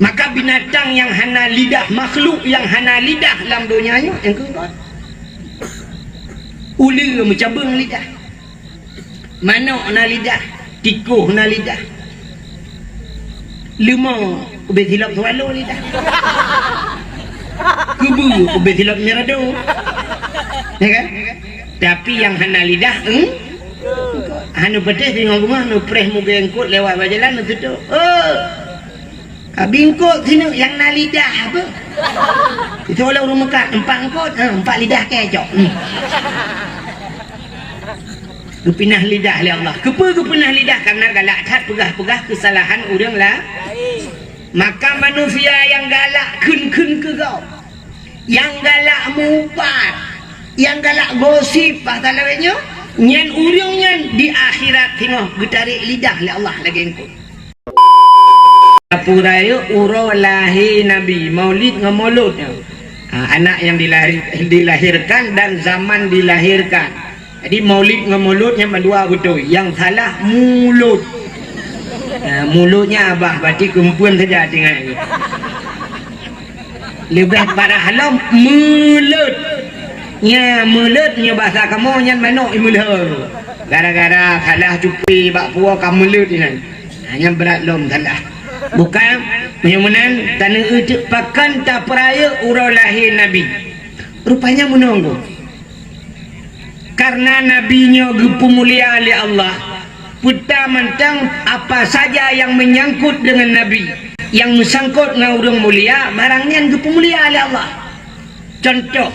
Maka binatang yang hana lidah, makhluk yang hana lidah dalam dunianya yang keempat, ular mencabung lidah, manuk na lidah, tikus na lidah, lemah ubin hilap swallow lidah, kubu ubin hilap nyerado, ya kan? Tapi yang hana lidah hanu pedes tengok rumah nu preh muka engkut lewat berjalan nu tutup. Bingkut sini yang na lidah apa? Itu oleh orang Mekah empat engkut, empat lidah kecok. Kepinah lidah oleh Allah. Kepinah lidah karena galak tat pegah-pegah kesalahan orang lah. Maka manusia yang galak kun ke kau, yang galak mubat, yang galak gosip pasal lawanya, nyan urang nyan di akhirat tengok getarik lidah oleh Allah lagi engkut. Puraya uro lahir Nabi, maulid ngemoludnya, anak yang dilahirkan dan zaman dilahirkan. Jadi maulid ngemoludnya dua betul. Yang salah mulut, mulutnya abah berarti kumpuan saja tengah itu. Lebih pada halam mulut. Nya mulutnya bahasa kamu nyan manuk mulut. Gara-gara salah cupi bak puak kamu mulut ini. Hanya berat lom salah. Bukan menyamanan tanah ucap pakan tak peraya urau lahir Nabi. Rupanya menunggu. Karena nabinya gepu mulia oleh Allah. Putar mentang apa saja yang menyangkut dengan Nabi, yang menyangkut dengan orang mulia, barangnya gepu mulia oleh Allah. Contoh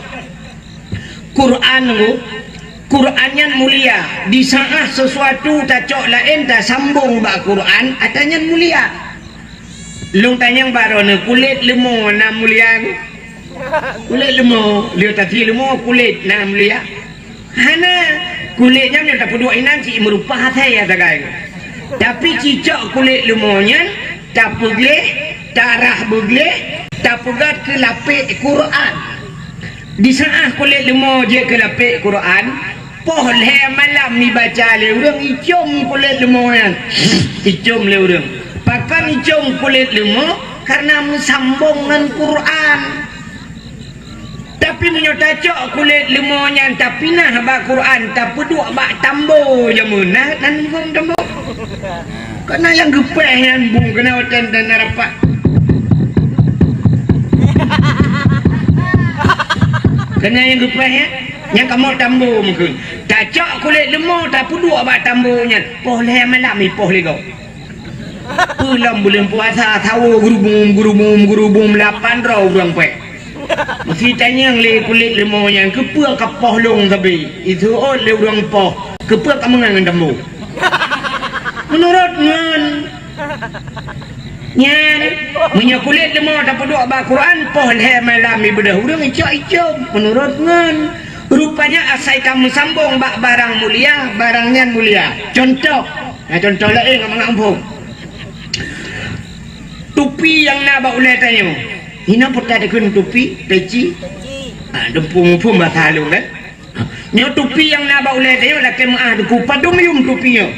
Qurannya mulia. Di saat sesuatu tak cok lain tak sambung bak Quran, atanya mulia. Lung tanyang baru ni kulit lemah na mulia, kulit lemah, liu tadi lemah kulit na mulia. Hana kulitnya ni tak pedua inan si merupa hati ya tagai. Tapi cicak kulit lemahnya tak pegleh, darah begleh, tak pegat ke lapik Quran. Di saat kulit lemah je ke lapik Quran, pohle malam ni baca le urang icom kulit lemahnya, icom le urang. Pakan icom kulit lemah karena mensambung dengan Quran. Tapi menyotacok kulit lemahnya tapi nah bak Quran tak peduk bak tambo jamunah dan bung tambo. Karena yang gepeh yang bung kena hotel dan rapat. Karena yang gepeh yang kamu tambo mungkin. Tacok kulit lemah tak peduk bak tambonya. Pohle malam ni pohle kau. Pulang bulan puasa tahu gurubum 8 rau orang pek. Mesti tanya yang le kulit lemah yang kepua kapah long tapi itu le orang poh kepua kamu ngan tambo. Menurut ngan nyan punya kulit lemah tak peduk ba Quran poh le malam ni bedah urang icok menurut ngan. Rupanya asai kamu sambung bak barang mulia, barangnya mulia. Contoh lain kamu ngampung. Tupi yang nak bawa ulai tanya ina putah dekun tupi peci dempung bahasa halu kan nyo tupi yang nak bawa ulai tanya laki maah deku padumyum tupinya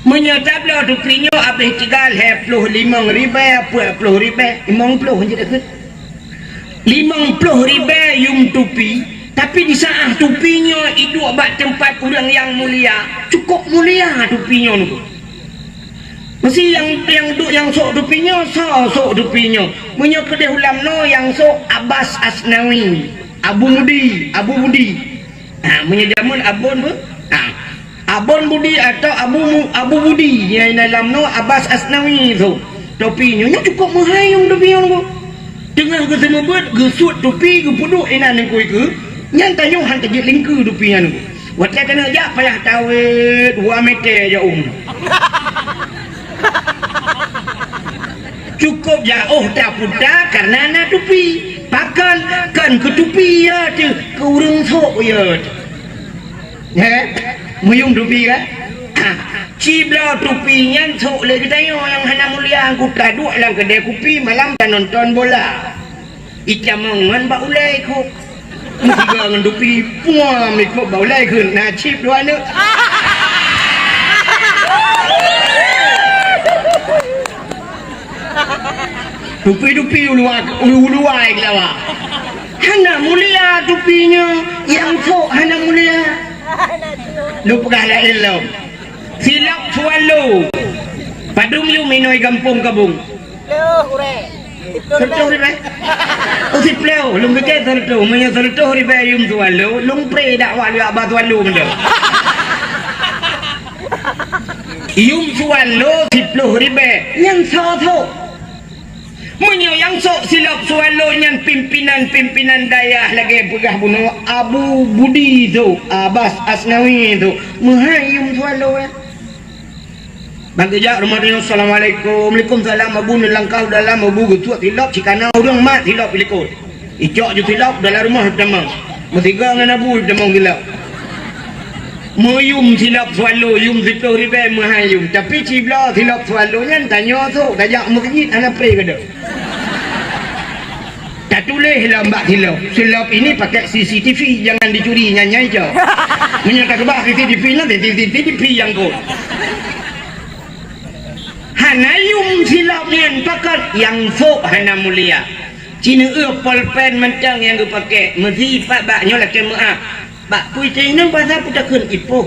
menyatap lah tupinya habis tigal 25 ribu 40 ribu 50 je dekun 50 ribu yum tupi. Tapi di saat tupinya hidup bak tempat orang yang mulia, cukup mulia tupinya tu. Mesti yang sok tupinya, sok tupinya. Punya kedai ulam no yang sok Abbas Asnawi, Abu Budi. Punya jamun Abun bu. Abun Budi atau Abu Budi yang dalam no Abbas Asnawi tu. Topinya cukup mahayung tupinya tu. Tengah ke semua buat gesut topi ke puduk enak ni kuih ke. Yang tanya hang kejut lingku tupinya tu. Waktu kena jak payah tawet 2 meter je cukup jauh tak putar karena nak tupi pakan kan ke tupi ya tu ke urang sok ya muyung tupi kan cibla tupinya sok le kita yang hana mulia aku kaduk dalam kedai kopi malam dan nonton bola icamangan bak ulai ku mesti dengan tupi puang ikut bak ulai kun nah cip dua ni Tupi-tupi uluai kelawa. Hana mulia tupinya, yang sok hana mulia. Lu pegahlah elok. Silap sualu. Padum yu minoi kampung kabung. Sertuh riba. Oh si pleo, lung kecil sertuh. Menya sertuh riba yum sualu. Lung pre dakwah lu abah sualu benda. Yum sualu si pleo riba. Yang sok. Menyo yang sok silap sualo nyan pimpinan dayah lagi pegah bunuh Abu Budi tu, Abbas Asnawi tu, menghayum sualo ya. Bagi jak rumah dia assalamualaikum, waalaikumsalam abu nelangkau dalam abu getuak silap cikana orang mat silap pilikut. Icok je silap dalam rumah demang. Bertiga dengan abu demang silap. Meyum silap sualo yum situ ribe menghayum tapi cibla silap sualo nyan tanya tu tajak masjid anak pray ke dak. Tak tulis lah mbak silap ini pakai CCTV jangan dicuri nyanyi je. Menyangka kebah CCTV nanti CCTV yang kau. Hana yum silap nyan pakat yang sok hana mulia. Cina polpen mentang yang kau pakai mesti pak baknya lah kemaaf. Bak pui cina pasal putakun ipo.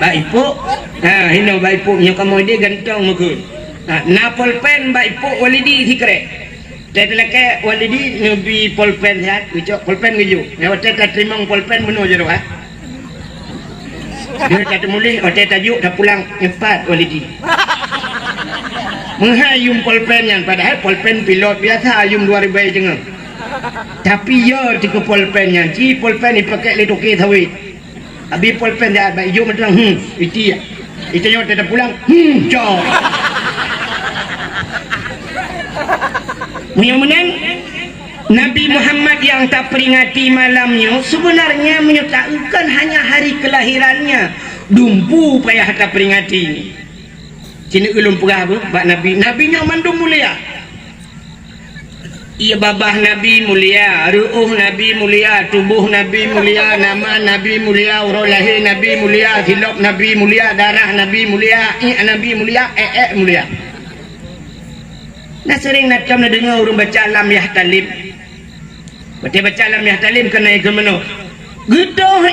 Bak ipo. Hino bak ipo nya kamu dia gantong mukun. Na polpen bak ipo walidi sikre. Tadi leke walidi nabi polpen hat, ucap polpen geju. Ya wate tak terima polpen benar je doa. Dia kata mulih wate tajuk dah pulang empat walidi. Menghayum polpen yang padahal polpen pilot biasa ayum 2000 jengah. Tapi ya di polpennya, ji polpen ni pakai le toke sawit. Habis polpen dah baik jom datang itu ya. Itu yang tidak pulang jauh. Mudah-mudahan Nabi Muhammad yang tak peringati malamnya sebenarnya menyatakan hanya hari kelahirannya. Dumpu payah tak peringati. Cina ulum perah apa? Bak Nabi. Nabi yang mandum mulia. Ia babah Nabi mulia, ruh Nabi mulia, tubuh Nabi mulia, nama Nabi mulia, urut lahir Nabi mulia, silap Nabi mulia, darah Nabi mulia, Nabi mulia, mulia. Nah sering nak dengar orang baca alam yahtalim. Baca alam yahtalim kena ke mana? Gedoh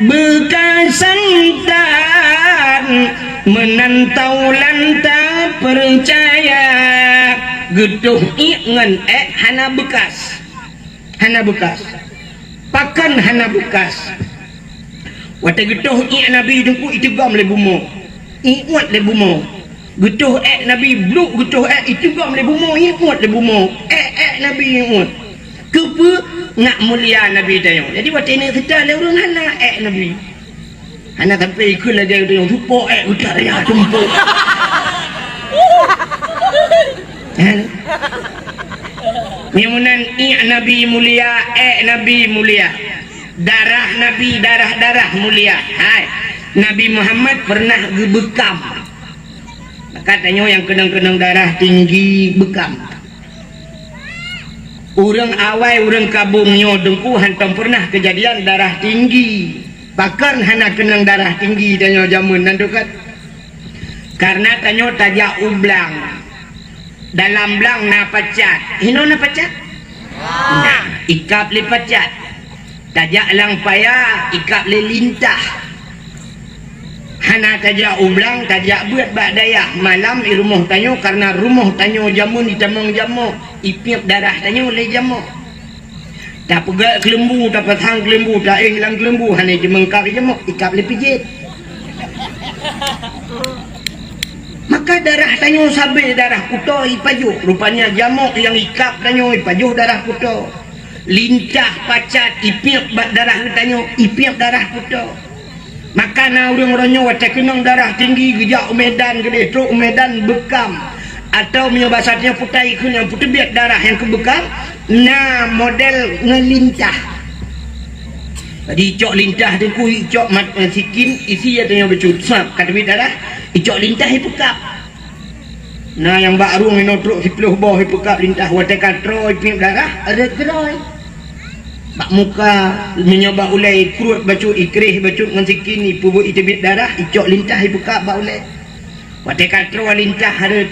bekas santan menantau lantang percaya. Geduh ngan hana bekas pakan hana bekas wate geduh nabi dengku itu gam le bumo iwat le bumo geduh nabi bluk geduh itu gam le bumo iwat le bumo nabi iwat kepe nak mulia nabi tayo jadi wate ni sedar le urang hana nabi hana sampai ikut lah dia yang tupo utar ya tumpu. Mudah-mudahan Nabi mulia, Nabi mulia, darah Nabi darah mulia. Hai, Nabi Muhammad pernah bekam. Katanya yang kenang-kenang darah tinggi bekam. Orang awai, orang kabungnya dengku hantam pernah kejadian darah tinggi. Bahkan hana kenang darah tinggi tanya jamun nandukat. Karena tanya tajak ublang. Dalam belang na pacat. Hino na pacat? Nah, ikap le pacat. Tajak lang payah, ikap le lintah. Hana tajak ublang, tajak buat bak dayah. Malam di rumah tanyo karena rumah tanyo jamu di tamang jamu. Ipiap darah tanyo le jamu. Tak pegak kelembu, tak petang kelembu, tak hilang kelembu. Hana je mengkap jamu, ikap le pijit. Maka darah tanyo sabi darah kuto ipajuh. Rupanya jamuk yang ikap tanyo ipajuh darah kuto. Lincah pacat ipiap darah tanyo ipiap darah kuto. Maka na urang-urangnya wate kenang darah tinggi gejak medan gede truk medan bekam atau menyebasatnya putai kun yang putih biak darah yang kebekam na model ngelintah. Jadi icok lintah tu ku icok mat sikin isi ya tanyo becut sap kata darah icok lintah hipukap. Nah yang baru ngino truk 10 bawah hipukap lintah wate katro ipip darah ada keroy. Bak muka menyoba ulai kurut bacut ikrih bacut ngan sikin ipu itibit darah icok lintah hipukap bak ulai. Wate katro lintah harut.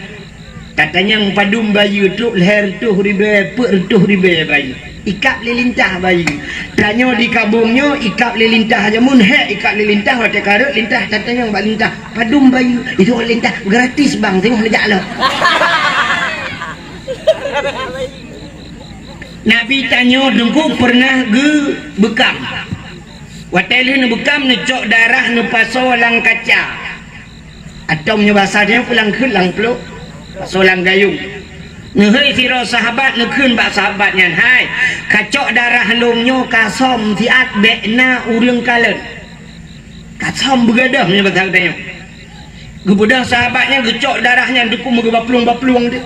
Katanya padum bayu tu leher tu ribe per tu ribe bayu. Ikap lilintah bayu. Tanya di kabungnya ikap lilintah aja mun he ikap lilintah wate karut lintah katanya bak lintah padum bayu. Itu lintah gratis bang tengok lejak lah. Nabi tanya dengku pernah ge bekam. Wate le bekam ne cok darah ne paso lang kaca. Atau punya bahasa dia pulang ke lang peluk solang gayung ngehei siro sahabat nekun bak sahabatnya hai kacok darah longnya kasom tiat bekna urang kalen kasom begadah punya bahasa dia gebudah sahabatnya gecok darahnya duku muga baplung-baplung dia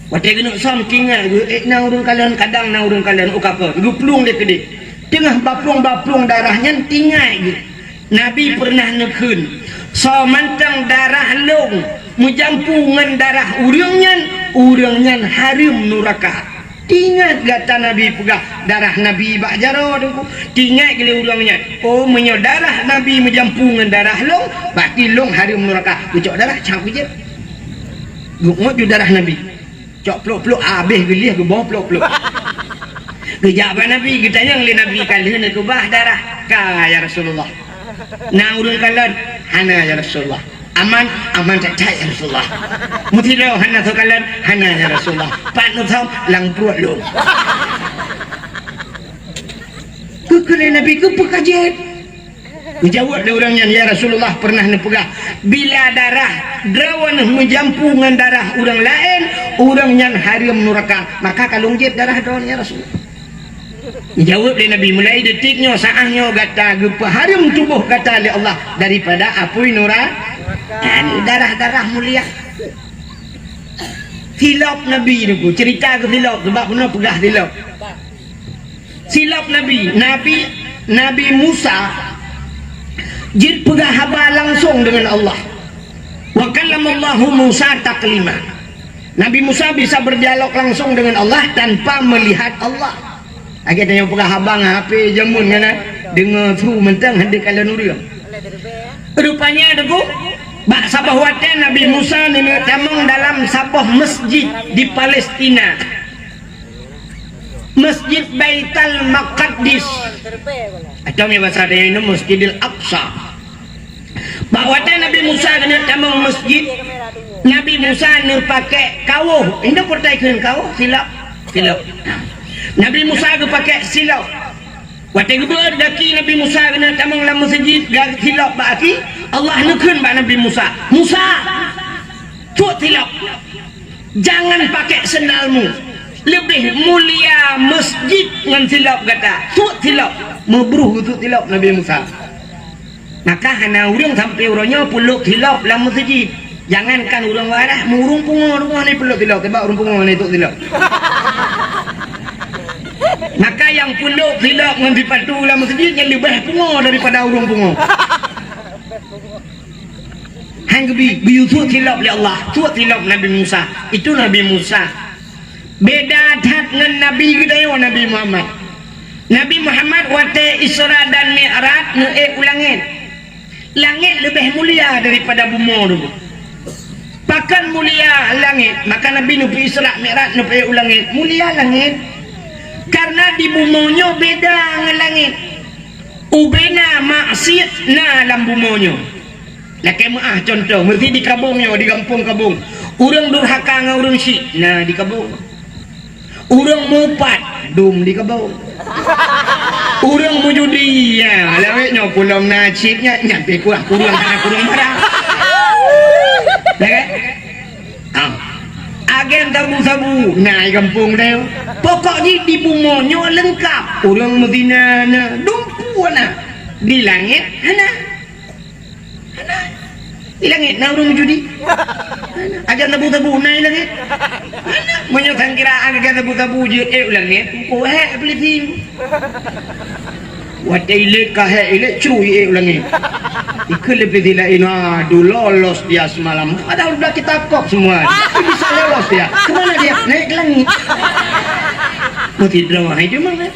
wate genuk som kingal na urang kalen kadang na urang kalen ukapa geplung dia kede tengah baplung-baplung darahnya tingai gitu. Nabi pernah nekun so mantang darah long mujampungan darah urangnya harim nuraka tingat gata Nabi pegah darah Nabi bak jaro dengku tingat gile urangnya oh menyo darah Nabi mujampungan darah long berarti long harim nuraka ucok darah cak je gumot ju darah Nabi cok peluk-peluk habis gelih ke bawah peluk-peluk kejaban Nabi kitanya ngeli Nabi kalian aku bah darah ka ya Rasulullah na urang kalan hana ya Rasulullah aman tak ya Rasulullah mutilo hana tu kalan hana ya Rasulullah pat nu thom lang pruat lu kekele Nabi ke pekajet dijawab dia orangnya ya Rasulullah pernah nepegah bila darah drawan menjampungan darah orang lain orangnya harim neraka maka kalung jet darah don ya Rasulullah. Jawab oleh Nabi mulai detiknya saahnya kata gepa harum tubuh kata oleh Allah daripada apui nura dan darah-darah mulia. Silap Nabi itu cerita ke silap sebab pernah pegah silap. Silap Nabi Musa jid pegah haba langsung dengan Allah. Wa kallamallahu Musa taklima. Nabi Musa bisa berdialog langsung dengan Allah tanpa melihat Allah. Agak tanya pegah habang HP jamun kan dengar through mentang hendak kala nuriang rupanya ada ku bak sabah watan Nabi Musa ni tamang dalam sabah masjid di Palestina Masjid Baitul Maqdis atau yang bahasa dia ini Masjidil Aqsa bak watan Nabi Musa ni tamang masjid Nabi Musa ni pakai kawuh indah pertaikan kawuh silap Nabi Musa ke pakai silap. Waktu kedua daki Nabi Musa kena tamang dalam masjid silap baki Allah nekun bak Nabi Musa. Musa, tuat silap. Jangan pakai sendalmu. Lebih mulia masjid dengan silap kata. Tuat silap. Mebruh tuat silap Nabi Musa. Maka hana urang sampai urangnya peluk silap dalam masjid. Jangankan urang warah, murung pungo ni peluk silap. Sebab urang pungo ni tuat silap. Maka yang peluk silap dengan dipatu dalam masjid yang lebih pungo daripada urung pungo. Hang bi tuat silap oleh Allah, tuat silap Nabi Musa. Itu Nabi Musa. Beda adat dengan Nabi kita Nabi Muhammad. Nabi Muhammad wate Isra dan Mi'raj ulangit. Langit lebih mulia daripada bumi dulu. Pakan mulia langit, maka Nabi nupi Isra Mi'raj nupi ulangit. Mulia langit. Karena di bumonyo beda dengan langit ubena maksiat na dalam bumonyo laki maah contoh mesti di kabungnya di kampung kabung urang durhaka dengan urang syik nah di kabung urang mupat dum di kabung urang mujudi ya laweknya pulang nasibnya nyampe kurang kurang marah kan agen sabu-sabu naik kampung dia pokoknya di bumonyo lengkap orang Medina dumpu di langit di langit orang judi agen sabu-sabu naik langit menyokong kiraan agen sabu-sabu je langit beli tim wadah ilik kahek ilik cuy langit ikut lebih tidak dulu lolos dia semalam padahal udah kita kop semua bisa lolos dia kemana dia naik ke langit mau tidur itu mana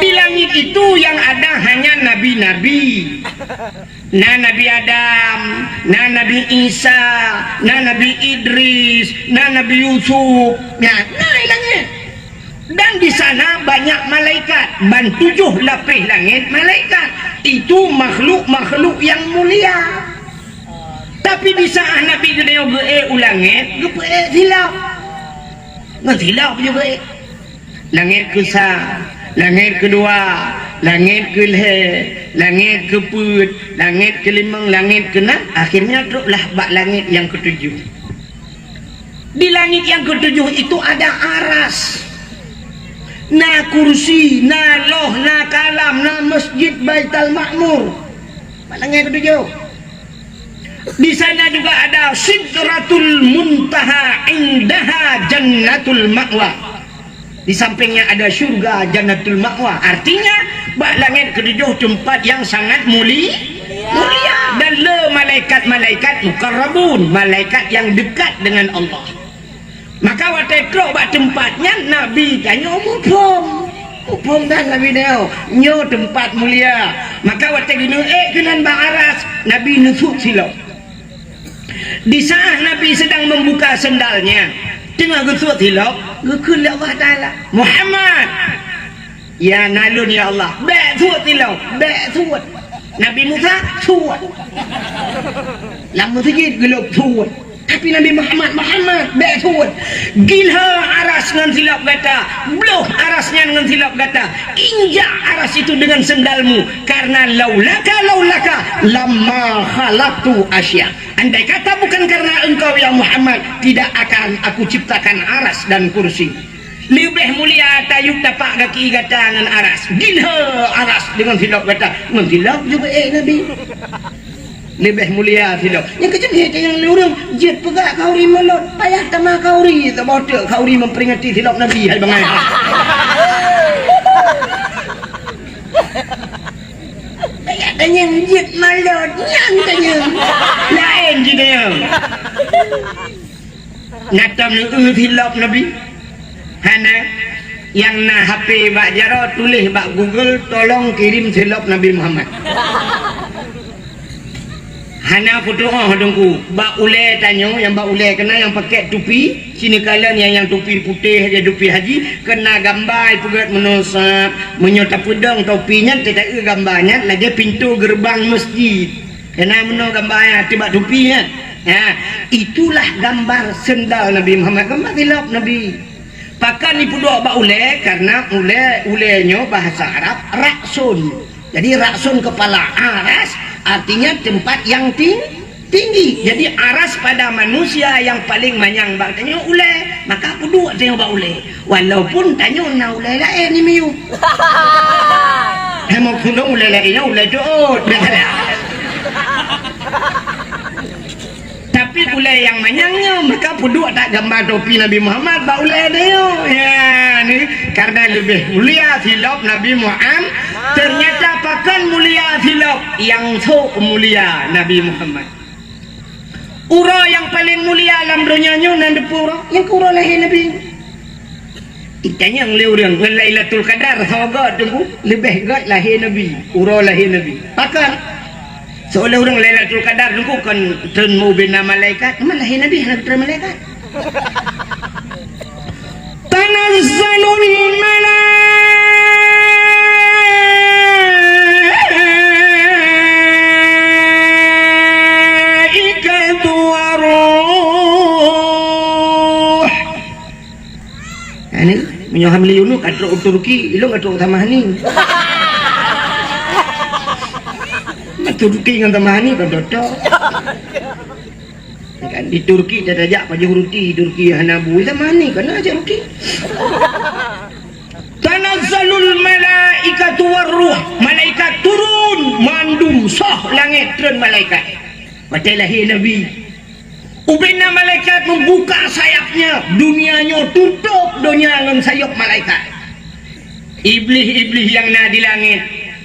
di langit itu yang ada hanya nabi-nabi na Nabi Adam, na Nabi Isa, na Nabi Idris, na Nabi Yusuf, naik langit. Dan di sana banyak malaikat, ban 7 lapis langit malaikat. Itu makhluk-makhluk yang mulia. Tapi di saat Nabi gede ulangit, gede silap. Nggak silap juga. Langit ke-1, langit ke-2, langit ke-3, langit ke-4, langit ke-5, langit ke-6, akhirnya teruklah bak langit yang ke-7. Di langit yang ke-7 itu ada aras, na kursi, na loh, na kalam, na masjid Baitul Ma'mur. Bak langit ke-7. Di sana juga ada Sidratul Muntaha, indaha Jannatul Ma'wa. Di sampingnya ada surga Jannatul Ma'wa. Artinya bak langit ke-7 tempat yang sangat mulia. Dan le malaikat-malaikat mukarrabun, malaikat yang dekat dengan Allah. Maka waktu itu bak tempatnya Nabi tanya upom dan Nabi dia nyo tempat mulia. Maka waktu itu kenan bak aras Nabi nusuk silap. Di saat Nabi sedang membuka sendalnya, tengah gusut hilap, gukul Allah Ta'ala Muhammad, ya nalun ya Allah, ba'thut hilap, ba'thut. Nabi Musa suat, lama sikit gelap suat. Tapi Nabi Muhammad ba'thut. Gilha aras dengan silap kata, bloh arasnya dengan silap kata, injak aras itu dengan sendalmu, karena laulaka lamma khalaqtu asya. Andai kata bukan karena engkau ya Muhammad, tidak akan aku ciptakan aras dan kursi. Lebih mulia tayuk tapak kaki kata dengan aras. Gilha aras dengan silap kata, mensilap juga Nabi. Lebih mulia silap. Yang kecil yang lurung jet pegak kauri melot, payah tamah kauri, tak bodoh kauri memperingati silap Nabi. Hai bangai. Payah tanya jet melot, yang tanya lain dia. Natam lu silap Nabi. Hana yang na HP bak jaro tulis bak Google, tolong kirim silap Nabi Muhammad. Hana foto dongku bak ule tanya, yang bak ule kena yang pakai tupi sini kalian yang tupi putih aja, tupi haji kena gambar pegat menosap menyota pedang topinya tidak gambarnya lagi pintu gerbang masjid kena meno gambarnya tiba tupinya. Itulah gambar sendal Nabi Muhammad, gambar silap Nabi. Pakan ipu doa bak ule karena ulenya bahasa Arab raksun. Jadi raksun kepala aras artinya tempat yang tinggi. Jadi aras pada manusia yang paling manyang bak tanya ule, maka aku dua tanya bak ule. Walaupun tanya na ule lain ni miu. Hemok sudah ule lainnya ule jod. Tapi ule yang manyangnya maka puduk tak gambar topi Nabi Muhammad bak ule dia. Ya ni karena lebih mulia silap Nabi Muhammad. Ternyata pakan mulia silap yang mulia Nabi Muhammad. Ura yang paling mulia alam dunianya nan depura yang ura lahir Nabi. Itanya yang leurang Lailatul Qadar sahaga tunggu lebih gat lahir Nabi, ura lahir Nabi. Pakan seolah orang Lailatul Qadar tunggu kan temu bina malaikat, mana lahir Nabi nak terima malaikat. Tanazzalul Menyo hamli yunu kadro Turki ilo kadro tamahani. Turki dengan tamahani kan dodo. Kan di Turki ada ajak paju ruti Turki hanabu tamahani kan aja ruti. Tanazzalul malaikatu warruh, malaikat turun mandum sah langit turun malaikat. Padahal Nabi ubina malaikat membuka sayapnya, dunianya tutup dunia dengan sayap malaikat. Iblis-iblis yang na di langit,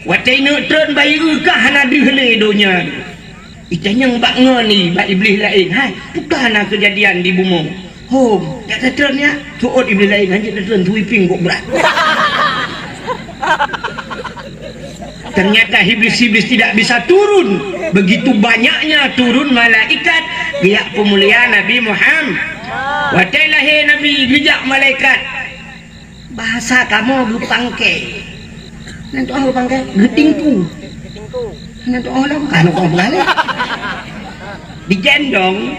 watai nak turun bayi ukah na dihele dunia. Itanya bak ngani bak iblis lain. Hai, bukan nak kejadian di bumi. Hom, tak turunnya, tuot iblis lain hanya turun tuiping kok berat. Ternyata iblis-iblis tidak bisa turun. Begitu banyaknya turun malaikat giyak pemuliaan Nabi Muhammad. Watailahi Nabi gejak malaikat. Bahasa kamu gepangke. Nanti orang gepangke getingku. Nanti orang kan orang balik. Digendong.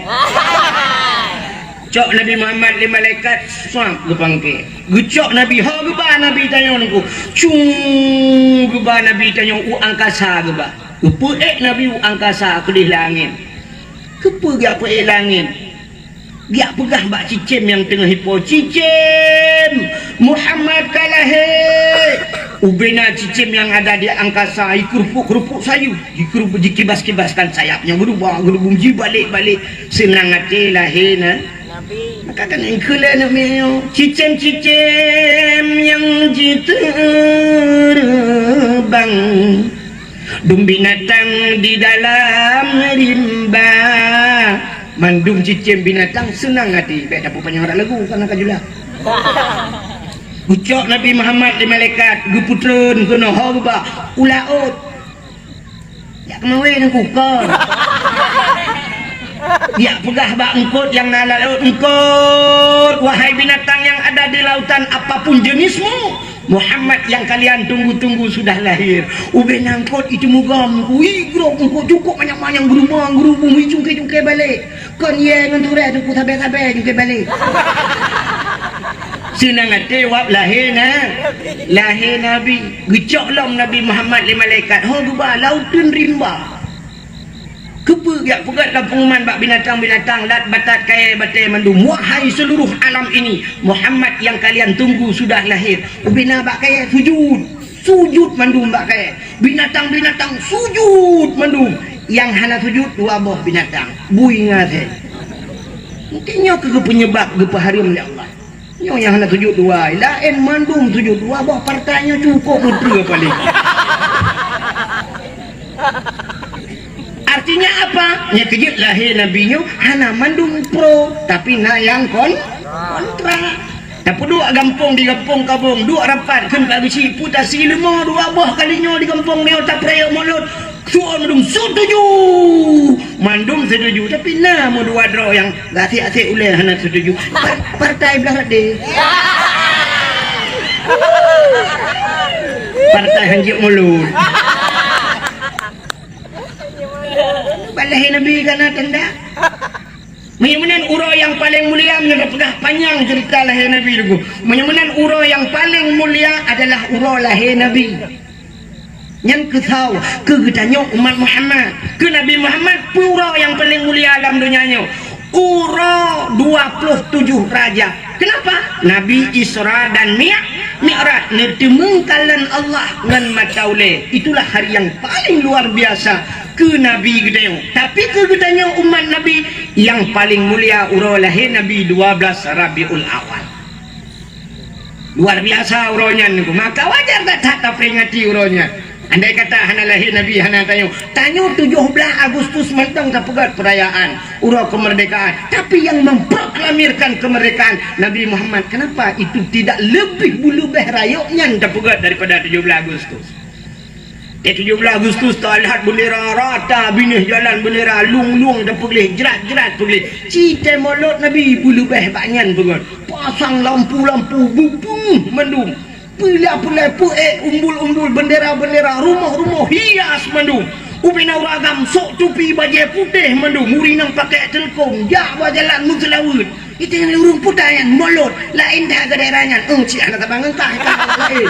Cok Nabi Muhammad di malaikat suang gepangke. Gecok Nabi ha geba Nabi tanya nungku. Cung geba Nabi tanya u angkasa geba. Gepeek Nabi u angkasa ke di langit. Kepe gak peek langit. Dia pegah bak cicim yang tengah hipo. Cicim Muhammad kalah ubena cicim yang ada di angkasa kerupuk-kerupuk sayu dikibas-kibaskan sayapnya berubah gerubung balik-balik senang hati lahina maka kan yang kela namanya cicim-cicim yang terbang dum binatang di dalam rimba. Mandum cicim binatang senang hati. Baik dapat panjang orang lagu kan akan jula. Ucap Nabi Muhammad di malaikat geputren kena haba ulaut. Ya kemawe nang kukon. Ya pegah bak engkot yang nala laut engkot. Wahai binatang yang ada di lautan apapun jenismu, Muhammad yang kalian tunggu-tunggu sudah lahir. Ube nangkot itu mugam. Wih grok engkot cukup banyak-banyak gerubung cungke-cungke balik. Kon ye nganture tu tabe-tabe cungke balik. Senang hati wap lahir lahir Nabi. Gecok lom Nabi Muhammad li malaikat. Ho gubah lautun rimba. Kepe yak pegat dalam pengumuman bak binatang-binatang lat batat kaya batai mandum. Wahai seluruh alam ini, Muhammad yang kalian tunggu sudah lahir. Ubina bak kaya sujud mandum bak kaya. Binatang-binatang sujud mandum. Yang hana sujud dua buah binatang. Bui ngate. Mungkinnya ke penyebab ke harim ya Allah. Nyo yang hana sujud dua, lain mandum sujud dua buah partainya cukup betul paling. Artinya apa? Nya kejut lahir Nabi nyo hana mandung pro tapi na yang kontra. Tapi dua gampung di kampung kabung, dua rapat kan bagi si putasi lima dua buah kalinya di kampung neo tak prayok mulut. Suan mandung setuju. Mandung setuju tapi nama dua draw yang gati-ati uleh hana setuju. Partai belah de. Partai hanjik mulut. Balahi Nabi kana tanda. Menyamanan uro yang paling mulia mendapat panjang cerita lahir Nabi itu. Menyamanan uro yang paling mulia adalah uro lahir Nabi. Yang ketau kegetanya umat Muhammad. Ke Nabi Muhammad uro yang paling mulia dalam dunianya. Uro 27 raja. Kenapa? Nabi Isra dan Mi'raj nertemengkalan Allah dengan mataule. Itulah hari yang paling luar biasa ke Nabi gedenya. Tapi ke gedenya umat Nabi yang paling mulia uro lahir Nabi 12 Rabiul Awal. Luar biasa uronya niku. Maka wajar tak peringati uronya. Andai kata hana lahir Nabi hana tanyo 17 Agustus mentang tak pegat perayaan uro kemerdekaan, tapi yang memproklamirkan kemerdekaan Nabi Muhammad. Kenapa itu tidak lebih bulu beh rayoknya tak pegat daripada 17 Agustus? 17 Agustus tak lihat bendera rata binih jalan bendera lung-lung dan pergi jerat-jerat pergi cita mulut Nabi bulu beh banyak pegat pasang lampu-lampu bubung mendung pula-pula umbul-umbul bendera-bendera rumah-rumah hias mandum ubina ragam sok tupi baju putih mandum murinang pakai telkom jawa jalan mutlawud itu yang urung putayan molot lain dah ke daerahnya cik anak tabang entah lain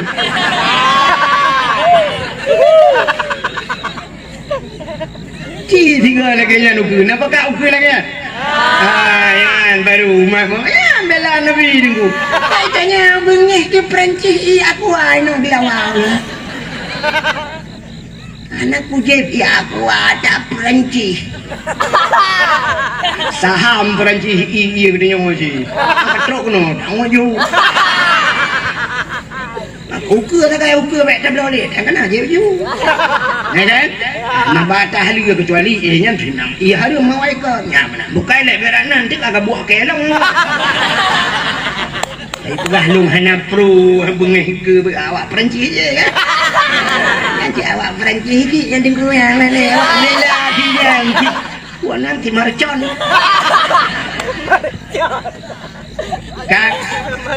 cik tinggal lagi nya nuku napa kau ukur lagi yan baru mama ya bela Nabi tunggu tanya bengih ke Perancis aku anu dilawang anak pujib ya aku ada Perancis saham Perancis iya gedenya ngosi katrok no ngoju ukur tak kaya ukur baik tak boleh tak kena je baju ya kan nabata hari kecuali nya senang iya hari mau ikut nya mana bukai lek berak nanti agak buat kelong itu dah lung hana pro bengih ke awak Perancis je kan cik awak Perancis sikit yang tengku yang lain lelah kijang wah nanti marcon kan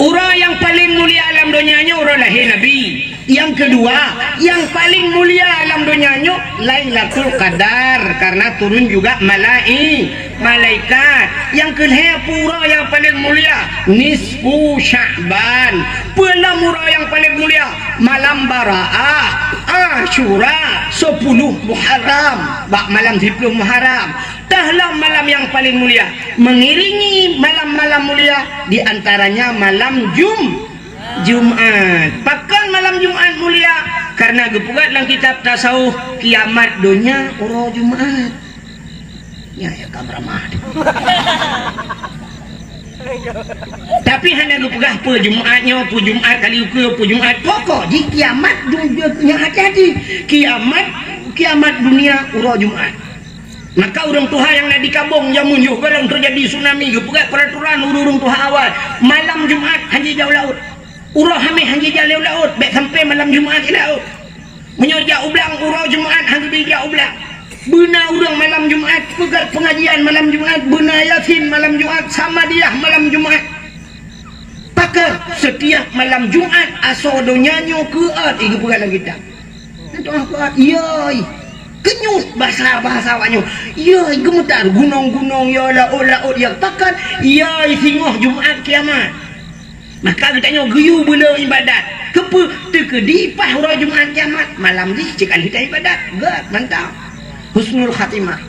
orang yang paling mulia alam dunianya orang lahir Nabi. Yang kedua yang paling mulia alam dunianya Lailatul Qadar karena turun juga malaikat. Yang kedua yang paling mulia nisfu Sya'ban, pelamura yang paling mulia malam Bara'ah, Asyura 10 Muharram, malam 10 Muharram. Tahlah malam yang paling mulia mengiringi malam-malam mulia di antaranya malam Jumat. Pakan malam Jumat mulia karena gepugat dalam kitab tasawuf kiamat dunia uro Jumat. Ya kamramah. Tapi hanya gepugat pe Jumatnya, pe Jumat kali ke pe Jumat pokok di kiamat dunia hati-hati. Kiamat dunia uro Jumat. Maka urang Tuhan yang nak dikabung jamun yuk kadang terjadi tsunami gepugat peraturan urung Tuhan awal malam Jumat hanya jauh laut urang hamil hanya jauh laut baik sampai malam Jumat ke laut menyojak ublang urang Jumat hanya dijak ublang benar urang malam Jumat pegat pengajian malam Jumat benar yasin malam Jumat sama dia malam Jumat pakar setiap malam Jumat asal donyanya keat itu pegat dalam kitab Tuhan keat yoi kenyut bahasa awaknya ya gemetar gunung-gunung ya laut ya takkan ya singoh Jumat kiamat maka katanya geyu bela ibadat kepe terkedipah orang Jumat kiamat malam ni cekal kita ibadat gak mantap husnul khatimah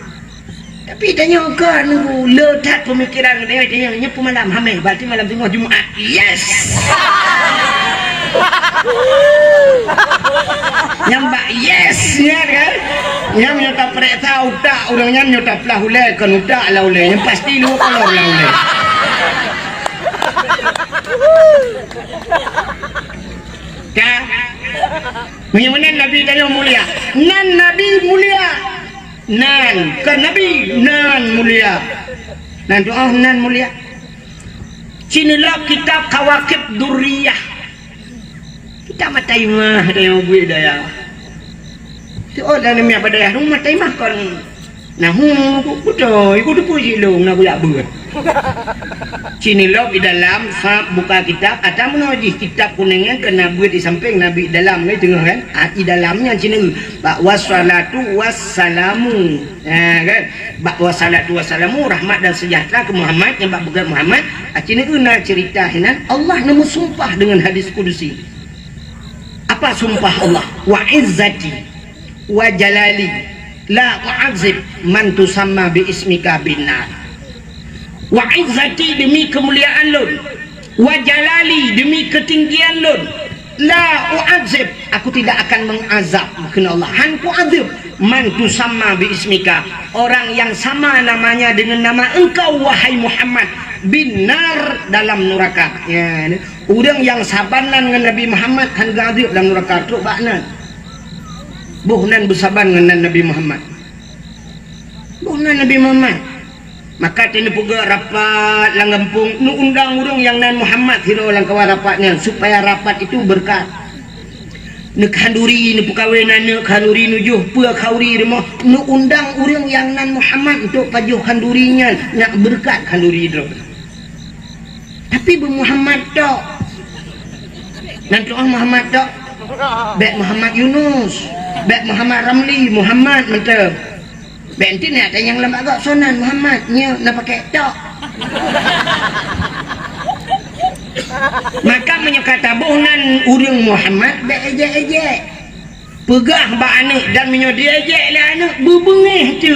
tapi tanya kan nunggu letak pemikiran dia tanya nyepu malam hamil berarti malam singoh Jumat yes nyambak yes ya kan yang nyota perek tahu tak orangnya nyota pelah ulai kan udah lah ulai yang pasti lu kalau lah ulai kan menyamanan Nabi tanya mulia nan Nabi mulia nan kan Nabi nan mulia nan doa nan mulia sinilah kitab Kawakib Durriyah kita matai mah ada yang gue daya oh dalam yang pada rumah matai mah kan nah aku tu puji long nak buat buat sini log di dalam buka kitab atau menuju kitab kuningnya kena buat di samping Nabi dalam ni tengok kan di dalamnya sini wassalatu wassalamu kan wassalatu wassalamu rahmat dan sejahtera ke Muhammad yang bukan Muhammad sini guna cerita hinan Allah nama sumpah dengan hadis kudusi. Apa sumpah Allah wa izzati wa jalali la u'adzib man tusamma bi ismika binar wa izzati demi kemuliaan lun wa jalali demi ketinggian lun la u'adzib aku tidak akan mengazab kena Allah han ku'adzib man tusamma bi ismika orang yang sama namanya dengan nama engkau wahai Muhammad binar dalam neraka ya orang yang sabanan dengan Nabi Muhammad han gadib dalam neraka tu baknan buhnan bersaban dengan Nabi Muhammad buhnan Nabi Muhammad maka tini puga rapat langgempung nu undang urang yang nan Muhammad hiro lang kawan rapatnya supaya rapat itu berkat nek handuri nu pekawenan nek handuri nujuh pua kauri remah nu undang urang yang nan Muhammad untuk pajuh handurinya nak berkat handuri itu tapi bu Muhammad tok nanti Muhammad tok bek Muhammad Yunus bek Muhammad Ramli Muhammad mantap bek nanti ni ada yang lembaga sonan Muhammad nya nak pakai tok maka menyekata bohnan urang Muhammad bek ejek-ejek pegah bak anak dan menyodi ejek lah anak berbengih tu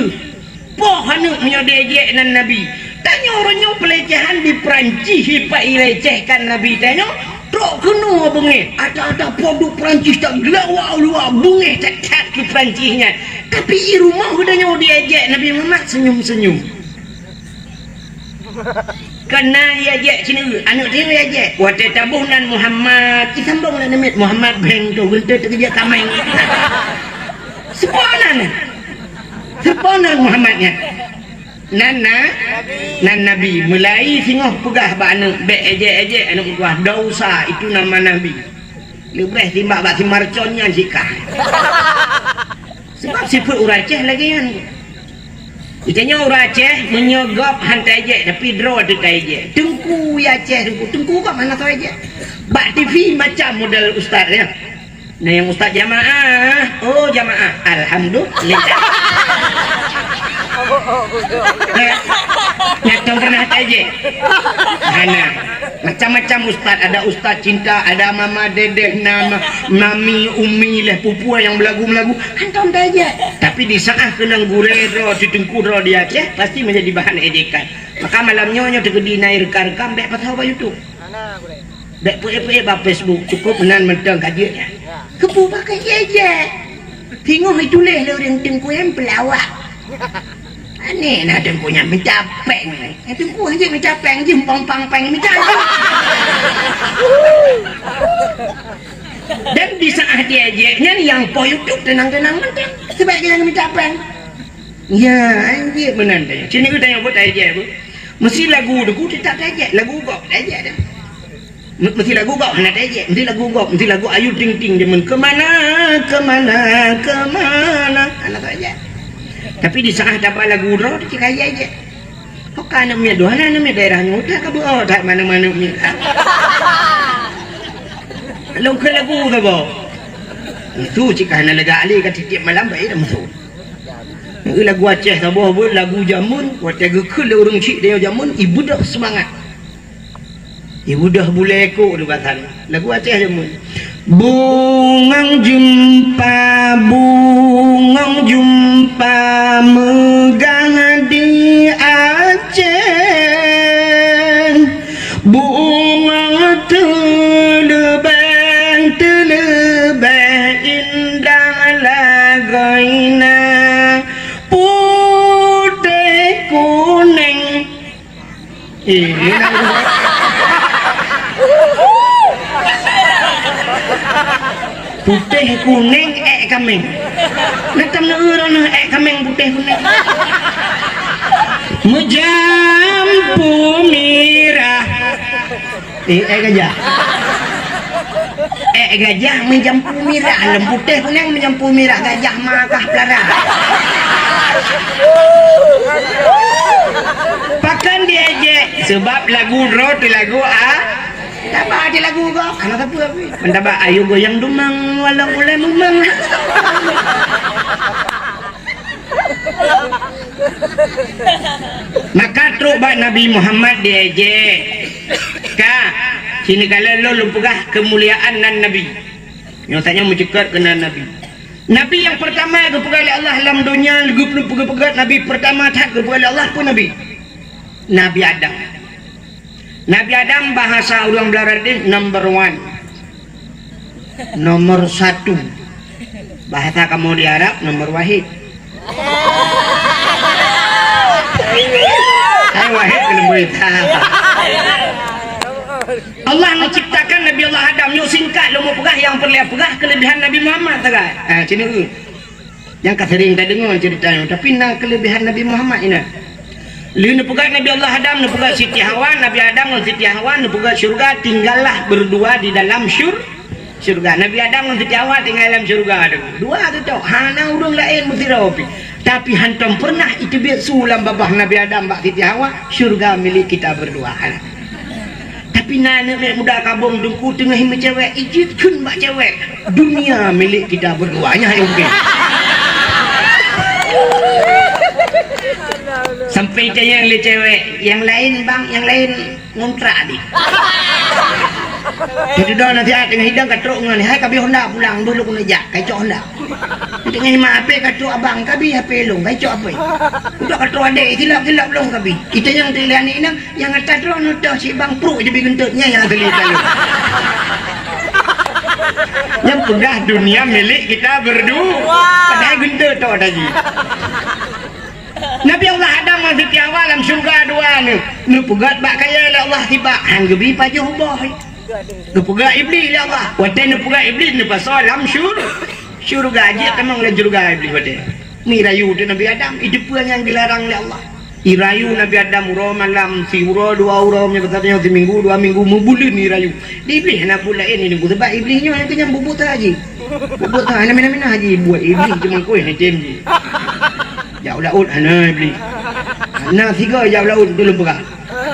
poh anak menyodi ejek nan Nabi tanya orangnya pelecehan di Perancis hipak ilecehkan Nabi tanya tak kena bengih ada produk Perancis tak gelawak bengih tak ke Perancisnya tapi di rumah udahnya diajak Nabi Muhammad senyum-senyum kena diajak sini anak dia diajak wate tabuhnan Muhammad disambung lah namanya Muhammad beng tu genta terkejak kamai seponan Muhammadnya nan Nabi mulai singoh pegah ba anak bek ejek anak buah dausa itu nama Nabi lebih timbak bak marconnya jika sebab sifat orang Aceh lagi kan ditanya orang Aceh menyogop hantai je tapi draw dekat je tengku ya Aceh tengku kat mana tu aja bak TV macam model ustaz ya nah yang ustaz jamaah oh jamaah alhamdulillah nyata pernah aja mana macam-macam ustaz ada ustaz cinta ada mama dedek nama mami umi lah pupua yang belagu-belagu hantam aja tapi di saat kena gurero ditengku ro dia Aceh pasti menjadi bahan ejekan maka malamnya nyonya tegedi naik rekam dek pasal apa YouTube dek puye-puye ba Facebook cukup menan mentang kajiannya kepu pakai je tengok itu leh orang tengku yang pelawak aneh nak tengkunya mencapeng tengku aja mencapeng jempong pang-pang mencapeng dan di saat dia aja yang po YouTube tenang-tenang mentang sebaiknya mencapeng ya anjir benar tanya sini aku tanya buat aja bu mesti lagu aku tetap aja lagu gok aja dah mesti lagu gok nak aja mesti lagu gok mesti lagu Ayu Ting Ting demen kemana anak aja tapi di saat dapat lagu roh dia kaya aja kok kan namanya doa namanya daerahnya udah ke bawah tak mana-mana punya kalau ke lagu ke bawah itu jika nak lega ali kat tiap malam baik dah masuk lagu Aceh tak bawah lagu jamun waktu ke orang cik dia jamun ibu dah semangat ibu dah boleh ekor tu kata lagu Aceh jamun bungang jumpa megang di Aceh bunga telebang indah lagaina putih kuning putih kuning kameng natam na urang na kameng putih kuning menjampu mirah gajah gajah menjampu mirah lem putih kuning menjampu mirah gajah makah pelara pakan dia aja sebab lagu roti lagu Taba ada lagu kau, anak apa? Mendaba ayu goyang dumang, walau mulai mumang. Maka truk bak Nabi Muhammad diaje, kah? Sini kalau lo lumpugah kemuliaan nan Nabi. Nyatanya mencekat kena Nabi. Nabi yang pertama kepegat oleh Allah dalam dunia, kepegat Nabi pertama tak kepegat oleh Allah pun Nabi. Nabi Adam. Nabi Adam bahasa orang Belanda number 1 nomor 1 bahasa kamu di Arab nomor wahid wahid kena berita Allah menciptakan Nabi Allah Adam yuk singkat lo mau pegah yang perlu pegah kelebihan Nabi Muhammad tak sini yang sering tak dengar ceritanya tapi nak kelebihan Nabi Muhammad ini Lalu pegat Nabi Allah Adam, pegat Siti Hawa, Nabi Adam dan Siti Hawa, pegat syurga, tinggallah berdua di dalam syurga. Nabi Adam dan Siti Hawa tinggal dalam syurga. Dua tu tau, hana urang lain mesti rapi. Tapi hantam pernah itu biar sulam babah Nabi Adam bak Siti Hawa, syurga milik kita berdua. Tapi nana muda kabung dengku tengah hima cewek, ijit kun bak cewek. Dunia milik kita berdua. Nya yang okay. Sampai tanya yang cewek yang lain bang yang lain ngontrak di jadi dah nanti tengah hidang katruk ngani hai kabi Honda pulang dulu kena jak kacau Honda tengah hima HP katruk abang kabi HP long kacau apa udah katruk adik silap long kabi kita yang terlihat ni yang atas tu nudah si bang pro je bigentutnya yang terlihat yang pedah dunia milik kita berdua padahal gentut tu tadi Nabi Allah Adam dan Siti Hawa dalam syurga dua ni pegat bak kaya oleh Allah tiba hang gebi pajuh boh ni pegat iblis oleh Allah wate ni pegat iblis ni pasal dalam syurga aja temang oleh syurga iblis wate ni rayu tu Nabi Adam itu pun yang dilarang oleh Allah Irayu Nabi Adam uro malam si uro dua uro nya katanya seminggu 2 minggu membulin irayu. Di iblis nak pula ini nunggu sebab iblisnya yang kenyang bubut haji. Bubut tak ana mina-mina haji buat iblis cuma kuih ni tem je. Jauh laut ana iblis. Ana 3 jauh laut belum berah.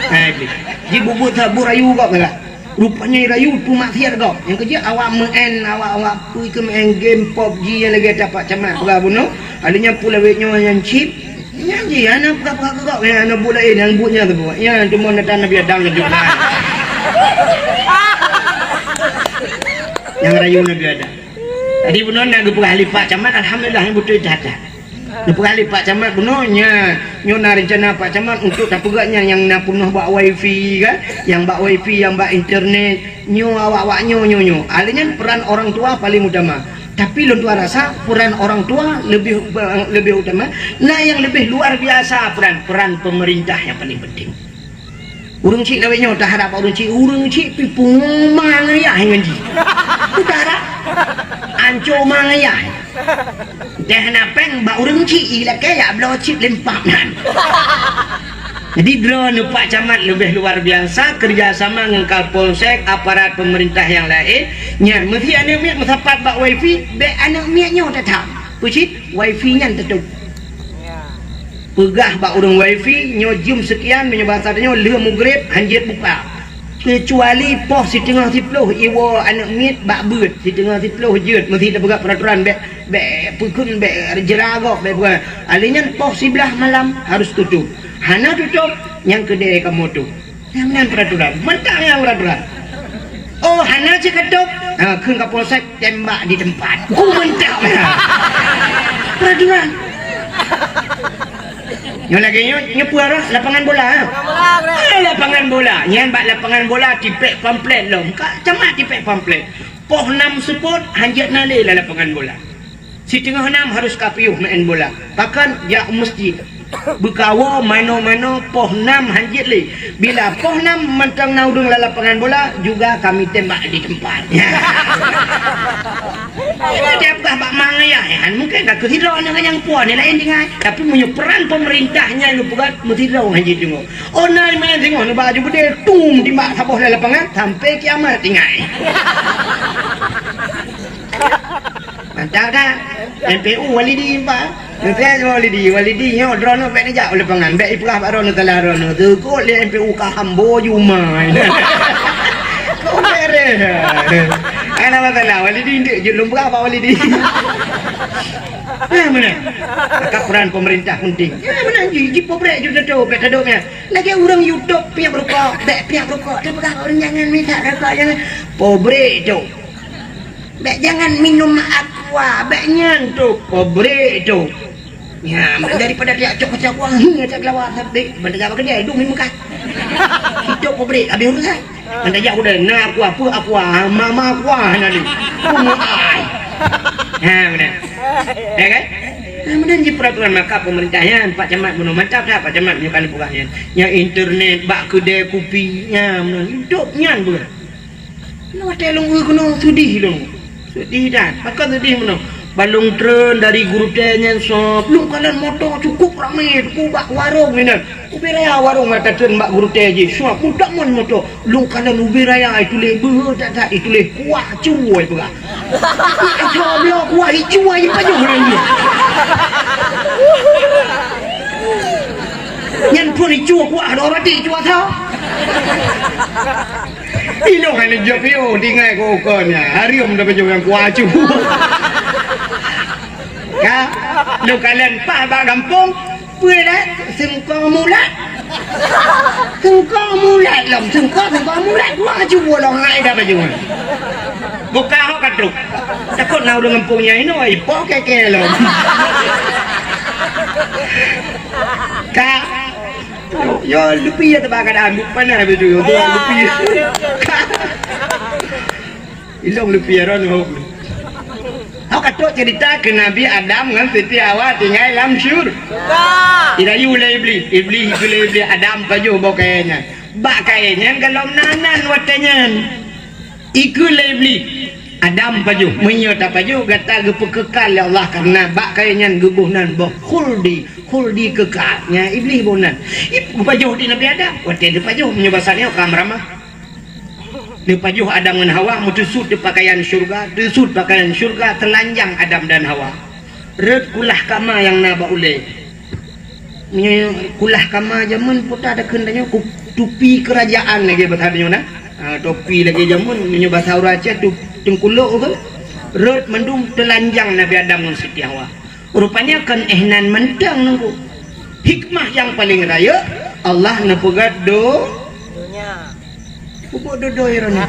Ha iblis. Ji bubut tak burayu kau kata. Rupanya irayu tu maksiat kau. Yang kerja awak main awak pergi ke main game PUBG yang lagi dapat camat berah bunuh. Adanya pula wetnya yang chip. Nyanyi anak buka kau anak buat lain yang buatnya tu buat. Ya cuma nak Nabi Adam jadi bukan. Yang rayu Nabi Adam. Tadi bunuh nak dua kali Pak Camat alhamdulillah yang betul jatah. Dua kali Pak Camat bunuhnya nyona rencana Pak Camat untuk tak pegaknya yang nak penuh buat wifi kan, yang buat wifi yang buat internet nyu awak nyu. Alanya peran orang tua paling utama. Tapi lu tua rasa peran orang tua lebih utama. Nah yang lebih luar biasa peran pemerintah yang paling penting. Urang cik lawenya dah harap urang cik pipung mangaya nganji. Utara anco mangaya. Dah napeng ba urang cik ila kaya blo cik lempaknan. Jadi drone Pak Camat lebih luar biasa kerjasama dengan Kapolsek aparat pemerintah yang lain nya mesti anak miat metapat bak wifi be anak miatnya tetap pucit wifi nya tutup pegah bak urang wifi nyo jum sekian menyebasarnya le maghrib hanjit buka kecuali pos si tengah 10 iwo anak miat bak beut si tengah 10 jeut mesti ada pegak peraturan be pukun be jeragok be alinya pos sebelah malam harus tutup. Hana tutup yang kedai kamu tu. Yang mana peraturan? Mentang yang peraturan. Oh, hana je ketup. Ke Kapolsek tembak di tempat. Oh, mentang. Peraturan. Yang lagi nyu puara lapangan bola. Lapangan bola. Yang bak lapangan bola tipek pamflet lom. Kak camat tipek pamflet. Poh 6 support hanjat nale lah lapangan bola. Si tengah 6 harus kapiuh main bola. Bahkan ya masjid. Berkawa mano-mano poh 6 hanjit li. Bila poh 6 mentang naudung lapangan bola juga kami tembak di tempat. Siapa bak mangayahan mungkin tak ketidak dengan yang puan lain dengan tapi punya peran pemerintahnya lu buat mutidak hanjit tengok. Oh nai main tengok baju gede tum di mak saboh lapangan sampai kiamat tinggal. Mantap dah. MPU walidi pak. Nanti walidi nyo drone pe ni jak lapangan. Be iplah pak rono talarono. Tu ko le MPU ka hambo jumai. Kau bere. Ana masalah walidi ndik je lumba pak walidi. Mana? Peran pemerintah penting. Mana ji pobrek ju tedo pe tedoknya. Lagi orang YouTube pihak rokok, pihak rokok. Tapi orang jangan minta rokok jangan pobrek tu. Bek jangan minum aqua, beknya tu pobrek tu. Ya, daripada dia cok-cok wangi tak kelawar sabdik, benda apa kerja hidup minum kan. Hidup pobrek habis urusan. Benda jak udah nak aqua, mama aqua nanti. Kumai. Ha, benar. Ya kan? Kemudian di peraturan maka pemerintahnya Pak Camat bunuh mantap dah Pak Camat punya kali pugahnya. Yang internet bak kedai kopinya hidupnya bukan. Lu ada lunggu kena sedih lu. Sedih dah. Maka sedih mana? Balung tren dari guru tanya sop. Lu kalian motor cukup ramai. Ku bak warung ni nak. Ubi raya warung mata tren bak guru tanya je. Sop ku tak mon motor. Lu kalian ubi raya itu le tak itu le kuah cuai pula. Coba lo kuah cuai apa je orang dia. Yang pun cuai kuah ada orang di cuai tau. Ilo kan job yo tinggal kokonya. Hari om dapat job yang kuacu. Ka, lu kalian pak bak kampung, pulang sengkong mulat. Sengkong mulat lom, sengkong mulat. Kuacu bolong ngai dapat job. Buka hok katruk. Takut nau dengan kampungnya ini, ipok keke lom. Ka. Yo lupi ya tebakan ambil panas habis tu. Lupi. Ilong lupi ron hok. Hok katok cerita ke Nabi Adam dengan Siti Hawa tinggal dalam syurga. Tidak yule iblis itu Adam baju bokainya. Bak kainnya kalau nanan watanya. Iku iblis. Adam paju menyata paju gata gepekekal ya Allah karena bak kayanyan gebuhnan boh khuldi kekalnya iblis bonan ibu paju di Nabi Adam wate de paju menyebasannya kamramah de paju Adam dan Hawa mutusud de pakaian syurga tusud pakaian syurga telanjang Adam dan Hawa red kulah kama yang naba ule kulah kama zaman putar ada kendanya tupi kerajaan lagi bertanya topi lagi zaman menyebas auraca tu tengkuluk ke rot mendung telanjang Nabi Adam dan Siti Hawa rupanya kan ehnan mentang nunggu hikmah yang paling raya Allah nepegat dunia pupuk dodo irona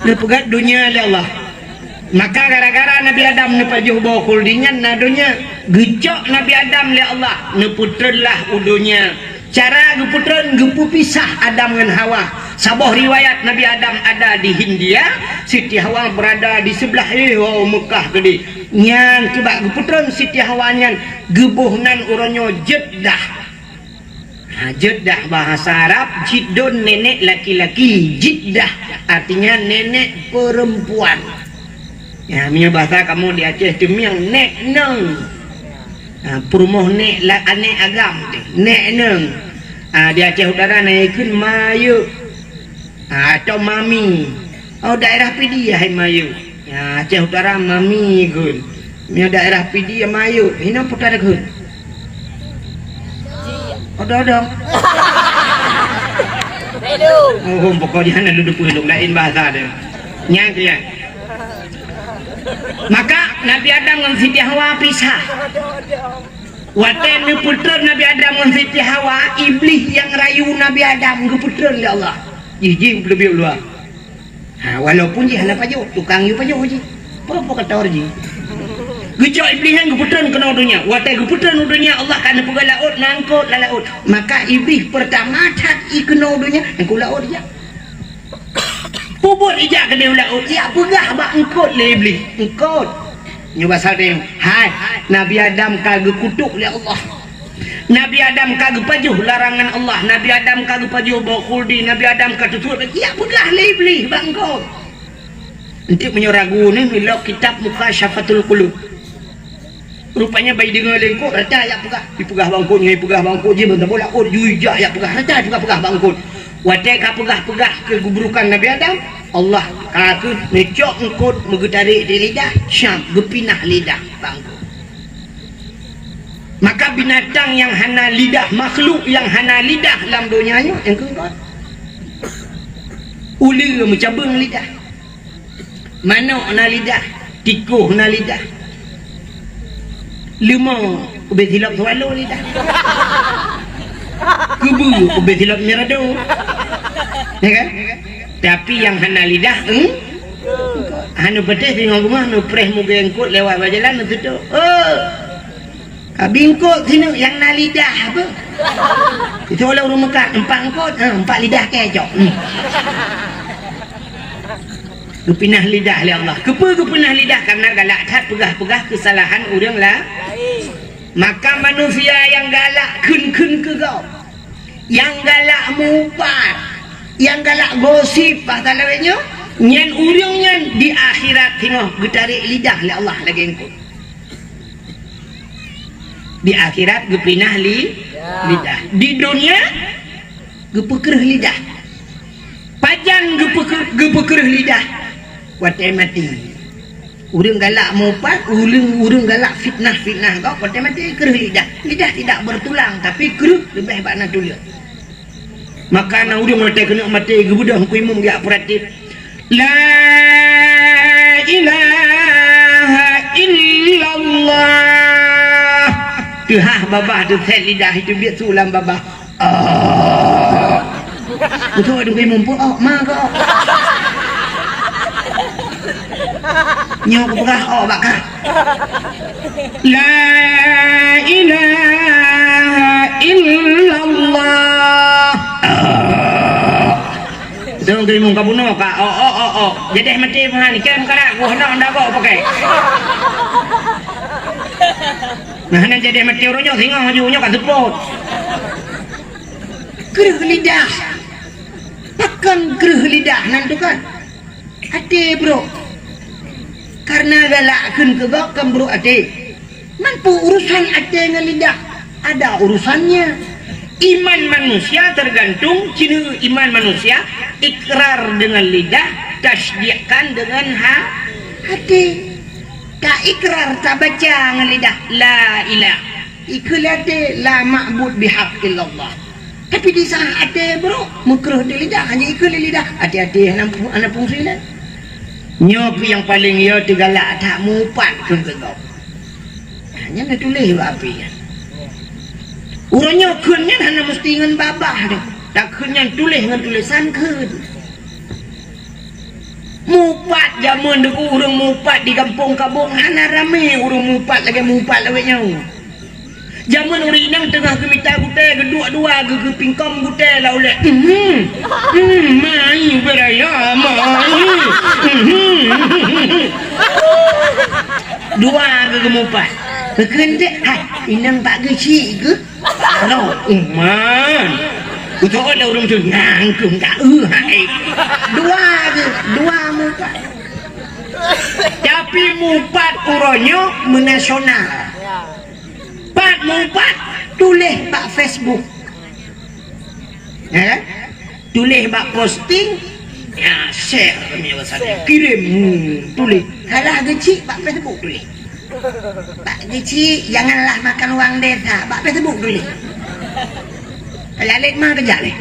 nepegat dunia oleh Allah maka gara-gara Nabi Adam nepajuh bawa kuldinyan nadunya gecok Nabi Adam oleh Allah neputrelah udunya cara geputren gepu pisah Adam dengan Hawa sabah riwayat Nabi Adam ada di Hindia Siti Hawa berada di sebelah Mekah gede nyan kibak geputren Siti Hawa nyan gebuhnan uronyo Jeddah Jeddah bahasa Arab Jiddun nenek laki-laki Jeddah artinya nenek perempuan ya punya bahasa kamu di Aceh itu yang nek neng perumoh nek lah aneh agam nek neng di Aceh Utara naikkan mayu atau mami daerah pidi ya mayu Aceh Utara mami gun daerah pidi ya mayu ini putar gun dong pokoknya ada duduk hidup lain bahasa deh nyang ya maka Nabi Adam dan Siti Hawa pisah waten putra Nabi Adam dan Siti Hawa iblis yang rayu Nabi Adam ke putra ya Allah jijik lebih luar walaupun dia hendak paju tukang yu paju ji apa kata orang gejok iblis yang ke putra kena dunia waten ke putra dunia Allah kan pegal laut nangkut laut maka iblis pertama tak ikena dunia engkau laut dia puput ijak ke dia laut ya pegah bak engkot le iblis engkot nyoba sadeng hai Nabi Adam kagak kutuk oleh Allah Nabi Adam kagak pajuh larangan Allah Nabi Adam kagak pajuh bawa khuldi Nabi Adam kagak tutur ya pegah le iblis bak engkot nanti menyeragu ni bila kitab Mukasyafatul Qulub rupanya bayi dengar lengkot rata ya pegah bangkut ngai pegah bangkut je bentar bola jujak ya pegah rata juga pegah bangkut watai ka pegah-pegah keguburukan Nabi Adam Allah aku necok engkut megetarik di lidah syam gepinah lidah bangku maka binatang yang hana lidah makhluk yang hana lidah dalam dunianya yang keempat ular mencabung lidah manuk na lidah tikuh na lidah lemau ubet hilap swallow lidah kubu ubet hilap mirado ya kan tapi yang hana lidah hanu pedes di rumah nu preh muga engkut lewat berjalan tu tu kabingkut sini yang na lidah apa itu oleh rumah kat empat engkut empat lidah kecok kepinah lidah oleh Allah kepinah lidah karena galak tak pegah-pegah kesalahan orang lah maka manusia yang galak kun ke kau yang galak mupat yang galak gosip bahasa lainnya nyan urang nyan di akhirat tengok getarik lidah oleh Allah lagi engkau di akhirat gepinah lidah di dunia gepekerh lidah pajang gepekerh lidah watai mati urang galak mupat urang galak fitnah kau watai mati kerh lidah tidak bertulang tapi kerh lebih banyak tulang maka na urang mati kena mati gebudah kuimum ya pratit la ilaha illallah tuhah babah tu set lidah itu biar sulam babah betul ada kuimum pun ma kau nyok berah bakar la ilaha illallah dong kay mong kabuno ka jadi mati mahani kan kara gua hendak kok pakai nah hendak jadi mati uronyo singa hajunya ka sepot kerh lidah akan kerh lidah nanti kan ate bro. Karena galakkan kegakkan bro ate. Mampu urusan ate dengan lidah. Ada urusannya. Iman manusia tergantung cina iman manusia ikrar dengan lidah, tasdiqkan dengan hati. Tak ikrar tak baca dengan lidah la ilah. Ikul hati la ma'bud bihaq illallah. Tapi di saat hati bro makruh di lidah hanya ikul lidah. Hati-hati anak fungsi lah. Nyok yang paling ya tigalak tak mupat ke kau. Hanya nak tulis api kan. Urangnya kunnya hanya mesti dengan babah dah. Tak kunnya tulis dengan tulisan kun. Mupat zaman deku urang mupat di kampung-kampung hana ramai urang mupat lagi nyaw. Zaman urang inang tengah gemita gute kedua-dua ke pingkom gute lah oleh. Mai beraya mai. Dua ke mupat. Kekendek inang tak kecil ke? Kalau man. Betul ada orang tu ngangkum tak hai. Dua mupat. Tapi mupat uronyo menasional. Pat mupat tulis pak Facebook. Ya kan? Tulis pak posting ya share kami WhatsApp kirim tulis. Kalah kecil pak Facebook tulis. Pak kecil janganlah makan uang desa pak Facebook tulis. Kalau lek mah kerja lek.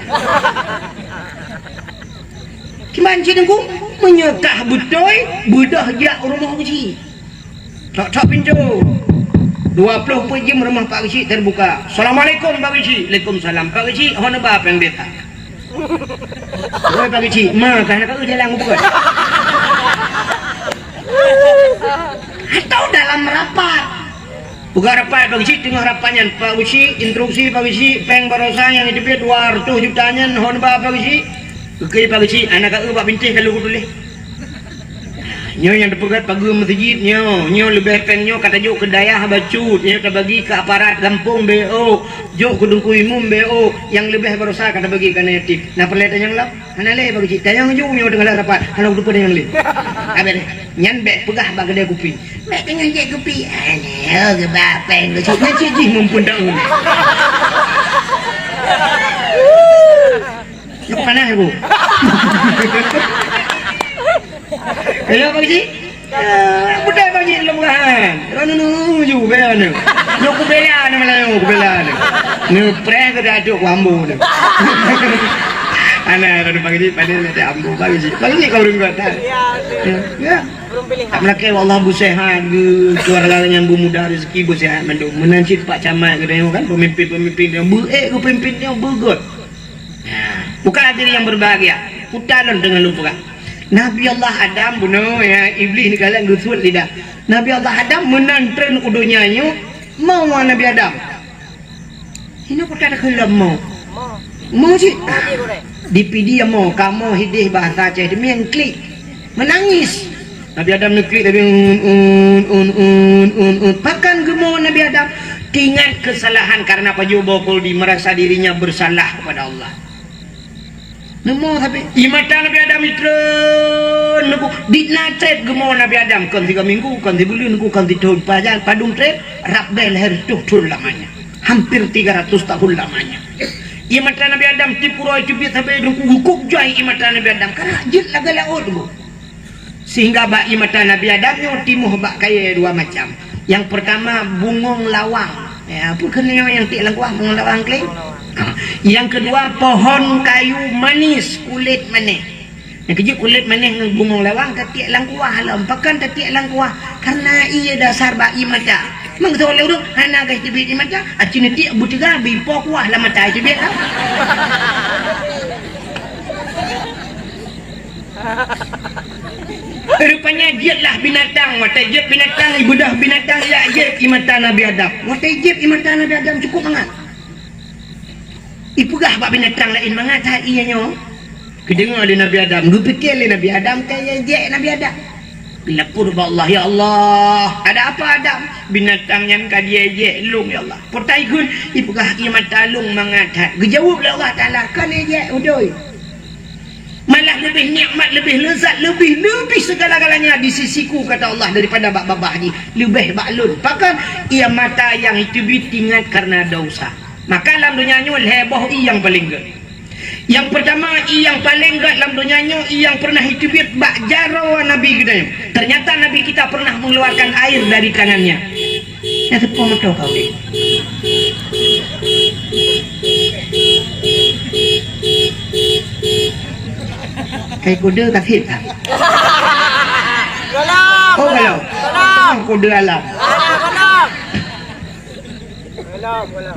Cuman cingku menyekah betul budah jak rumah kecil. Tak pintu. 24 jam rumah Pak Kecil terbuka. Assalamualaikum Pak Kecil. Waalaikumsalam Pak Kecil. Hono apa yang beta? Oi Pak Kecil, mah kana kau jalan bukan? Atau dalam rapat. Buka rapat Pak Kecil tengah rapatnya Pak Kecil instruksi Pak Kecil peng barosan yang itu 200 jutanya hono apa Pak Kecil? Oke Pak Kecil anak kau Pak Bintih kalau boleh. Nyo yang dipegat pagi masjid nyo lebih peng nyo kata jok ke dayah bacut nyo kata bagi ke aparat kampung BO jok ke dungku imum BO yang lebih berusaha kata bagi ke native nah perlihat yang lap hana le bagi tayang jok nyo dengan rapat hana lupa yang le abe nyan be pegah bag kedai kopi be tengah je kopi ane ke bapeng bacut nanti ji mumpun dak yo panah bu Kaya Pak Cik? Budak Pak Cik lembahan. Ranu ju bela ni. Yo ku bela ni malah yo ku bela ni. Ni prank ke aduk ambu ni. Ana ranu Pak Cik pada ada ambu Pak Cik. Pak Cik kau ringkat tak? Ya. Belum pilih. Melaki Allah bu sehat ke keluarga yang bu mudah rezeki bu sehat mendung. Menancit Pak Camat ke dia kan pemimpin-pemimpin yang baik ke pemimpinnya bagus. Bukan diri yang berbahagia. Putaran dengan lupa. Nabi Allah Adam bunuh ya iblis ni kalian gusut lidah. Nabi Allah Adam menantren udunya nyu mau Nabi Adam. Ini kota ada kelam mau. Mau sih. Di PD mau kamu hidih bahasa Aceh demi yang klik menangis. Nabi Adam ni klik tapi pakan gemo Nabi Adam ingat kesalahan karena Pak Bokol di merasa dirinya bersalah kepada Allah. Nemo tapi imata Nabi Adam itu nuku dinatret gemo Nabi Adam kan 3 minggu kan 3 bulan kan 3 tahun pajan padung tret rabel leher tuh lamanya hampir 300 tahun lamanya imata Nabi Adam tipuro itu biasa sampai nuku hukuk jai imata Nabi Adam karena jit laga laut bu sehingga bak imata Nabi Adam yo timuh bak kaya 2 macam yang pertama bungong lawang ya apa kenanya yang tik langkuah bungong lawang kleng. Yang kedua pohon kayu manis kulit manis. Yang kejut kulit manis dengan bungong lawang ketiak langkuah lampakan ketiak langkuah karena ia dasar bayi mata. Mang tu oleh urut hana guys tibit mata acina tiak butiga bi pokuah lah mata itu biar. Rupanya jiatlah binatang, mata jiat binatang ibudah binatang ya jiat imata Nabi Adam. Mata jiat imata Nabi Adam cukup sangat. Ipugah bak binatang lain mangat ianya kedengar oleh Nabi Adam gupikir oleh Nabi Adam kaya je Nabi Adam bila purba Allah ya Allah ada apa Adam binatang yang kadia je lung ya Allah portai gun ipugah ia mata lung mangat gejawab oleh Allah Ta'ala kan je udoi Malah lebih nikmat, lebih lezat, lebih segala-galanya di sisiku, kata Allah, daripada bak-babak ni. Lebih baklun. Bahkan ia mata yang itu bitingat karena dosa. Maka dalam dunia ni heboh yang paling gede. Yang pertama yang paling gede dalam dunia ni yang pernah hitubit bak jaro Nabi kita. Ternyata Nabi kita pernah mengeluarkan air dari tangannya. Ya tepung betul kau ni. Kayak kuda kafir tak? Galam. Oh galau. Galam. Kuda alam. Galam.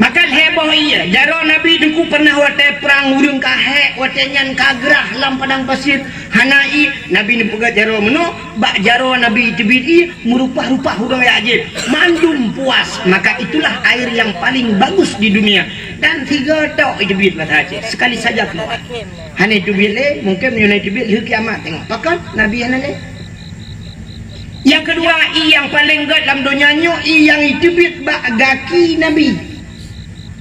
Maka heboh iya. Jaro Nabi duku pernah wate perang urung kahek, wate nyan kagrah lam padang pasir. Hanai Nabi ni pegat jaro meno, bak jaro Nabi tibidi merupah-rupah hurung ya ajib. Mandum puas. Maka itulah air yang paling bagus di dunia. Dan 3 tok tibid kata Aceh. Sekali saja keluar. Hanai tibid le, mungkin Yunai tibid hari kiamat tengok. Pakat Nabi hanai. Yang kedua, yang paling gede dalam dunia ni yang itibit bak gaki Nabi.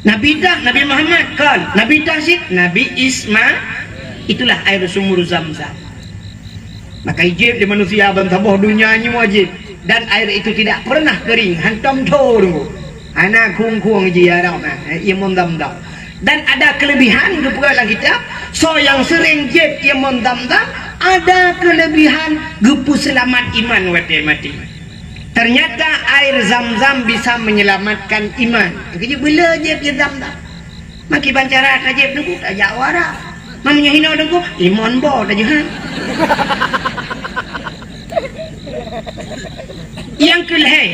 Nabi dah, Nabi Muhammad kan. Nabi Tasik, Nabi Isma. Itulah air sumur Zam-Zam. Maka ijib di manusia bantabah dunia ni wajib. Dan air itu tidak pernah kering. Hantam tunggu. Anak kung-kung je ya dah. Ia mondam-dam. Dan ada kelebihan kepada kita. So yang sering jib ia mondam-dam. Ada kelebihan gepu selamat iman wate mati. Ternyata air Zam-Zam bisa menyelamatkan iman. Kerja bila jeb je Zam-Zam. Maki bancara tajib dengku tak jawara. Mamanya hina dengku iman bo tak jahan. Yang kelih,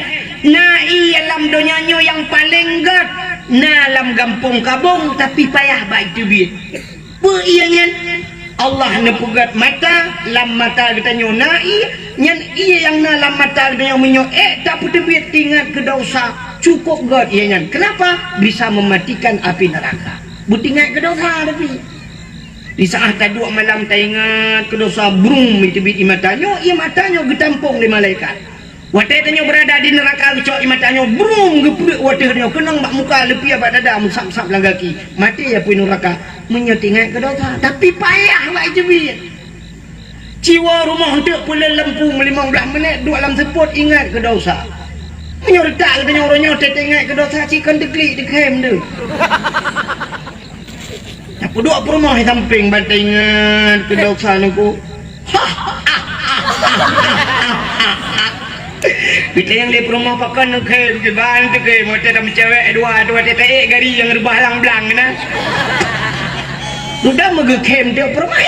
nai alam dunianya yang paling gad, na alam kampung kabung tapi payah baik tubit. Apa ianya? Allah nepugat mata, lam mata kita nyonai, nyan iya yang na lam mata kita yang menyo, tak putebit tinggal ke dosa, cukup God iya nyan. Kenapa? Bisa mematikan api neraka. Butingat ke dosa tapi. Di saat tadi 2 malam tak ingat ke dosa, brung mentebit imatanya, ia matanya getampung di malaikat. Watai tanya berada di neraka kecok imatanya, brung gepuk watai tanya, kenang bak muka lepi abak dada, musap-musap lang kaki. Mati ya pun neraka. Menyetingat ke dosa tapi payah buat jebit. Ciwa rumah untuk pula lempu 15 minit duduk dalam seput ingat ke dosa. Menyortak katanya orangnya ingat ke dosa cikan deklik dekem tu. Aku duduk ke rumah di samping bantai ingat ke dosa aku. Kita yang di rumah pakai dekem ke ban dekem mata dah cewek dua tetek gari yang rebah lang-blang na. Sudah megekem dia permai.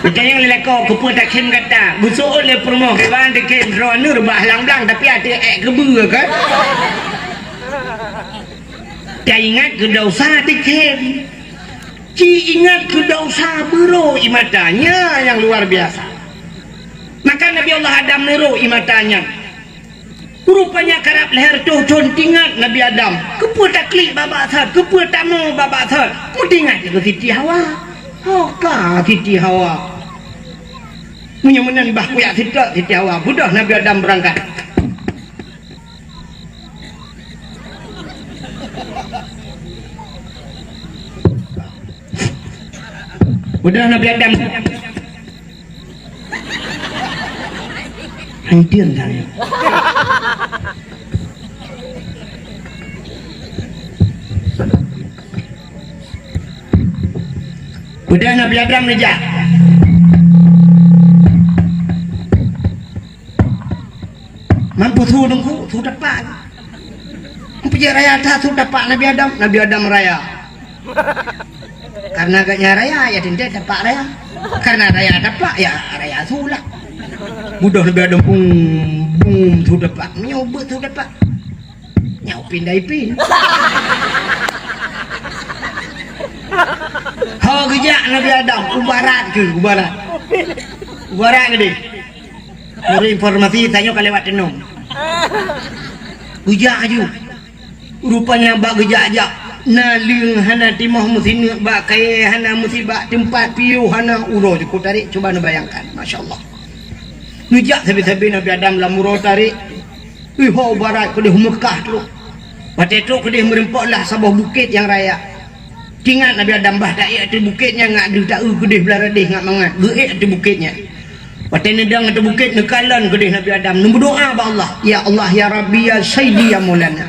Macam yang lelakau kepua tak kem kata. Busuk oleh permoh keban dia kem rona rebah lang-lang tapi ada kebua kan. Tak ingat ke dosa dia kem. Ci ingat ke dosa bero imatanya yang luar biasa. Maka Nabi Allah Adam nero imatanya. Rupanya karap leher tu contingat Nabi Adam. Kepua tak klik babak thar, kepua tak mau babak thar. Mutingat ke Siti Hawa. Hokah Siti Hawa. Menyemenan bah kuyak Siti Hawa. Budah Nabi Adam berangkat. Budah Nabi Adam. Hantian saya. Udah Nabi Adam aja. Mampu tu dengku, tu dapat. Mampu je raya tak tu dapat Nabi Adam. Nabi Adam raya. Karena agaknya raya, ya tidak dapat raya. Karena raya dapat, ya raya tu lah. Mudah Nabi Adam boom tu dapat. Nyoba tu dapat. Nyau pindai-pin. Hawa gejak Nabi Adam ubarat ke ubarat ke dia dari informasi tanya kalau lewat tenung gejak je rupanya bak gejak ajak naling hana timah musini bak kaya hana musibak tempat piu hana uro je ku tarik coba nu bayangkan masya-Allah gejak sabi-sabi Nabi Adam lamuro tarik hawa ubarat ke dia Mekah tu waktu itu ke dia merempaklah sebuah bukit yang raya. Tingat Nabi Adam bah daik atas bukitnya ngak ada tak kedih belah radih ngak mangat. Geik atas bukitnya. Patai nedang atas bukit nekalan kedih Nabi Adam. Nu berdoa ba Allah. Ya Allah ya Rabbi ya Sayyidi ya Maulana.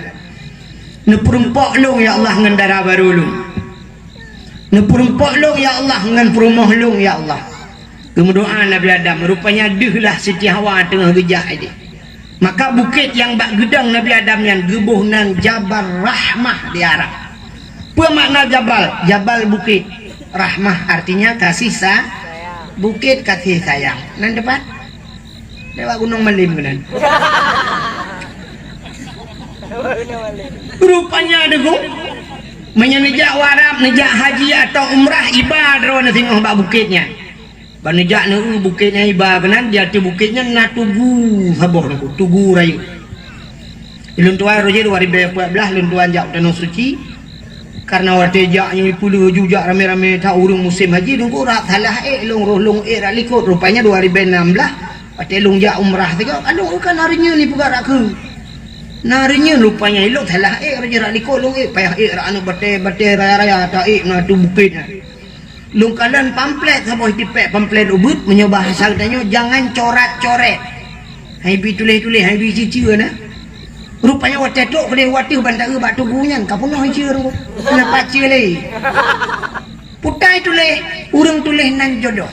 Nu perempak long ya Allah ngan darah baru long. Nu perempak long ya Allah ngan perumah long ya Allah. Kemudoa Nabi Adam rupanya dehlah Siti Hawa tengah gejah ini. Maka bukit yang bak gedang Nabi Adam yang gebuh nang Jabal Rahmah di Arab. Apa makna Jabal? Jabal bukit. Rahmah artinya kasih bukit kasih sayang. Nan depan? Lewat Gunung Malim kan? Rupanya ada gua. Menyenejak warap, nejak haji atau umrah ibadah rawan tengok bak bukitnya. Banejak nu bukitnya ibadah benar dia tu bukitnya na tugu saboh nu tugu rayu. Ilun tuan roje 2014 lun tuan jak tanah suci karena waktu jaknya 10 jujak rame-rame tak urung musim haji nunggu rak salah long roh likut rupanya 2016 waktu long jak umrah tengok aduh kan harinya ni pegak ke narinya rupanya ilok salah roje rak likut long payah rak anu bate raya-raya tak na tu bukitnya. Lungkalan pamflet saboh dipek pamflet ubud menyoba hasal tanya jangan coret-coret. Hai bi tulis-tulis hai bi cici na. Rupanya waktu tu kena waktu bandar bak tubuhnya ka punoh ciur ko. Kenapa cile? Putai tulis, urang tulis nan jodoh.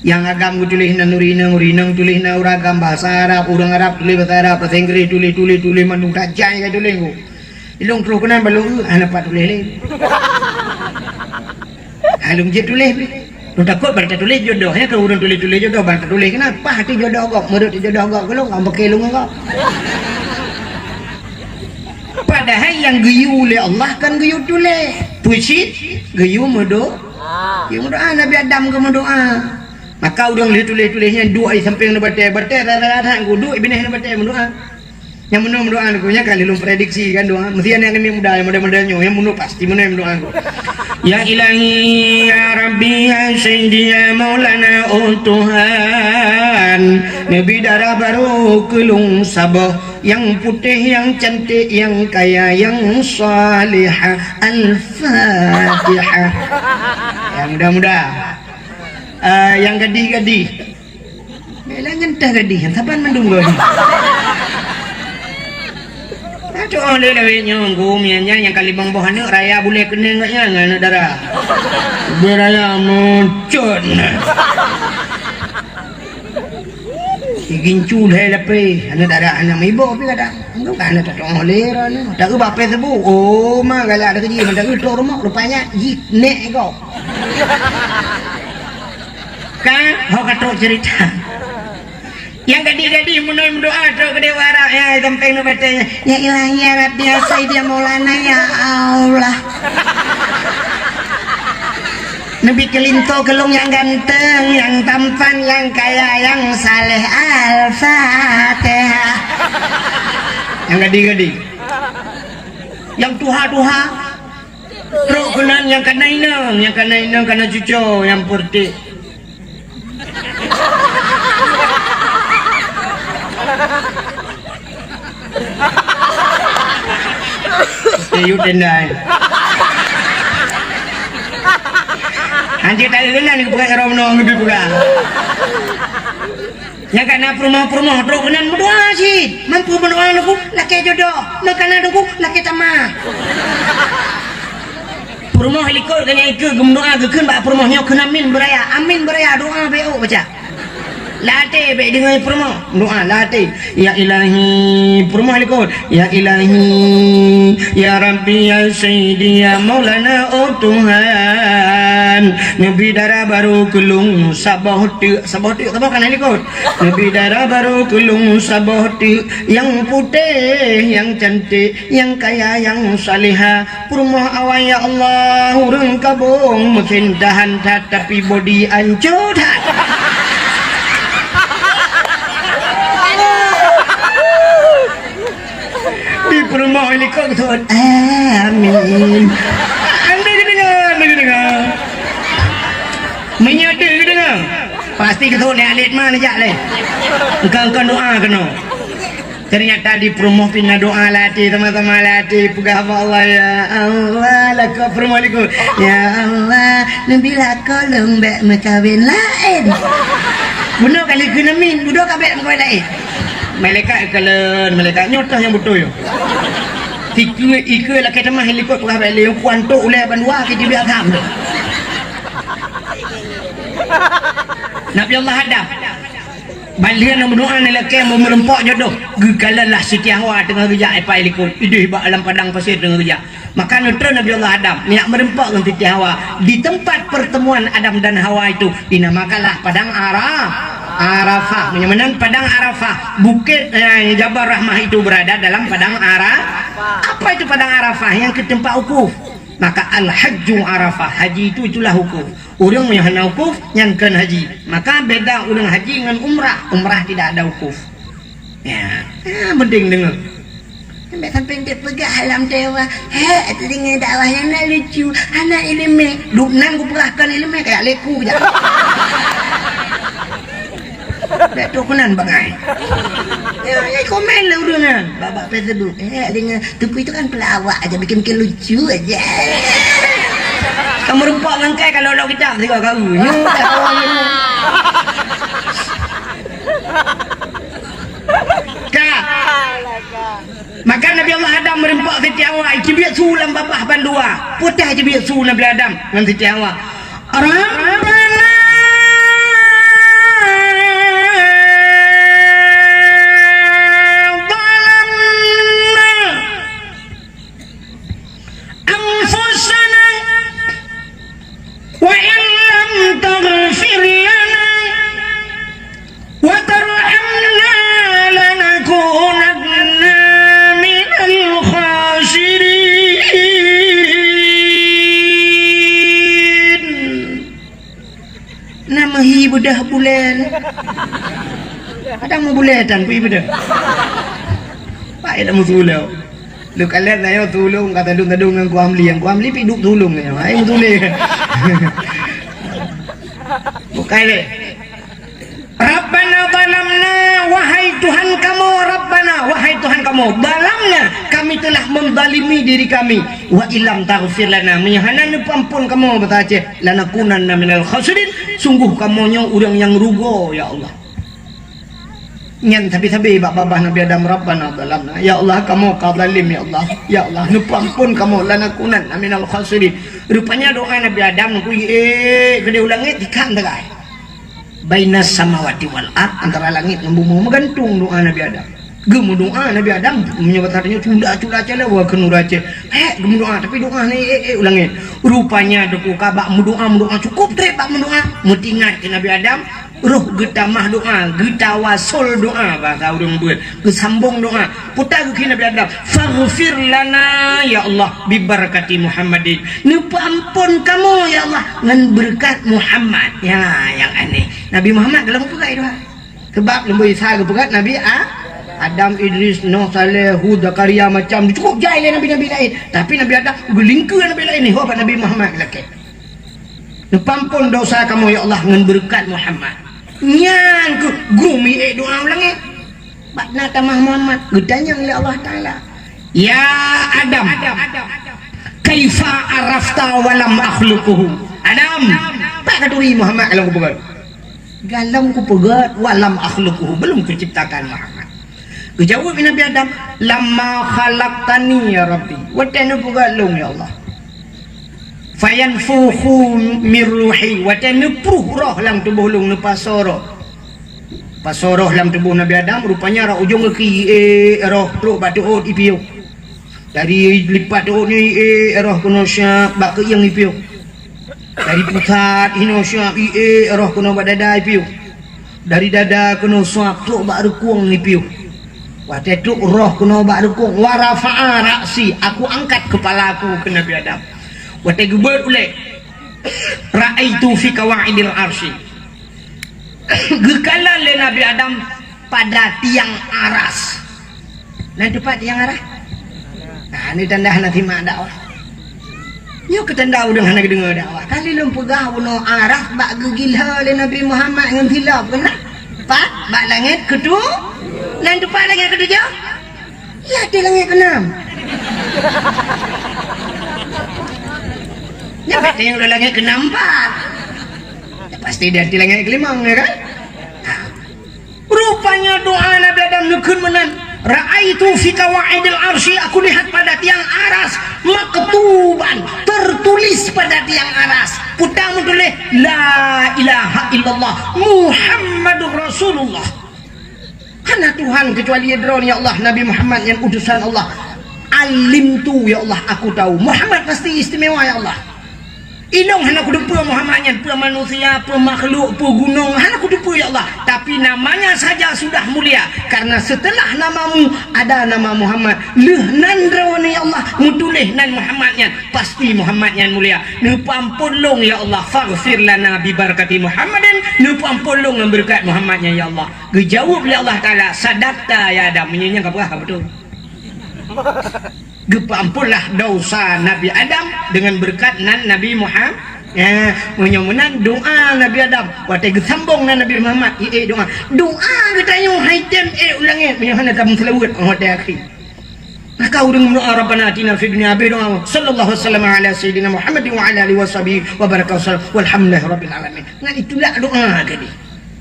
Yang agam tulis nan urinang tulis nan uragam bahasa Arab, urang Arab tulis bahasa Arab, bahasa Inggeris tulis mandung rajai ka tulis ko. Ilung terus kenan balung dapat tulis le. Halum je tulis lu takut banta tulis jodoh ya kalau urang tulis jodoh banta tulis kenapa hati jodoh kok menurut jodoh kok kalau ngam pakai lu kok padahal yang geyu oleh Allah kan geyu tulis pusit geyu modo yang doa Nabi Adam ke doa maka urang tulisnya doa samping bate rada kudu ibneh bate doa yang menurut doa akunya kali lu prediksi kan doa mesti yang muda yang model-modelnya yang menurut pasti menurut doa Ya ilahi ya Rabbi ya Sayyidi ya Maulana Tuhan Nabi darah baru kelung sabah yang putih yang cantik yang kaya yang salihah Al-Fatihah yang muda-muda yang gadih-gadih melangan tak gadih kapan mendung gadih Coba oleh lewetnya gumiannya yang kali bang bohane raya boleh kena enggaknya ngana darah. Beraya muncul. Igin cul hai lepe, ana darah ana ibu tapi kadang enggak kana tak oleh rana. Tak bape sebu. Oh mah galak ada kerja mendak itu rumah rupanya nek kau. Kan hok katok cerita. Yang gadis-gadis menurut doa tu ke dewara ya sampai nu batanya ya ilahi ya Rabbi ya Sayyidi ya Maulana ya Allah Nabi kelinto kelung yang ganteng yang tampan yang kaya yang saleh Al-Fatihah yang gadis-gadis yang tuha-tuha rokunan yang kena inang kena cucu yang putih you tendai anjir tak kenal ni bukan romno ngebi bukan yang kena perumah teruk kenan berdoa sih mampu berdoa aku laki jodoh makanan aku laki tamah perumah helikopter kena ikut berdoa kekan bak perumahnya kena amin beraya doa beo baca latih baik dengan perumah doa latih ya ilahi perumah likut ya ilahi ya Rabbi ya Sayyidi ya Maulana Tuhan Nabi darah baru kelung sabah tu kan likut Nabi darah baru kelung sabah tu yang putih yang cantik yang kaya yang salihah perumah awal ya Allah urang kabung mungkin tahan tapi body ancur di perumah helikopter amin anda dengar menyata dengar pasti ketuk ni alit mana jak leh engkau doa kena Ternyata di promo pina doa latih teman-teman latih pegah Allah ya Allah laka promo liku ya Allah nabilah kolong bek mekawin lain benar kali kena min duduk kabek mekawin lain malaikat kalen malaikat nyotah yang betul yo tiga laki temah helikot pegah bek leu kuanto oleh bandua kita biar tham Nabi Allah hadap balian nak berdoa ni lelaki mau merempok jodoh gegalalah Siti Hawa tengah kerja apa ilikun idih bak alam padang pasir tengah kerja maka neutral Nabi Allah Adam niat merempok dengan Siti Hawa di tempat pertemuan Adam dan Hawa itu dinamakanlah padang Arafah menyamakan padang Arafah bukit Jabal Rahmah itu berada dalam padang Arafah. Apa itu padang Arafah? Yang ke tempat wukuf. Maka al-hajju Arafah, haji itu itulah wukuf. Orang yang hana wukuf nyangkan haji. Maka beda orang haji dengan umrah tidak ada wukuf. Ya, mending dengar. Sampai dia pegang alam dewa. Itu dengan dakwah yang nak lucu. Anak ilmu. Duk nang ku perahkan ilmu kayak leku je. Tak tahu kenan bangai. Ya, komen lah udah babak Facebook. Dengan tupu itu kan pelawak aja bikin lucu aja. Kamu rumput langkai kalau lo kita tengok kau. Nyu tak tahu nyu. Kak. Maka Nabi Allah Adam merempak Siti Hawa. Iki biar sulam babah bandua. Putih je biar sulam Nabi Adam dengan Siti Hawa. Rabbana budah bulan ada mau buletan pi budah pak ada mau tulau lu kalian ayo tulung kata tadung dengan yang ku amli pi duk tulung ya ayo tulung bukan le Rabbana zalamna wahai Tuhan kamu Rabbana wahai Tuhan kamu zalamna kami telah menzalimi diri kami wa ilam taghfir lana mihanan pampun kamu betace lanakunanna minal khasirin sungguh kamunya orang yang rugo ya Allah nyan tapi babah Nabi Adam Rabbana zalamna ya Allah kamu zalim ya Allah nu pampun kamu lanakunanna minal khasirin rupanya doa Nabi Adam ku gede ulangnya dikan tegai bainas samawati wal ard antara langit dan bumi menggantung doa Nabi Adam gemu doa Nabi Adam menyebut artinya cula cala wa kenurace gemu doa tapi doa ni ulangnya rupanya doku kabak doa cukup trep bak doa mutingat ke Nabi Adam roh getamah doa getawasul doa bahasa urang buat kesambung doa putar ke Nabi Adam faghfir lana ya Allah bi barakati Muhammadin nu ampun kamu ya Allah ngan berkat Muhammad ya yang aneh Nabi Muhammad dalam pegai doa sebab lembu Isa pegat Nabi Adam, Idris, Nuh, Saleh, Hud, Zakaria macam cukup jahil Nabi-Nabi lain tapi Nabi Adam gelingka Nabi lain ni apa Nabi Muhammad laki nepampun dosa kamu ya Allah ngan berkat Muhammad nyan ku gumi doa ulangi bakna tamah Muhammad gedanya oleh Allah Ta'ala ya Adam kaifa arafta walam akhluquhu Adam tak katuri Muhammad kalau ku pegat galam ku pegat walam akhluquhu belum kuciptakan Muhammad kejawab Nabi Adam lamma khalaqtani ya Rabbi watanu pugalung ya Allah fayanfukhu min ruhi watanu roh lam tubuh lung pasoro lam tubuh Nabi Adam rupanya ra ujung ke roh teruk batu hod ipiu dari lipat hod ni roh kuno syab bak ke yang ipiu dari pusat hino syab roh kuno badada ipiu dari dada kuno syab teruk bak rekuang ipiu waktu itu roh kena bak dukung warafa'a raksi aku angkat kepala aku ke Nabi Adam waktu itu berulek ra'aitu fi kawaidil arsy gekalan le Nabi Adam pada tiang aras nah tempat tiang aras nah ini tanda nanti mak dakwah yuk ketanda udah hana dengar dakwah kali lum pegah uno aras bak gegilha le Nabi Muhammad dengan hilaf kena pak bak langit kedua Lan depan langit ketujuh? Ya di langit keenam. Ya berarti yang udah langit keenam empat. Ya, pasti dia di langit kelima ya kan? Rupanya doa Nabi Adam nukun menan. Ra'aitu fi qawaidil arsy, aku lihat pada tiang aras maktuban, tertulis pada tiang aras. Putamu tulis la ilaha illallah Muhammadur Rasulullah. Hana Tuhan kecuali Yadron ya Allah, Nabi Muhammad yang utusan Allah. Alim tu ya Allah, aku tahu Muhammad pasti istimewa ya Allah. Inong hana ku depa Muhammadnya, pe manusia, pe makhluk, pe gunung, hana ku depa ya Allah. Tapi namanya saja sudah mulia, karena setelah namamu ada nama Muhammad. Leh nan rawane ya Allah, mutulih nan Muhammadnya, pasti Muhammadnya mulia. Nu pampulung ya Allah, faghfir lana bi barakati Muhammadin, nu pampulung berkat Muhammadnya ya Allah. Gejawab oleh Allah Taala, sadaqta ya Adam, menyenya apa betul. Gepampunlah dosa Nabi Adam dengan berkat nan Nabi Muhammad. Ya, menyomenan doa Nabi Adam. Watai gesambung nan Nabi Muhammad. Doa. Doa katanya haitem ulangi. Menyohana kamu selawat watai akhir. Maka urang doa Rabbana atina fid dunya hasanah. Sallallahu wasallam ala sayyidina Muhammad wa ala alihi washabihi wa barakatuh. Walhamdulillahi rabbil alamin. Nah itulah doa tadi.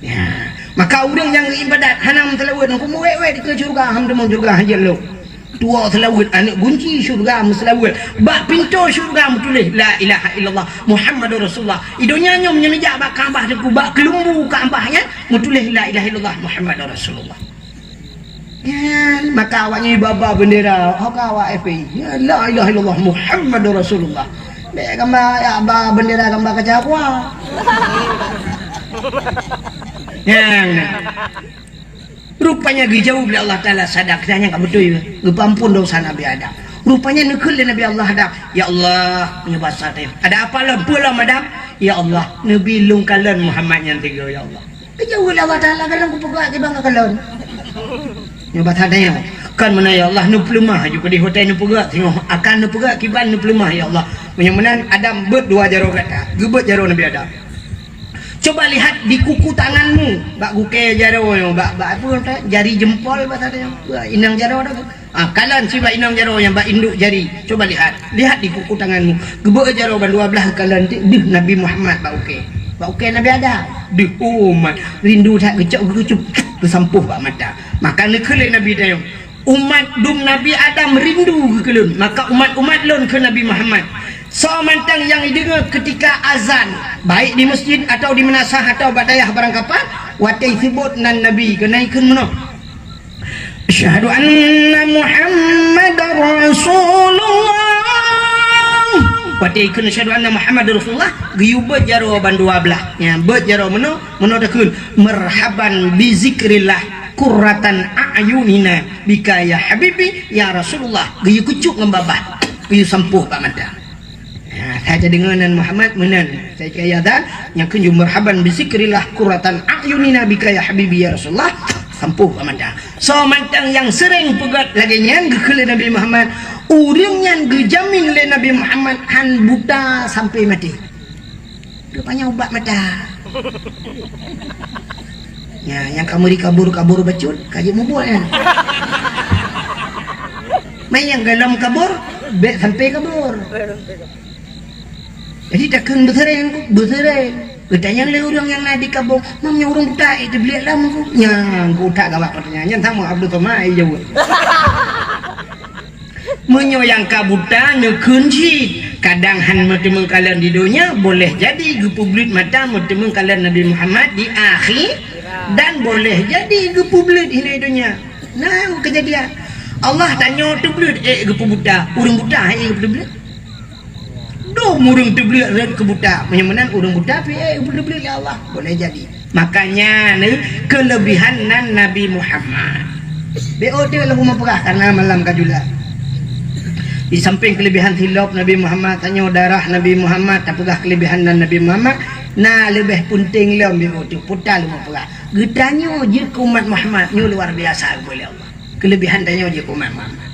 Ya, maka urang yang ibadat hanam selawat aku muwe di surga, ham demong surga hajal lo. Tua selawat anak kunci syurga selawat bak pintu syurga tulis la ilaha illallah Muhammadur Rasulullah. Idonya nyom nyemejak bak Kaabah deku bak kelumbu Kaabahnya tulis la ilaha illallah Muhammadur Rasulullah. Ya, maka awaknya baba bendera hok awak FPI ya, la ilaha illallah Muhammadur Rasulullah. Dek gambar ya ba bendera gambar kaca aqua. Yang rupanya dijauh oleh Allah Ta'ala sadaq tanya tak betul ya gepampun dosa Nabi Adam. Rupanya nekul Nabi Allah Adam. Ya Allah punya bahasa dia ada apa lah pula madam. Ya Allah Nabi lung kalan Muhammad yang tiga ya Allah. Dijauh oleh Allah Ta'ala kalau aku pegak ke bangga kalan. Ya bahasa dia kan mana ya Allah nu pelemah juga di hotel nu pegak tengok akan nu pegak kiban nu pelemah ya Allah. Menyemenan Adam bet dua jaro kata gebet jaro Nabi Adam. Coba lihat di kuku tanganmu, bak guke jaro yo, bak apa jari jempol bahasa dia. Inang jaro dah. Kalan si bak inang jaro yang bak induk jari. Coba lihat di kuku tanganmu. Gebek jaro ban 12 kalan dih Nabi Muhammad bak uke. Bak uke Nabi ada. Dih umat rindu tak kecok bersampuh bak mata. Maka nekele Nabi dia. Umat dum Nabi Adam rindu ke kelun. Maka umat-umat lon ke Nabi Muhammad. So mantang yang didengar ketika azan baik di masjid atau di menasah atau badayah barang kapan watai sebut nan Nabi kenaikan mana asyhadu anna Muhammadar Rasulullah watai kun asyhadu anna Muhammadar Rasulullah giyubet jaro ban 12 nya bet jaro mana dakun marhaban bi zikrillah qurratan a'yunina bika ya habibi ya Rasulullah giyu kucuk ngembabah giyu sampuh pak mata. Saja dengan Muhammad menan saya kaya dah yang kunjung marhaban bizikrillah qurratan a'yunina bika ya habibi ya Rasulullah sampuh amanda. So mantang yang sering pegat lagi yang ke Nabi Muhammad urang yang gejamin le Nabi Muhammad han buta sampai mati. Rupanya ubat mata. Ya, yang kamu dikabur-kabur bacut kaji mubuk ya. Main yang galam kabur sampai kabur. Jadi takkan bersereng. Katanya le orang yang nak dikabung, namanya orang buta itu beli lama ku. Yang buta gawak katanya, yang sama Abdul Somai jauh. Menyoyang kabuta nyekun sih. Kadang han mati mengkalan di dunia boleh jadi ke publik mata mati mengkalan Nabi Muhammad di akhir dan boleh jadi ke publik ini dunia. Nah kejadian. Allah tanya tu bulat ke buta, orang buta ke publik. Doh murung terbeli red ke buta menyemenan urang buta tapi beli ya Allah boleh jadi. Makanya ni kelebihan nan Nabi Muhammad BOT lah rumah perah karena malam kajula. Di samping kelebihan hilap Nabi Muhammad tanya darah Nabi Muhammad tak perah kelebihan nan Nabi Muhammad nah lebih penting lah BOT putar rumah perah getanya je ke umat Muhammad ni luar biasa boleh Allah kelebihan tanya je ke umat Muhammad.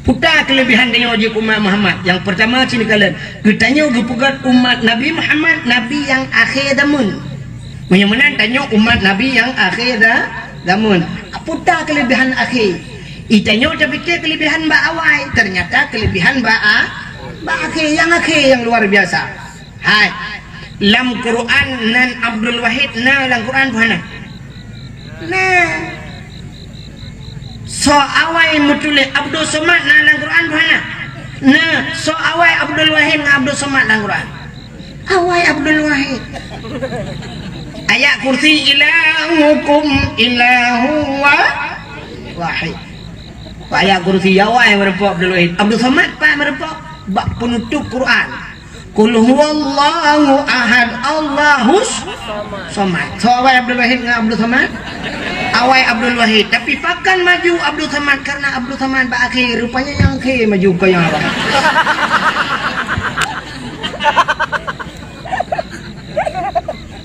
Putar kelebihan dengan wajib umat Muhammad. Yang pertama sini kalian ditanya gepegat umat Nabi Muhammad Nabi yang akhir zaman. Menyemenan tanya umat Nabi yang akhir zaman putar kelebihan akhir itanya udah fikir kelebihan ba awal ternyata kelebihan ba akhir yang luar biasa. Hai lam Quran nan Abdul Wahid na lam Quran mana nah so awal mutule Abdul Somad na lam Quran mana nah so awal Abdul Wahid na Abdul Somad lam Quran awal Abdul Wahid ayat kursi ilahukum ilahu wahid ayat kursi awal yang merepok Abdul Wahid Abdul Somad pak merepok bak penutup Quran Qul huwallahu ahad Allahus samad. So awal Abdul Wahid dengan Abdul Samad. Awal Abdul Wahid tapi pakan maju Abdul Samad karena Abdul Samad ba akhir rupanya yang akhir maju ke yang awal.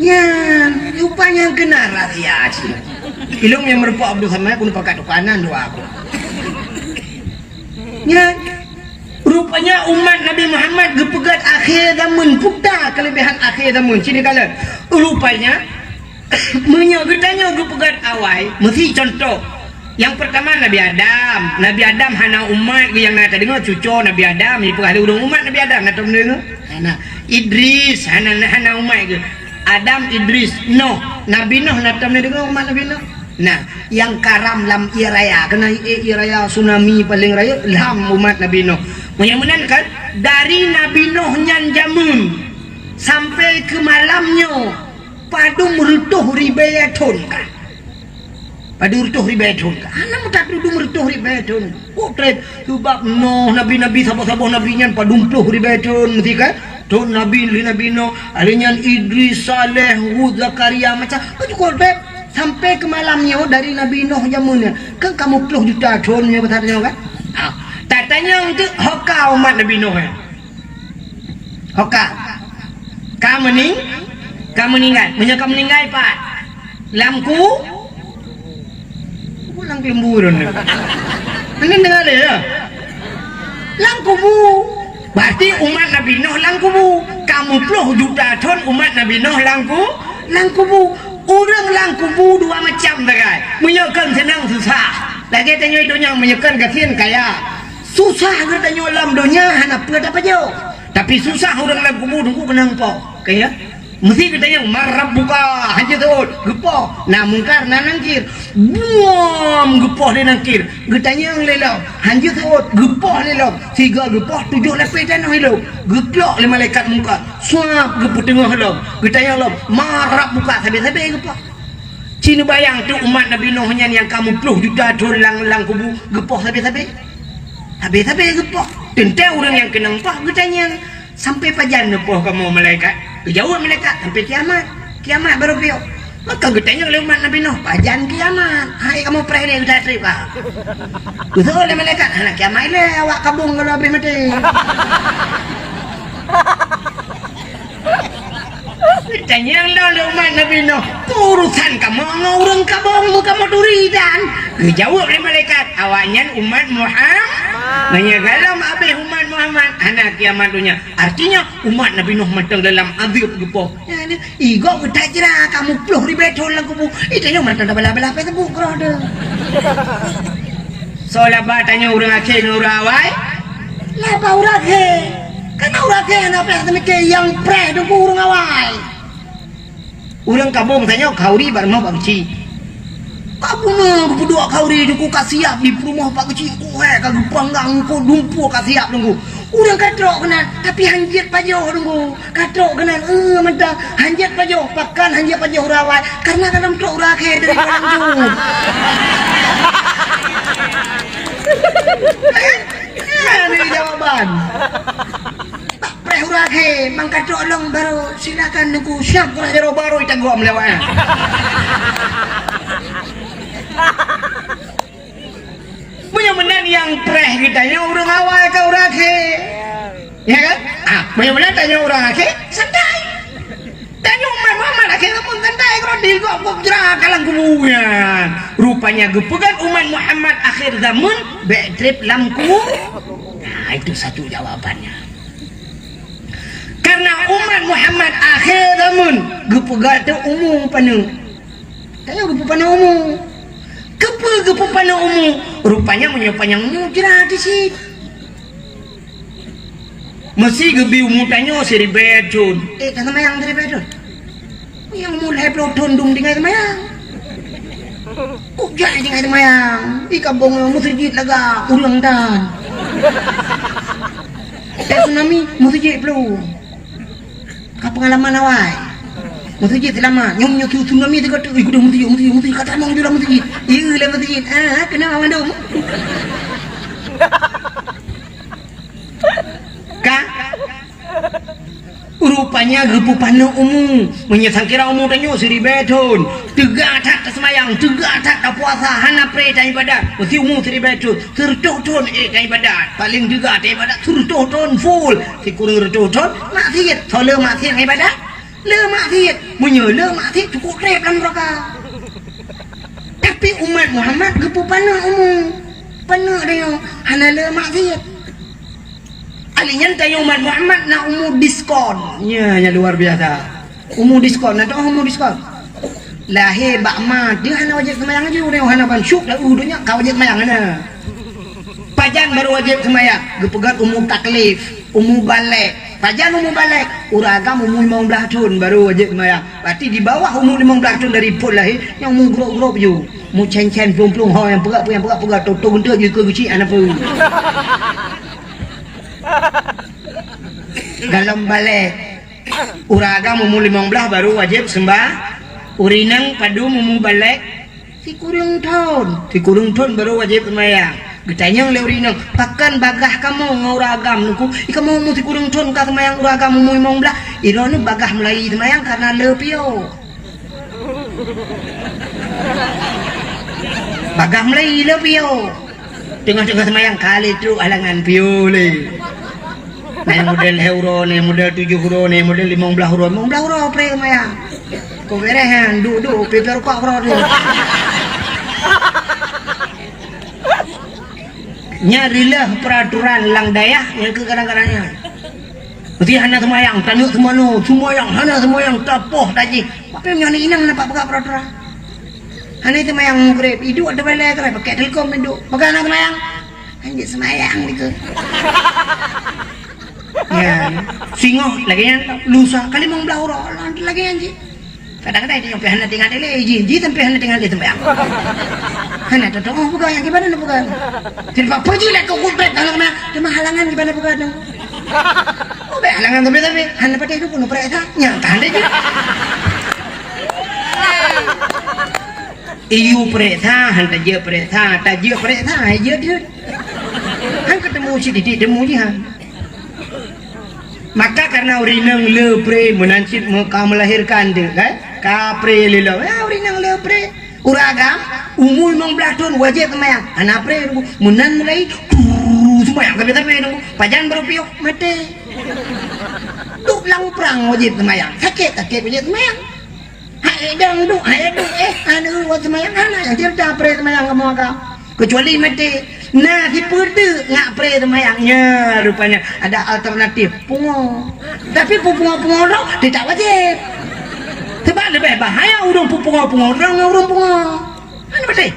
Ya, rupanya yang kena rahsia sih. Ilmu yang merupuk Abdul Samad pun pakai tukanan dua aku. Ya, rupanya umat Nabi Muhammad gepegat akhir zaman putar kelebihan akhir zaman sini kala rupanya menyogetanya gepegat awal mesti contoh yang pertama Nabi Adam hana umat yang nak dengar cucu Nabi Adam ni pun ada urang umat Nabi Adam nak dengar hana Idris hana umat ke Adam Idris Nuh Nabi Nuh nak dengar umat Nabi Nuh. Nah, yang karam lam iraya kena iraya tsunami paling raya lam umat Nabi Nuh. Mudah-mudahan kan dari Nabi Nuh nyan jamun sampai ke malamnya padu merutuh ribayatun kan. Padu merutuh ribayatun kan. Ana mutat duduk merutuh ribayatun. Potret sebab Nuh nabi-nabi sabar-sabar nabi nyan padu merutuh ribayatun mesti kan. Tun Nabi Nuh, alinyan Idris, Saleh, Hud, Zakaria macam tu potret sampai ke malamnya dari Nabi Nuh zamannya kan kamu 10 juta tahunnya betadanya kan tatanya untuk hoka umat Nabi Nuh hoka kamu meninggal menyangka meninggal pak lamku pulang kelemburan ini dengar ya lamku bu berarti umat Nabi Nuh lamku bu kamu 10 juta tahun umat Nabi Nuh lamku bu orang langkubu dua macam dagai menyekan senang susah lagi tanya dunia menyekan kasihan kaya susah katanya dalam dunia hana apa apa jauh tapi susah orang langkubu dulu kenang po kaya mesti katanya marab buka hanya tu gepo na mungkar na nangkir buam gepo dia nangkir katanya yang lelau hanya tu gepo lelau tiga gepo 7 lepet dan lelau geplok le malaikat muka suap gepo tengah lelau katanya lelau marab buka sabi-sabi gepo cina bayang tu umat Nabi Nuh yang kamu 10 juta lang kubu gepo sabi-sabi gepo tentu orang yang kenang pah katanya sampai pajan nepoh kamu malaikat jauh malaikat sampai kiamat baru piok maka getanya oleh umat Nabi Nuh pajan kiamat hai kamu pernah ni kita trip lah betul oleh malaikat anak kiamat le awak kabung kalau habis mati getanya oleh umat Nabi Nuh urusan kamu orang kabung kamu duri dan jauh oleh malaikat awaknya umat Muhammad menyagalam habis umat Muhammad anak kiamat dunia artinya umat Nabi Nuh matang dalam azab gepo igo kita kira kamu 10,000 tahun lang kubu itanya matang bala-bala apa tebu kerada soalnya batanya orang akhir orang awal lapa orang akhir karena orang akhir apa yang pre tu orang awal orang kabung tanya kauri baru mau bangci kabung berdua kauri aku kasiap di rumah pak kecil kagak panggang ko dumpu kasiap nunggu urang katrok kenan tapi hanjit pajoh nunggu katrok kenan mentah hanjit pajoh pakan hanjit pajoh rawat karena kadang trok urake dari orang ini jawaban tak preh urake mang katrok long baru silakan nunggu siap jero baru ita gua melewat benar-benar yang preh kitanya orang awal ke orang akhir ya kan? Benar-benar tanya orang akhir santai tanya umat Muhammad akhir pun santai kalau digok jerak kalang kuburan rupanya gepegan umat Muhammad akhir zaman betrip lamku nah itu satu jawabannya karena umat Muhammad akhir zaman gepegan itu umum penuh tanya gepegan umum Gepupan umum rupanya menyopanya mujra di situ. Mesti gebi umutanya seri bedun. Kata mayang dari bedun. Yang mulai peloton dum dengan mayang. Kok jadi dengan mayang? Kabong musjid laga ulang dan. Tsunami musjid peluk. Pengalaman awal. Musjid lama. Nyom tsunami tu kata, ikut musjid kata mau jual musjid. Iya lah musjid. Kenapa mandum? Rupanya gepupan umum menyesal kira umum tanya siri beton tiga tak semayang tiga tak puasa hana pre dan ibadat mesti umum siri beton tertoton dan ibadat paling juga dan ibadat tertoton full si kurang tertoton maksiat soal maksiat ibadat le maksiat menyele maksiat cukup rep dalam mereka tapi umat Muhammad gepupan umum penuh dengan hana le maksiat. Alinya tanya umat Muhammad nak umum diskon. Ya luar biasa. Umum diskon, nak tahu umum diskon. Lahir bakmat dia hana wajib semayang aja, dia hana ban syuk dah dunia kau wajib semayang hana. Pajan baru wajib semayang. Gepegat umum taklif, umum balik. Pajan umum balik, uragam umum 15 tahun baru wajib semayang. Berarti di bawah umum 15 tahun dari pun lahir yang umum grop-grop je. Mu cen-cen plung-plung ho yang perak tok untuk je ke kecil anak pun. Dalam balik uraga mumu 15 baru wajib sembah urinang padu mumu balik si kurang tahun baru wajib semayang getanya le urinang pakan bagah kamu nguragam nuku kamu mu si kurang tahun ka semayang uragam mumu 15 irone bagah mulai semayang karena lepio bagah mulai lepio tengah-tengah semayang kali itu alangan pio le. Nah model euro nih, model 7 euro nih, model 15 euro pre semayang. Kau berehan, duduk, paper kok euro tu. Nyarilah peraturan lang dayah yang ke kadang-kadangnya. Mesti hana semayang, tanya semayang, hana semayang, tapoh tadi. Apa yang nyani inang nampak pakai peraturan? Hana semayang grab, hidup ada balik kerap, pakai telkom hidup. Pakai hana semayang, hanya semayang gitu. Ya, singoh lagi yang lusa kali mau belau orang lagi anji. Kadang-kadang dia sampai hana tinggal dia ji sampai hana tinggal dia sampai. Hana tu oh bukan yang gimana nak bukan. Jadi apa je lah kau kubet kalau nak cuma halangan gimana bukan. Oh be halangan tapi hana pada itu pun pereta nyata dia je. Iu pereta hana je pereta tak je pereta je dia. Han ketemu si didik demu je han. Maka karena urinang lepre menancit muka melahirkan dia kan kapre lilo urinang lepre uragam umur 15 tahun wajib semayang anak pre menan mulai semayang tapi dong pajan baru piok mati duk lang perang wajib semayang sakit wajib semayang hai dong anu wajib semayang anak yang cerita pre semayang kamu agak kecuali mati. Nah si pede ngak pre semayangnya rupanya ada alternatif pungo. Tapi pungo-pungo dong tidak wajib. Sebab lebih bahaya urung pungo-pungo dong urung pungo. Anu betul.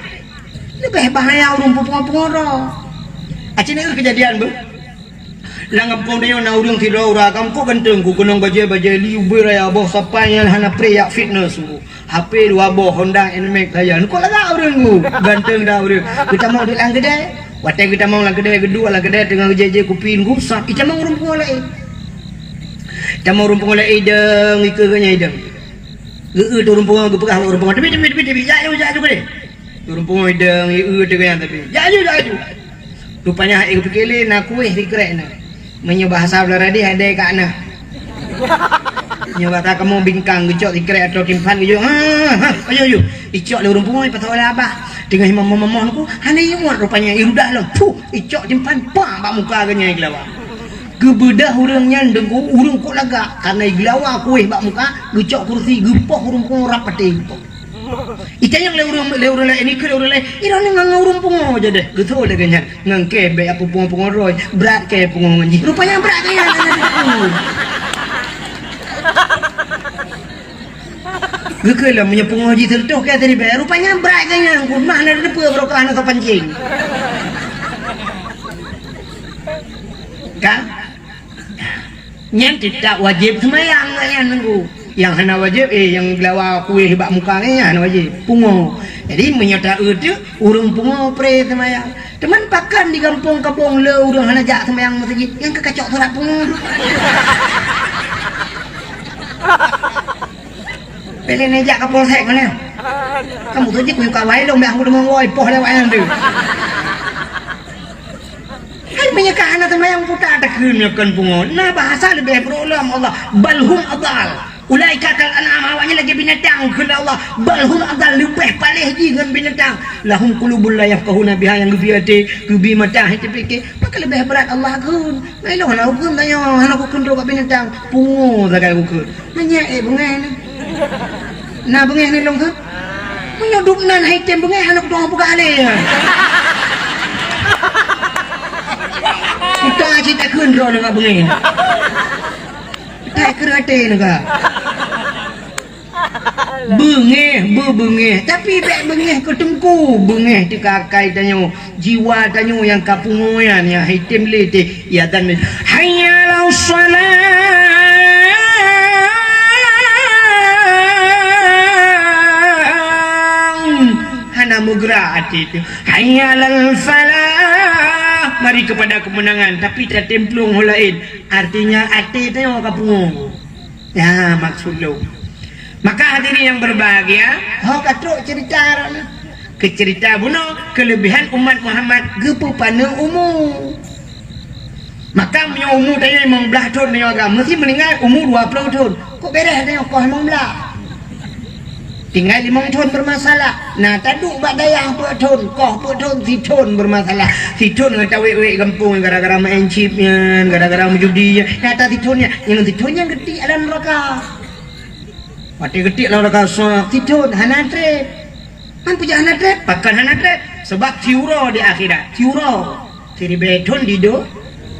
Lebih bahaya urung pungo-pungo dong. Acin itu kejadian bu. Langap kau dia na urung tidur uragam ko ganteng ko kunong baje liu beraya boh sapanya hana pre ya fitness bu. HP 2 boh Honda NMAX saya. Kau laga urung bu. Ganteng dah urung. Kita mau dilang gede. Watai kita mau lang gede kedua lang gede tengah jeje kupin gusak. Kita mau rumpung oleh. Kita mau rumpung oleh ideng ikeunya ideng. Geu tu rumpung gepegah rumpung tapi jaju gede. Rumpung ideng dengan tapi. Jaju. Rupanya ai pikele na kuih dikrek na. Menyoba bahasa Belaradi ada ka na. Nyoba tak kamu bingkang gecok dikrek atau timpan gitu. Ayo. Icok le rumpung ai patau abah. Dengan imam-imam aku hanya yang rupanya irudah lah puh icok jempan pang bak muka ganya iglawa gebedah urangnya dengku urang kok laga karena iglawa kuih bak muka gecok kursi gepoh urang pun rapate itanya le urang ini ke urang le irane ngang urang pungo aja deh gitu le ganya ngang kebe apa pungo roy berat kayak pungo nganji rupanya berat kayak Gekelah punya pengaji tertuh kaya tadi bayar. Rupanya berat kayaknya. Mana ada depa berokah nak pancing. Kan? Yang tidak wajib semayang kayaknya nunggu. Yang hana wajib yang belawa kuih bak muka kayaknya hana wajib. Pungo. Jadi menyata itu urung pungo pre semayang. Teman pakan di kampung-kampung le urung hana jak semayang masjid. Yang kekacok surat pungo. Pele nejak ke polsek mana? Kamu tu je kuih kawai dong, aku dah mengoi poh lewat yang tu. Hai menyekah anak semayang putar tekun kan pungut. Nah bahasa lebih berulam Allah. Balhum adal. Ulaika kal an'am awaknya lagi binatang kena Allah. Balhum adal lebih palih je dengan binatang. Lahum qulubul la yafqahuna biha yang lebih hati, lebih mata hati fikir. Maka lebih berat Allah kun. Melo nak hukum tanya, anak hukum tu kat binatang. Pungut zakai hukum. Nanya bungai ni. Nah bengeh ni long tu menyudup nan haitem bengeh anak doa buka alih kita aja tak kun roh dengan bengeh tak kerate juga bengeh tapi bek bengeh ketengku bengeh di kakai tanyo jiwa tanyo yang kapungoyan yang haitem lete ya dan hayya lau salat mugra hati itu hayyalal falah mari kepada kemenangan tapi tak templung lain artinya hati itu yang kapungu ya maksud lo maka hadirin yang berbahagia katruk cerita ke cerita buno kelebihan umat Muhammad gepu pana umur maka punya umur tanya 15 tahun ni agama mesti meninggal umur 20 tahun kok beres tanya kau 15 tinggal 5 tahun bermasalah. Nah, taduk bak dayah puk tahun, koh puk tahun, si tahun bermasalah. Si tahun kata wek-wek kampung gara-gara main chipnya, gara-gara menjudinya. Kata si tahunnya, yang si tahunnya getik dalam neraka. Mati getik dalam neraka sok. Si tahun hana trip. Man punya hana trip, pakan hana trip. Sebab tiuro di akhirat. Tiuro. Siri beton dido.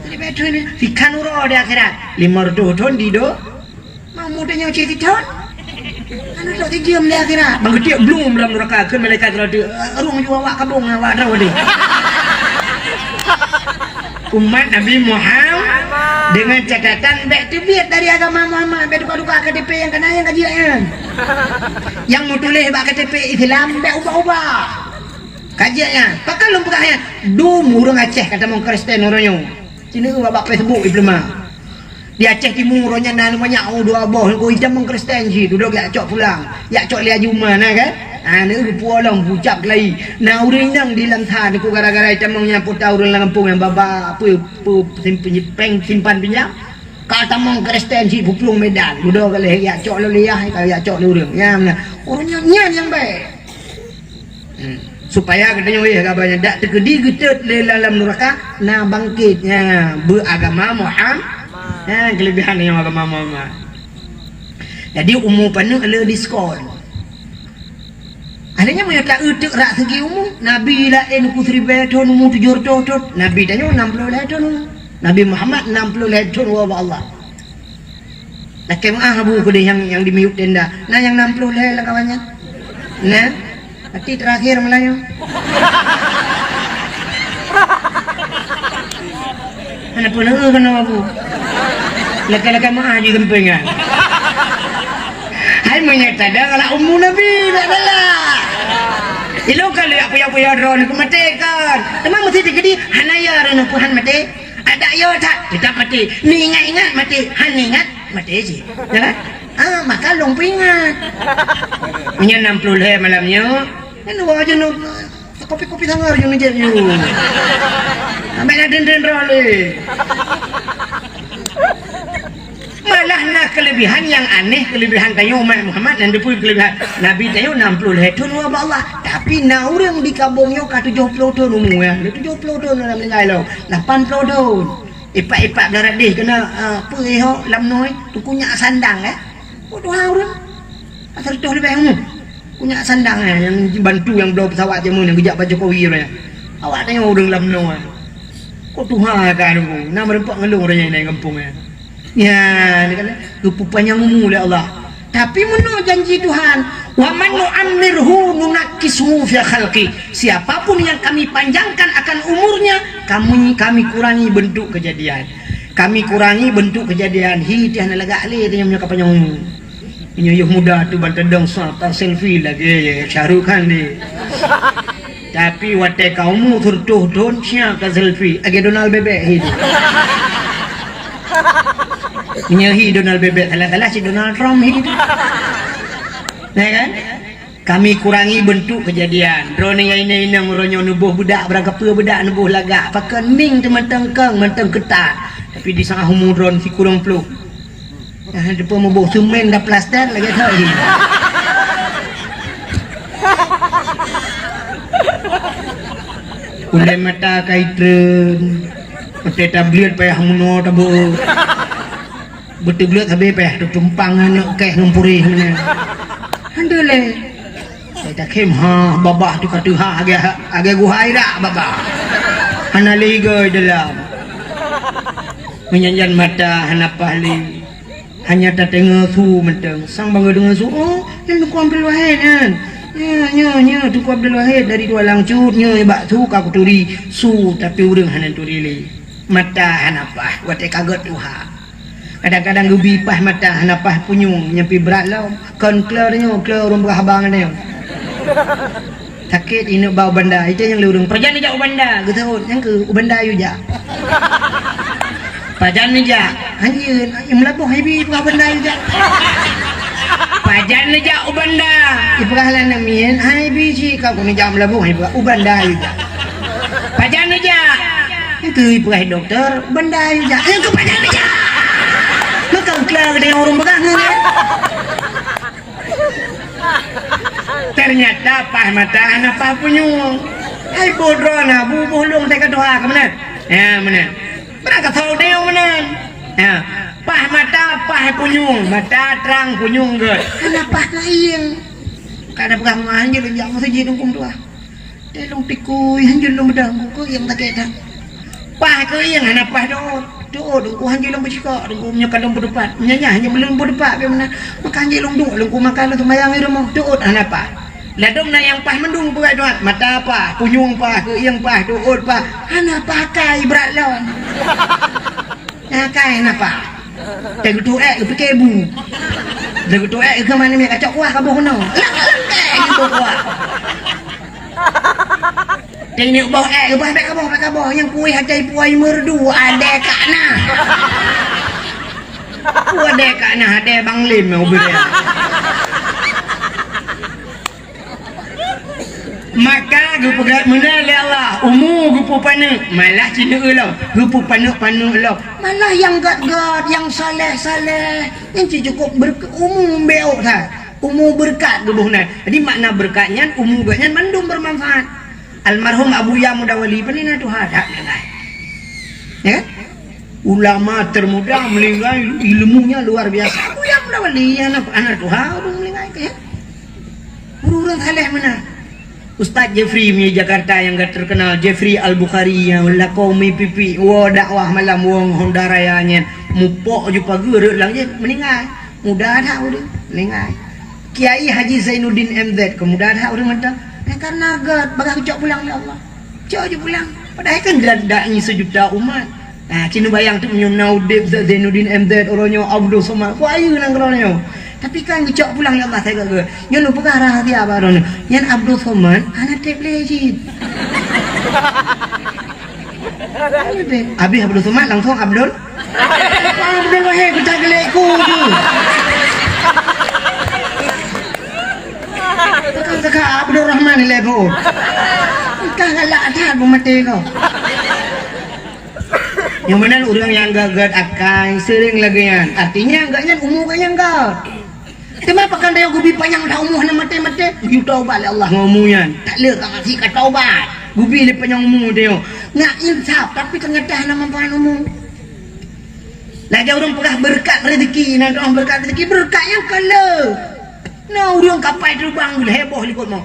Siri beton ni si kanuro di akhirat. 500 tahun dido. Mau mudanya si tahun. Anak tak diam dia akhirat. Bang getik belum dalam neraka kan malaikat rada. Arung juga awak kabung awak dah dia. Umat Nabi Muhammad dengan catatan baik tu biar dari agama Muhammad baik duka-duka KTP yang kena yang kajian. Yang mau tulis bak KTP Islam baik ubah-ubah. Kajiannya. Pakai lu buka ayat. Dum urang Aceh kata mong Kristen orangnya. Sini ku bak Facebook diploma. Di Aceh Timur orangnya nan banyak dua boh ko hitam mong Kristen ji duduk yak cok pulang yak cok lia juma nah kan ni pualang pucap lagi nah urang nang di lantan ku gara-gara hitam mongnya putau urang kampung yang baba apa simpan pinjam kata mong Kristen ji puplung Medan duduk kali yak cok liah yak cok urang ya orangnya nyan yang baik supaya katanya weh kabarnya dak terkedi getet dalam neraka nah bangkitnya beragama Muhammad kelebihan yang agama Muhammad. Jadi umur panah ada diskon. Adanya menyata utuk rak segi umur. Nabi lain ku 1000 tahun umur 700 tahun. Nabi tanya 60 tahun. Nabi Muhammad 60 tahun wa Allah. Nak kemah abu ku dia yang di miut tenda. Nah yang 60 lah kawannya. Nah, nanti terakhir Melayu. Anak pun kena abu. Laka-laka maaf je gempeng kan. Hai menyata dah kalau umur Nabi tak salah. Ilo kalau apa-apa drone aku mati kan. Memang mesti digedi hanaya rena puhan mati. Ada yo tak tidak mati. Ni ingat-ingat mati. Han ingat mati je. Ya kan? Maka long ingat. Punya 60 le malamnya. Kan wajah no kopi-kopi sangar je ngejar you. Sampai nak den-den role. Malah nak kelebihan yang aneh kelebihan tayo umat Muhammad dan depuy kelebihan Nabi tayo 60 tahun wa Allah tapi na orang di kampungnya ka 70 tahun umur ya 70 tahun dalam meninggal 80 tahun ipak-ipak darat deh kena apa ho lam noi tu punya sandang bodoh orang asal tu lebih umur punya sandang yang bantu yang bawa pesawat je mun yang gejak baju Jokowi ya awak tengok orang lam noi kok Tuhan kan tu nama rempak ngelung orang yang kampung ya ni kan kepupan yang umur oleh Allah Tapi menurut janji Tuhan, wa man nu'ammirhu nunakkisuhu fi khalqi. Siapapun yang kami panjangkan akan umurnya, kami kurangi bentuk kejadian. Kami kurangi bentuk kejadian. Hi tiana lagak le dia punya kapanyong. Ini muda tu bantedong sata selfie lagi Syahrukhan ni. Tapi wate kaumu turtuh don sia ka selfie age Donald bebek hidup. Nyahi Donald bebek salah-salah si Donald Trump hidup. Ya kan? Kami kurangi bentuk kejadian. Drone yang ini ngoronyo nubuh budak beragapa budak nubuh lagak. Pakai ning tu mentang keng mentang ketat. Tapi di sana humu drone si kurang peluk. Depa mau bawa semen dah plaster lagi tak ni. Ulai mata kaitren. Mata tablet payah muno tabu. Betul belut habis payah tumpang anak keh ngumpuri mana. Handole. Saya tak kem babah tu kata agak guhai dak babah. Hana liga dalam. Menyanyian mata hana pahli. Hanya tak tengok su mentang sang bangga dengan su yang Tuku Abdul Wahid kan nya Tuku Abdul Wahid dari dua langcut nya bak su ka kuturi su tapi urang hanan turili mata hanapah wate kaget tuha kadang-kadang gubi pah mata hanapah punyung nyampi berat lah kon klernya kler urang berhabang ni sakit ini bau banda itu yang lurung perjalanan jauh banda gitu yang ke banda yu ja Pajan ni ja, anjir, yang melabuh hibi ibrah benda juga. Pajan ni ja, ubanda. Ibrah lah namian, hibi si kau ni ja melabuh ibrah, ubanda juga. Pajan ni ja, itu ibrah doktor, ubanda juga. Yang ke pajan ni ja. Maka kelar dengan orang pegang ni. Ternyata pah mata anak pah punyung. Hai bodoh na, bubuh long tak doa ke mana? Ya mana? Berangkat tahu dia mana? Ya, pah mata pah punyung, mata terang punyung ke. Kenapa lain? Karena pegang anjir yang masih jadi dungkung tua. Dia long tikui anjir long bedang ko yang tak ada. Pah ke yang anak pah doa dungkung anjir long bercakap, dungkung punya kadang berdepan. Nyanyi hanya belum berdepan dia mana? Maka anjir long duk, dungkung makan tu mayang itu mau doa anak pah. Ladong na yang pah mendung berat doa mata apa punyung pah ke yang pah doa pah anak pakai berat lawan. Nah kai napa? Tegu tu ke kebu. Tegu tu ke mana ni kacau kuah kabuh no. Lang kuah. Tengok bau kabuh yang kuih hati puai merdu ada kana. Kuah ada kana ada Bang Lim mau beri. Maka gupu gat mana le Allah umu gupu pana malah cina ulau gupu panu ulau malah yang gat yang saleh yang cukup umu beok tha umu berkat gebuhna jadi makna berkatnya umu gatnya mandum bermanfaat almarhum Abu Ya Mudawali penina Tuhan dak dengar ya kan ulama termuda meninggal ilmunya luar biasa Abu Ya Mudawali anak Tuhan meninggal ya urang saleh mana Ustaz Jeffrey di Jakarta yang gak terkenal Jeffrey Al-Bukhari yang lakomi pipi dakwah malam wong Honda rayanya mupok je pagi lang je meninggal mudah dah udah meninggal Kiai Haji Zainuddin MZ kemudahan dah udah mentang karena gak bagah cok pulang ya Allah cok je pulang padahal kan geladaknya sejuta umat nah cina bayang tu punya Naudib Zainuddin MZ orangnya Abdul Somad kok ayu nang kerana tapi kan gecok pulang ya Allah saya kata yang lupa rahasia baru ni yang Abdul Somad anak tablet habis Abdul Somad langsung Abdul Wahid kita gelekku tu kakak Abdul Rahman ni lepo entah galak dah mati kau yang mana orang yang gagat akan sering lagi kan artinya enggaknya umur kaya enggak kenapa kan dia gubi panjang dah umur nak mati you taubat Allah ngomongnya tak leh kat mati kat taubat gubi le panjang umur dia ngak insaf tapi kengedah nama panjang umur lagi orang pegah berkat rezeki nak orang berkat rezeki berkat yang kala nah orang kapal terbang heboh likut mau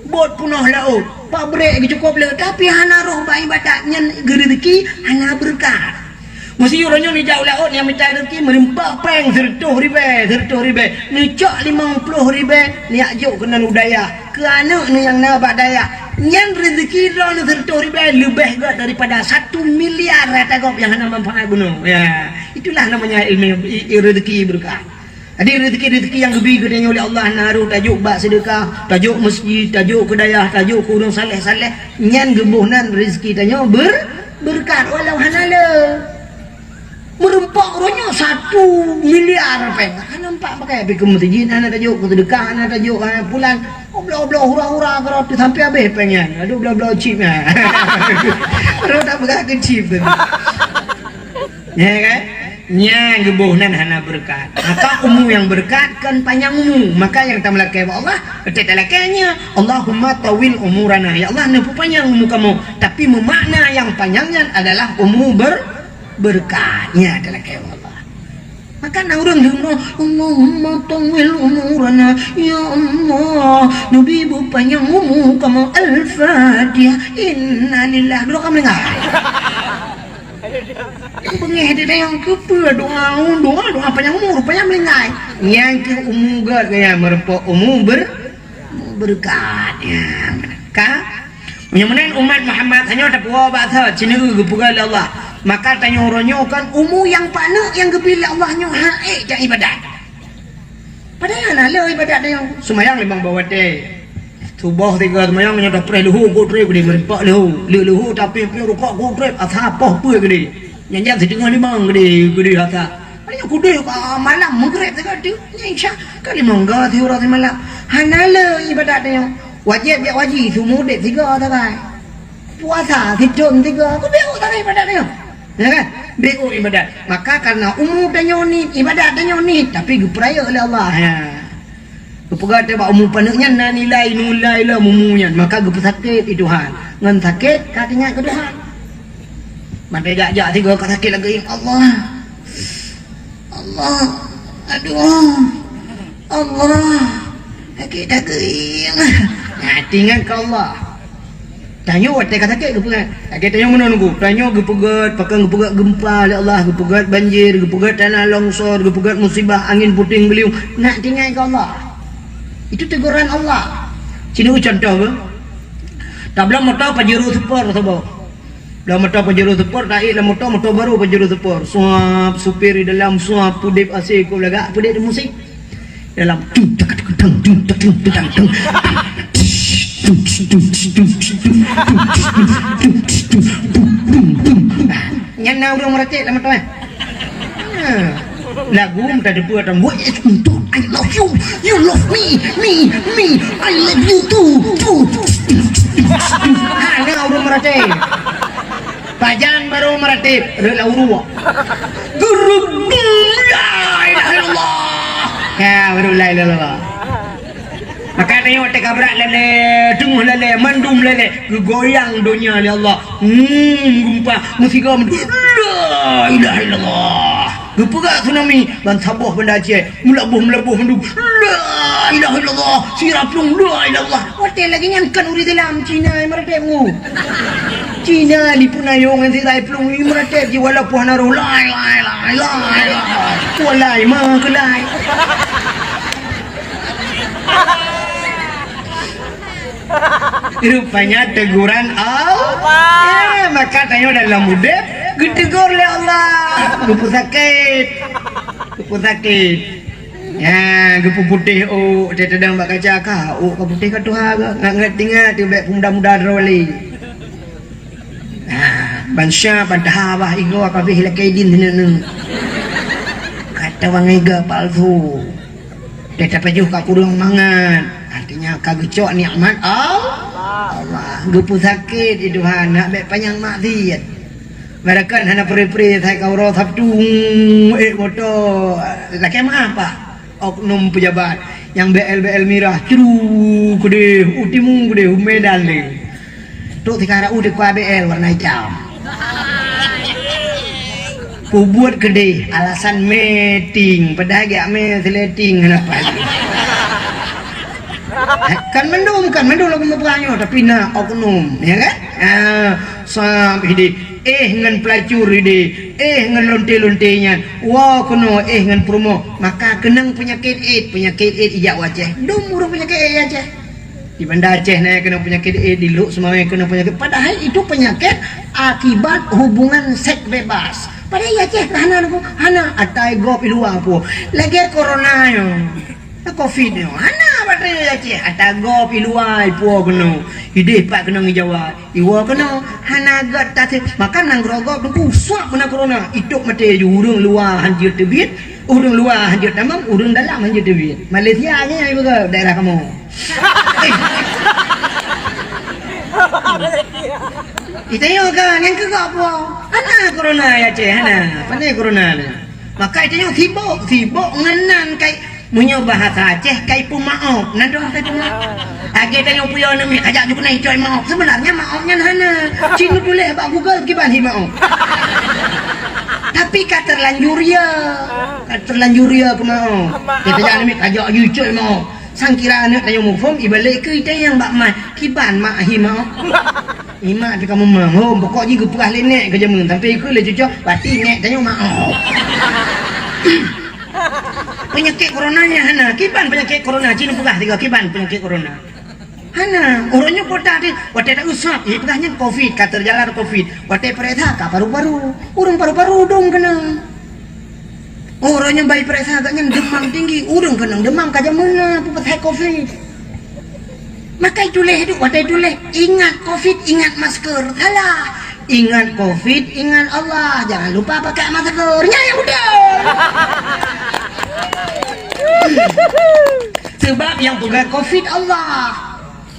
bot punah laut pak brek cukup le tapi hana roh baik bataknya rezeki hana berkat Mesti orangnya ni jauh laut yang mencari rezeki merempak peng sertuh ribe ni cak 50 ribe ni ajuk kena udaya ke anak ni yang nak daya nyan rezeki ro ni sertuh ribe lebih gak daripada 1 miliar tagop yang hana manfaat gunung ya itulah namanya ilmu rezeki berkah. Ada rezeki-rezeki yang lebih gedenya oleh Allah naruh tajuk bak sedekah, tajuk masjid, tajuk kedayah, tajuk kurung saleh-saleh nyan gebuhnan rezeki tanya berkat walau hanala merempak ronya 1 miliar peng. Nampak pakai pergi ke masjid ana tajuk ke sedekah ana tajuk pulang oblah-oblah hura-hura kerot sampai habis pengen. Aduh bla-bla chip ya. Terus tak pegang ke chip tu. Ya kan? Nya gebuhnan hana berkat. Maka umur yang berkat kan panjang umur. Maka yang kita melakai Allah, kita lakainya Allahumma tawil umurana. Ya Allah nampu panjang umur kamu. Tapi memakna yang panjangnya adalah umur berkatnya adalah kayak Allah. Maka orang dengar Allahumma tawil umurana ya Allah Nabi panjang umur kamu al-Fatihah inna lillah dulu kamu dengar pengeh dia yang kepa doa panjang umur panjang melingai yang ke umur gaya merupakan umur berkatnya maka menyamanan umat Muhammad hanya tak puas bahasa cina gepugal Allah. Maka tanya orangnya kan umur yang panak yang gebila Allahnya haik jak ibadat. Padahal lah ibadat dia semayang memang bawa teh. Subuh 3 semayang nya dah preh luhu ko trep gede merempak luhu tapi pi rukuk ko trep asa apa gede. Nyanjang setengah 5 gede asa. Paling gede malam maghrib tadi. Insya kali mangga ti ora malam. Hanala ibadat dia. Wajib semua dek 3 tak kai. Puasa hijau 3 aku beuk tak ibadat dia. Ya kan? Beuk ibadat. Maka karena umur dan nyoni ibadat dan nyoni tapi geperaya oleh Allah. Ya. Kepegat dia umur panaknya na nilai lah mumunya. Maka gepesakit itu Tuhan. Ngan sakit katanya ke Tuhan. Mate jak 3 kat sakit lagi Allah. Aduh. Allah. Sakit dah kering. Nah, tinggal ke Allah. Tanya watai kata sakit gepegat. Sakit tanya mana nunggu. Tanya gepegat, pakai gepegat gempa oleh Allah, gepegat banjir, gepegat tanah longsor, gepegat musibah angin puting beliung. Nak tinggal ke Allah. Itu teguran Allah. Sini contoh ke? Tak belum motor pajero super sabar. Belum motor pajero super, tak iklah motor baru pajero super. Suap supir di dalam suap pudip asik ko laga, pudip musik. Dalam nyana urang meracik lama tu lagu minta debu atau what is untuk I love you, you love me, I love you too. Nyana urang meracik pajan baru meracik rela urua guru la ilaha illallah ya baru la ilaha illallah. Maka tanya waktu kabrak lele, denguh lele, mandum lele, goyang dunia oleh Allah. Gempa, musika la ilaha illallah. Gempa gak tsunami, ban sabuh benda Aceh, melebuh mendu. La ilaha illallah, siraplung la ilallah. Waktu lagi nyankan uri dalam Cina meredekmu. Cina di punayong yang sirai plung ini meredek walaupun naruh la ilaha illallah. Walai mah kelai. Rupanya teguran Allah. Maka tanya dalam muda ditegur oleh Allah. Gepu sakit. Ya, gepu putih dia tedang bak kaca ka. Ka putih ka Tuhan ke. Ngat tinggal tu bek muda-muda droli. Bansya padha bah igo ka bih lakaidin hene. Kata wang iga palsu. Dia tak pejuh ka kurung mangan. Artinya kagecok nikmat Allah. Gepu sakit itu hana bek panjang maksiat. Mereka hana peri-peri saya kau roh sabtu motor. Laki apa? Oknum pejabat yang BL mirah ceru gede, utimu gede, Medan ni. Tu sekarang udah kuah BL warna hitam. Buat gede alasan meeting, padahal gak meeting kenapa? Kan mendung lagu meperanyo tapi nak oknum ya kan sampai di ngan pelacur di ngelonte-lontenya wah kuno ngan promo maka kenang penyakit AIDS ijak wajah dumur penyakit AIDS Aceh di Banda Aceh na kena penyakit AIDS di Luk semuanya kena penyakit padahal itu penyakit akibat hubungan seks bebas pada Aceh hana atai gop luar po lagi corona yo covid yo hana pada Aceh atai gop luar po kena ide pak kena ngejawab iwa kena hana gat tati maka nang grogop tu suap kena corona itu mati urang luar hanjir tebit urang luar hanjir tamam urang dalam hanjir tebit Malaysia nya ibu daerah kamu itu yo kan yang ke apa hana corona ya Aceh hana pandai corona maka itu yo sibuk ngenan kai munyo bahasa Aceh kai pumaok nado kai pumaok age tanyo puyo nemi ajak juga naik coy maok sebenarnya maoknya hana cinu boleh bak Google kiban hi maok tapi terlanjur ya ke maok kita jangan nemi ajak you coy maok sangkira anak tanyo mufum ibalik ke ite yang bak mah kiban mak hi maok Ima tu kamu mah, pokok je geperah lenek kerja mun sampai ikut le cucuk, pasti nek tanya maaf. Penyakit coronanya hana, kiban penyakit corona, Cina pegah tiga kiban penyakit corona. Hana, orangnya kota dia, wate tak usap, pegahnya covid, kata jalan covid, wate pereta ka paru-paru, urang paru-paru dong kena. Orangnya bayi pereta agaknya demam tinggi, urang kena demam kaja mana, pepetai covid. Maka itulah hidup, wadah itulah ingat covid, ingat masker. Alah, ingat covid, ingat Allah. Jangan lupa pakai maskernya yang udah. Sebab yang pegang covid Allah.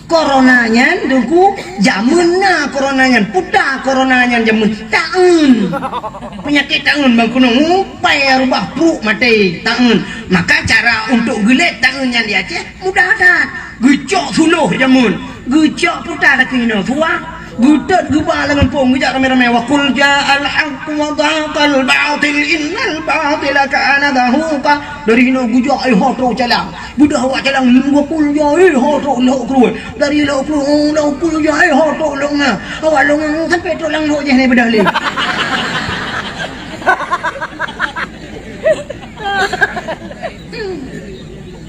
Coronanya dengku jamunna coronanya, putar coronanya jamun taun. Penyakit taun bang kuno ngupai rubah perut mati taun. Maka cara untuk gelet taunnya di Aceh mudah adat. Gecok suluh jamun, gecok putar lagi no tua, gudat gubah dengan pung gejak ramai-ramai. Wa qul ja'al haqq wa dhaqal batil innal batila kana zahuqa. Dari no gujak hotro calang, budah awak calang 50 jai hotro lok keluar. Dari lok keluar 60 jai hotro lok na. Awak long sampai tolang lok je ni bedah le.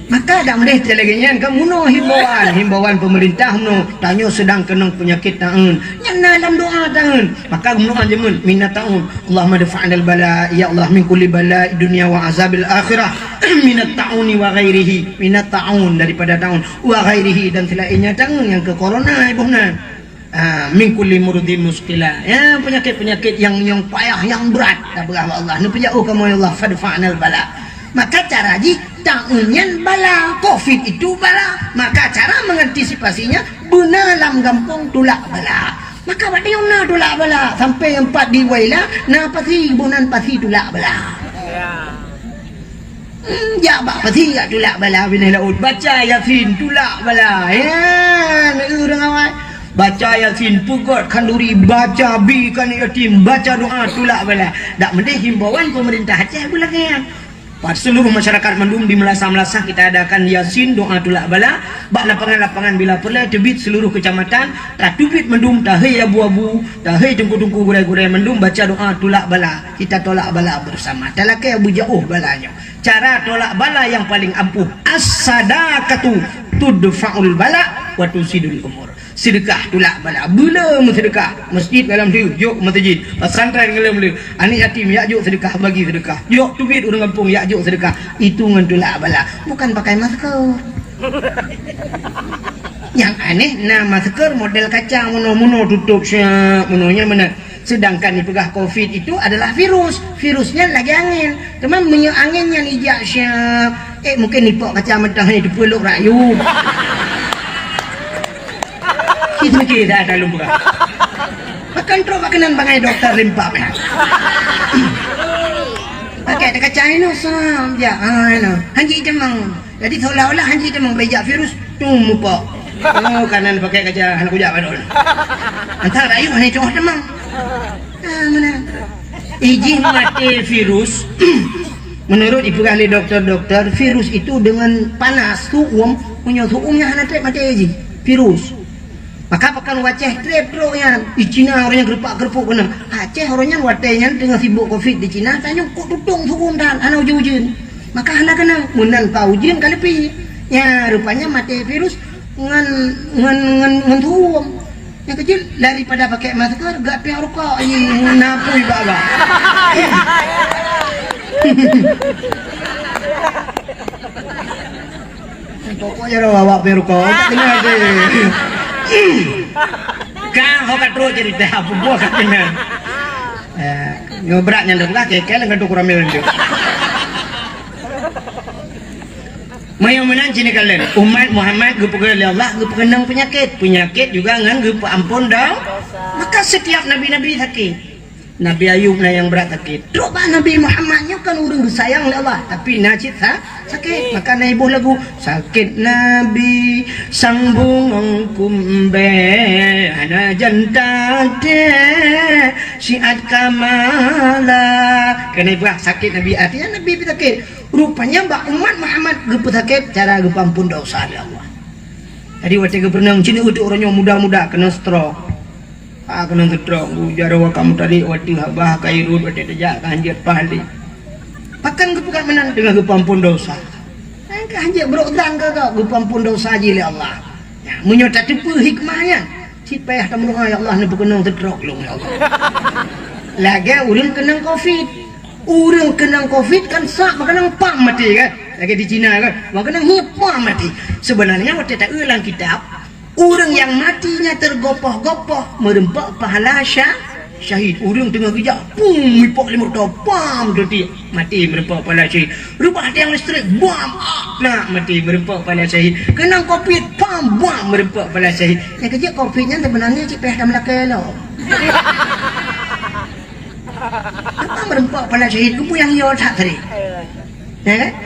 Maka dak boleh telegenyan kamu no himbauan pemerintah no tanyo sedang kena penyakit taun nyana dalam doa taun maka doa jemun minna taun Allahumma dafa'nal bala ya Allah min kulli bala dunya wa azabil akhirah minat tauni wa ghairihi minat taun daripada taun wa ghairihi dan selainnya taun yang ke corona ibuhna min kulli murdin muskila ya penyakit-penyakit yang payah yang berat tabah Allah nu pejauh kamu ya Allah fadfa'nal bala. Maka cara ji taunnya bala covid itu bala maka cara mengantisipasinya benalam gampung tulak bala maka pada yang na tulak bala sampai 4 di waila na pasti bunan pasti tulak bala ya bak pasti ya tulak bala bin laut baca yasin tulak bala ya urang awak baca yasin pugot kanduri baca bi kan yatim baca doa tulak bala dak mendeh himbauan pemerintah Aceh bulannya pada seluruh masyarakat Mandum di Melasa-Melasa kita adakan Yasin doa tulak bala bak lapangan-lapangan bila perlu tebit seluruh kecamatan tatubit Mandum tahai abu-abu tahai tungku-tungku gurai-gurai Mandum baca doa tulak bala kita tolak bala bersama talakai abu jauh balanya cara tolak bala yang paling ampuh as-sadaqatu tudfa'ul bala wa tusidul umur sedekah tulak bala belum sedekah masjid dalam tu jok masjid pesantren ngelam lu ani yatim ya jok sedekah bagi sedekah jok tubit urang kampung ya jok sedekah itu ngan tulak bala bukan pakai masker yang aneh nah masker model kacang mono tutup syak mononya mana sedangkan dipegah covid itu adalah virusnya lagi angin teman menyo anginnya ijak syak mungkin nipok kacang mentah ni dipeluk rayu itu kita ada lumpuh. Makan terus makanan bangai dokter limpa ya. Pakai dekat China sam ya, hanji demang. Jadi seolah-olah hanji demang bejak virus tu mupa. Oh kanan pakai kaca anak kujak padol. Antara rayu ni tu demang. Mana? Izin mati virus. Menurut dipegah dokter-dokter virus itu dengan panas suum punya suumnya anak mati izin virus. Maka pakan waceh trip nya di Cina orangnya gerpak-gerpuk kena. Aceh orangnya watenya dengan sibuk Covid di Cina tanya kok tutung sukum dan ana ujun. Maka anak kena munan pa ujian kali pi. Ya rupanya mati virus ngan tuum. Yang kecil daripada pakai masker gak pi rokok napui baba. Pokoknya rawa pi rokok tinggal deh. Kang hokat terus cerita apa buah katanya. Ngobrak nyandung kaki kalian ngaduk ramil itu. Mayo menan sini kalian umat Muhammad gepegal Allah gepekenang penyakit juga ngan gepe ampun dong. Maka setiap nabi-nabi sakit. Nabi Ayub na yang berat sakit. Coba Nabi Muhammadnya kan urang disayang oleh Allah tapi najis sakit. Maka na ibu lagu sakit Nabi sambung kumbe ana jantate siat kamala. Kena ibu sakit Nabi artinya Nabi sakit. Rupanya mbak umat Muhammad gepe sakit cara gepe ampun dosa oleh Allah. Jadi waktu geperenang sini untuk orangnya muda-muda kena stroke. Kena gedrong ujar wa kamu tadi wati habah kairun wati dejak kanjir pahli pakan gepukan menang dengan gepampun dosa kanjir berutang ke gepampun dosa aja oleh Allah ya menyota tipu hikmahnya si payah tamu ya Allah ni berkenang gedrong long ya Allah lagi urang kenang covid kan sak makanang pam mati kan lagi di Cina kan makanang hipam mati sebenarnya waktu tak ulang kitab orang yang matinya tergopoh-gopoh merempak pahala syahid. Orang tengah kerja, pum, mipok 5 tahun, pam, mati merempak pahala syahid. Rupanya yang listrik, bam, nak mati merempak pahala syahid. Kenang covid, pam, bam, merempak pahala syahid. Yang kerja covidnya sebenarnya cik payah dah melaka elok. Apa merempak pahala syahid? Kupu yang ia tak tadi.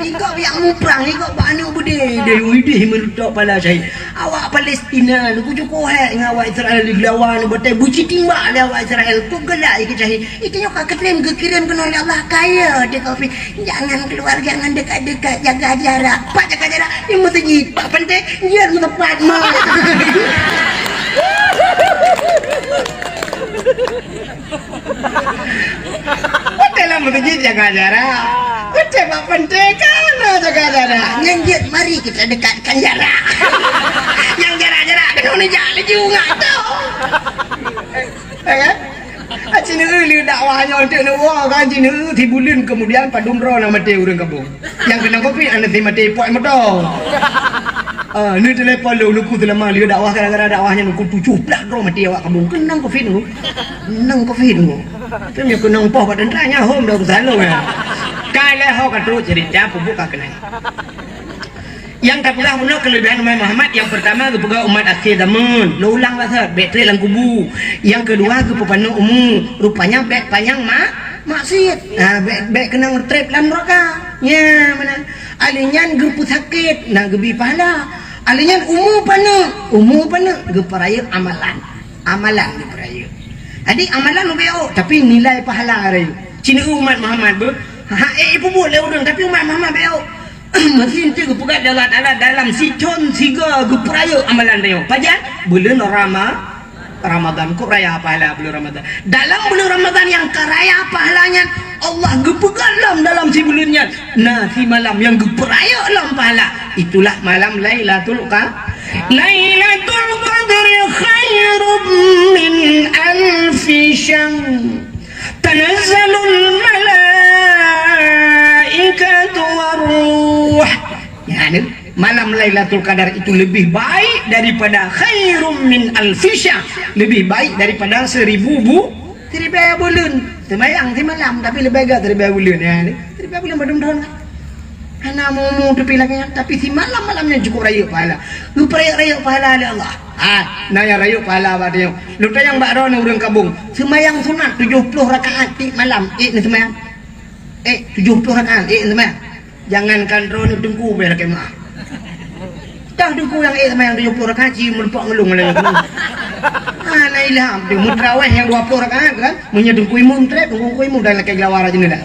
Ikut yang muprang, ikut banu bude dia widih menutup pala saya. Awak Palestina ku cukup ngawak Israel dilawan betai buci timbak dia awak Israel ku gelak ikut saya. Itu nyok keklaim kekirim kena oleh Allah kaya dia kopi. Jangan keluar, jangan dekat-dekat, jaga jarak. Pak jaga jarak di masjid. Pak penting dia tempat mah. Dalam masjid jaga jarak. Betul Pak penting kan jaga jarak. Nyanjit mari kita dekatkan jarak. Yang jarak-jarak kena jalan juga tu. Kan? Cina li dakwahnya untuk nak kan Cina ti bulan kemudian padumro nak mati urang kampung. Yang kena kopi anda ti mati puak motor. Ni telefon lu ku selama dia dakwah kadang-kadang dakwahnya ku 17 ro mati awak kampung. Kenang kopi nu. Nang kopi nu. Tapi kenang poh pada tanya hom dah selalu ya. Kalau ho kata cerita pembuka kenal. Yang kapilah punya kelebihan Umat Muhammad yang pertama kepada umat akhir zaman. Lo ulang bahasa bateri lang kubu. Yang kedua ke pepanung umum. Rupanya bek panjang maksud. Bek kena trip dalam neraka. Ya mana? Alinyan gepu sakit, nak gebi pahala. Alinyan umum pana geperaya amalan geperaya. Jadi amalan ubeo tapi nilai pahala hari. Cina umat Muhammad ber. Ibu boleh orang tapi umat Muhammad beo. Mesin tu kepukat dalam siton siga geperaya amalan dia. Pajan bulan Ramadan kok raya pahala bulan Ramadan. Dalam bulan Ramadan yang karaya pahalanya Allah gepegalam dalam si bulannya. Nah si malam yang geperaya dalam pahala itulah malam Lailatul Qadri khairum min alfi syahr. Tanazzalul malaikatu waruh. Yani malam Lailatul Qadar itu lebih baik daripada khairum min alfi syahr. Lebih baik daripada 1000 bulan. Semayang si malam tapi lebih agak 1000 bulan ya. 1000 bulan berdoa kan. Hana mau tepi lagi tapi si malamnya cukup raya pahala. Lu raya pahala oleh Allah. Naya raya pahala pada yang. Lu tayang mbak Ron urang kabung. Semayang sunat 70 rakaat di malam. Ni semayang. 70 rakaat semayang. Jangankan Ron dengku biar kemah. Dah dengku yang semayang 70 rakaat cium merempak ngelung oleh aku. Ana ilham dia mutraweh yang 20 rakaat kan. Munya dengku imum trep, dengku imum dah laki gelawar aja ni dah.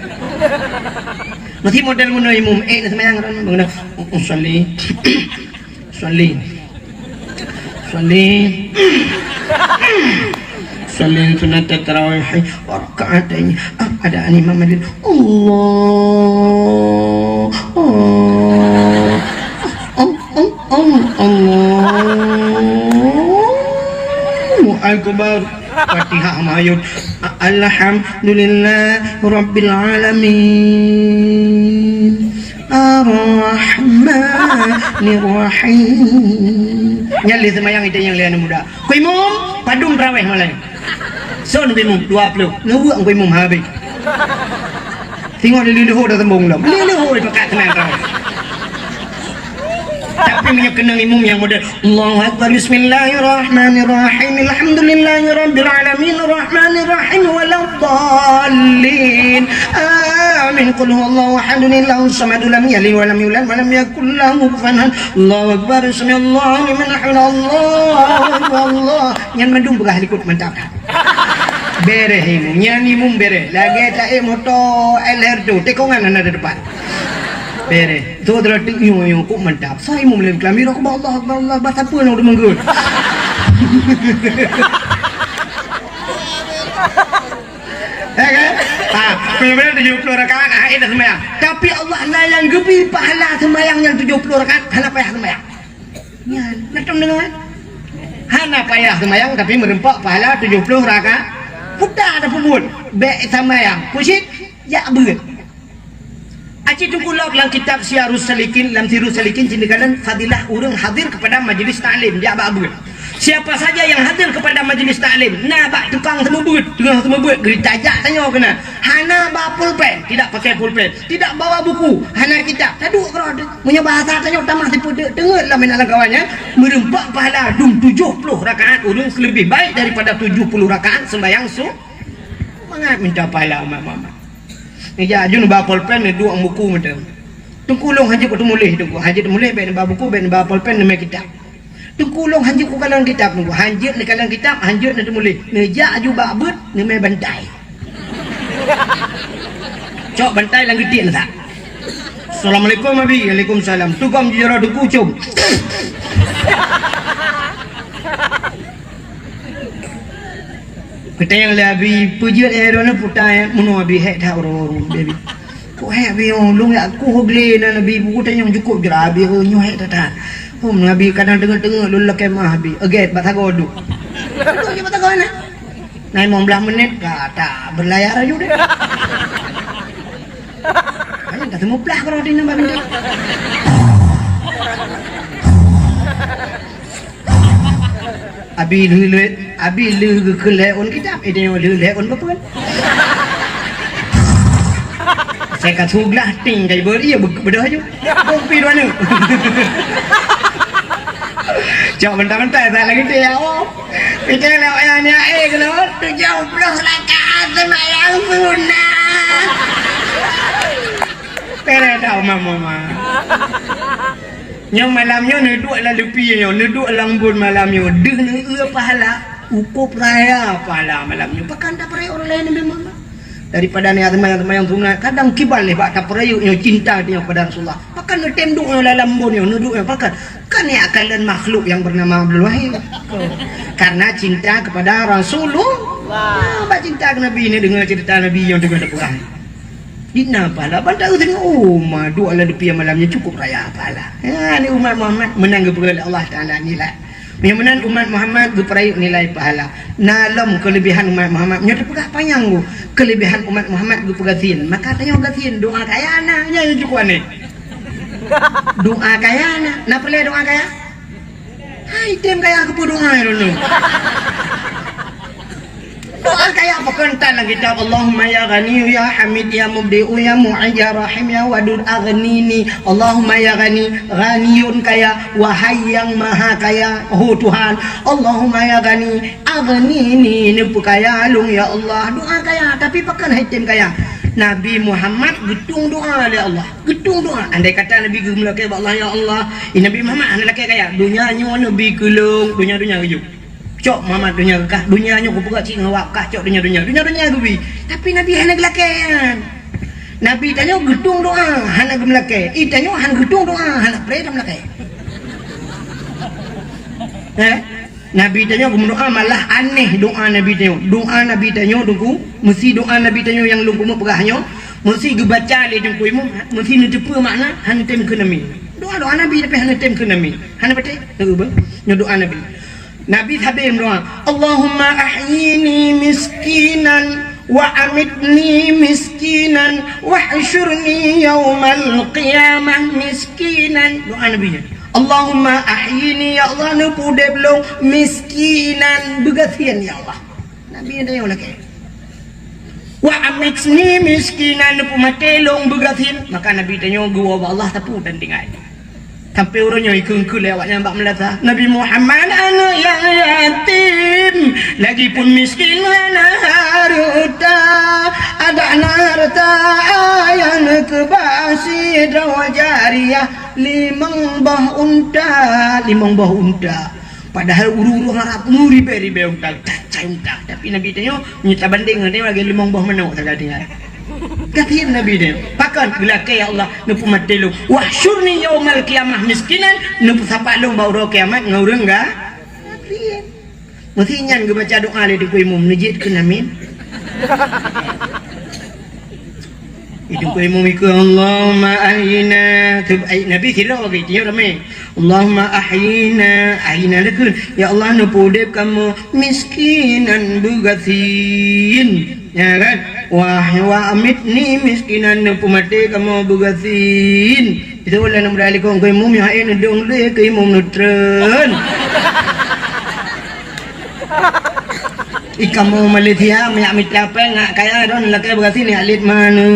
Masih model mana imum semayang Ron mengenai Salin Salin sunat tarawih rakaatnya ada imam adil Allah Allahu akbar Fatihah mayut Alhamdulillah Rabbil Alamin Ar-Rahmanir-Rahim nyali semayang itu yang lian muda kuimum padum terawih malam son kuimum 20 nubuang kuimum habis tengok dia leluhur dah tembung dah leluhur pakat semayang terawih tapi punya kenang imum yang model Allahu Akbar Bismillahirrahmanirrahim Alhamdulillahirabbil alamin Arrahmanirrahim waladdallin amin qul huwallahu ahad Allahus samad lam yalid wa lam yulad wa lam yakul lahu kufuwan ahad Allahu Akbar Bismillah liman hamida Allah yang mendung begah likut mantap bere imum nyanyi imum bere lagi tak moto LR tu tekongan ada depan bere tu adalah yung kok mantap saya mau melihat klamir aku Allah Allah bahasa apa nak udah menggut kan benar-benar 70 rakaat dah sembahyang tapi Allah layang gebi pahala sembahyang yang 70 rakaat hana payah sembahyang ya nak dengar hana payah sembahyang tapi merempak pahala 70 rakaat putar ada pun baik sembahyang pusit ya beut Aci tunggulah dalam kitab Syiarus Salikin dalam Syiarus Salikin cintakan fadilah orang hadir kepada majlis taklim dia abad siapa saja yang hadir kepada majlis taklim nah bak tukang semebut ditajak tanya kena hana bawa pulpen tidak pakai pulpen tidak bawa buku hana kitab taduk kerana punya bahasa tanya utama tipu dengar lah menalang kawannya merempak pahala 70 rakaat orang lebih baik daripada 70 rakaat sembahyang mangat minta pahala mama ya ajun bawa pulpen ni dua buku macam tungkulung haji ku mulih tu haji mulih baik bawa buku baik bawa pulpen ni kitab tungkulung haji ku kalang kitab tu haji ni kalang kitab haji ni mulih neja aju babut ni mai bantai cok bantai lang gede tak Assalamualaikum abi Waalaikumsalam tukam jara duku cum kita yang lebih pujut erona putai menu abi hek dah orang baby ko hek abi long ya aku hogle na nabi buku tanya cukup jerabi ho nyu hek dah hom nabi kadang tengah-tengah lu lek mah abi aget batagodu tu je batagona nai 15 menit kata berlayar aja deh ayo dah 15 kalau di nambah menit abi lu ke leon kitab ide lu leon apa kan saya kat suglah ting kai beri ya bedah je kopi dua ni cok bentar-bentar tak lagi dia kita lewat yang ni kalau 70 rakaat sembahyang sunat pere tahu mama yang malamnya neduk lah lepi yang neduk lambun malamnya deh ni pahala ukup raya pahala malamnya pakan tak peraya orang lain memang daripada ni teman-teman sunat kadang kibal ni pak tak peraya yang cinta dia kepada Rasulullah pakan tenduk dalam lambun yang neduk yang pakan kan ni akalan makhluk yang bernama Abdul Wahid karena cinta kepada Rasulullah apa cinta ke Nabi ni dengar cerita Nabi yang dengar perang Dina pahala bandar tengok rumah dua lah depi malamnya cukup raya pahala. Ya ni umat Muhammad menang kepada Allah Taala nilai. Yang menang umat Muhammad berperayuk nilai pahala. Nalam kelebihan umat Muhammad nya terpegah panjang tu. Kelebihan umat Muhammad berpegatin. Maka tanya gatin doa kaya na nya cukup ni. Doa kaya na. Na perlu doa kaya? Hai tem kaya aku doa dulu. Doa kayak apa kental lagi kitab Allahumma ya ghani ya hamid ya mubdi'u ya mu'id ya rahim ya wadud aghnini Allahumma ya ghani ghaniyun kaya wahai yang maha kaya oh Tuhan Allahumma ya ghani aghnini ni kaya lung ya Allah doa kaya tapi pakan hitam kaya Nabi Muhammad getung doa oleh Allah getung doa andai kata Nabi gemelakai Allah ya Allah Nabi Muhammad andai kaya dunianya Nabi kelung dunia-dunia kejuk cok Muhammad dunia kah dunianya aku pegat cik ngawak kah cok dunia gubi tapi Nabi hana gelakan Nabi tanya gedung doa hana gemelakai tanya hana gedung doa hana pray dalam lakai Nabi tanya aku doa malah aneh doa Nabi tanya. Doa Nabi tanya dulu mesti doa Nabi tanya yang lu kumu perahnya mesti gebaca le jengku imu mesti netepa makna han tem ke nami. Doa Nabi tapi han tem ke nami. Han betul? Tahu ba? Doa Nabi. Nabi sabim doa, Allahumma ahyini miskinan wa amitni miskinan wa hsyurni yaumal qiyamah miskinan. Doa Nabi. Allahumma ahyini ya Allah nu pudep long miskinan begatian ya Allah. Nabi ada yang lagi. Wa amitni miskinan nu pumatelong begatin. Maka Nabi tanya gua Allah tapu dan tinggal. Sampai orangnya ikut lewatnya mbak melata. Nabi Muhammad anak yang yatim lagi pun miskin mana harta ada harta ayah kebasi drawajariah limang bah unta padahal uru-uru harap ribe unta cacai unta tapi Nabi tanya nyata banding nanti lagi limang bah menuk terkadang kathir Nabi dia pakan gelake ya Allah nupu matilu wahsyurni yaumal qiyamah miskinan nupu sapalung bau kiamat ngurung enggak mesti nyan ge baca doa le di kuimu menjid ke amin itu kuimu miku Allahumma ahyina Nabi sila lagi dia ramai Allahumma ahyina lakun ya Allah nupu dep kamu miskinan bugatin ya kan wa amitni miskinan pumate kamu bugatin itu wala nam dali ko koy mum ya en dong le koy mum nutren ikamu Malaysia mi amit lape ngak kaya don la kay bugatin ya lit mana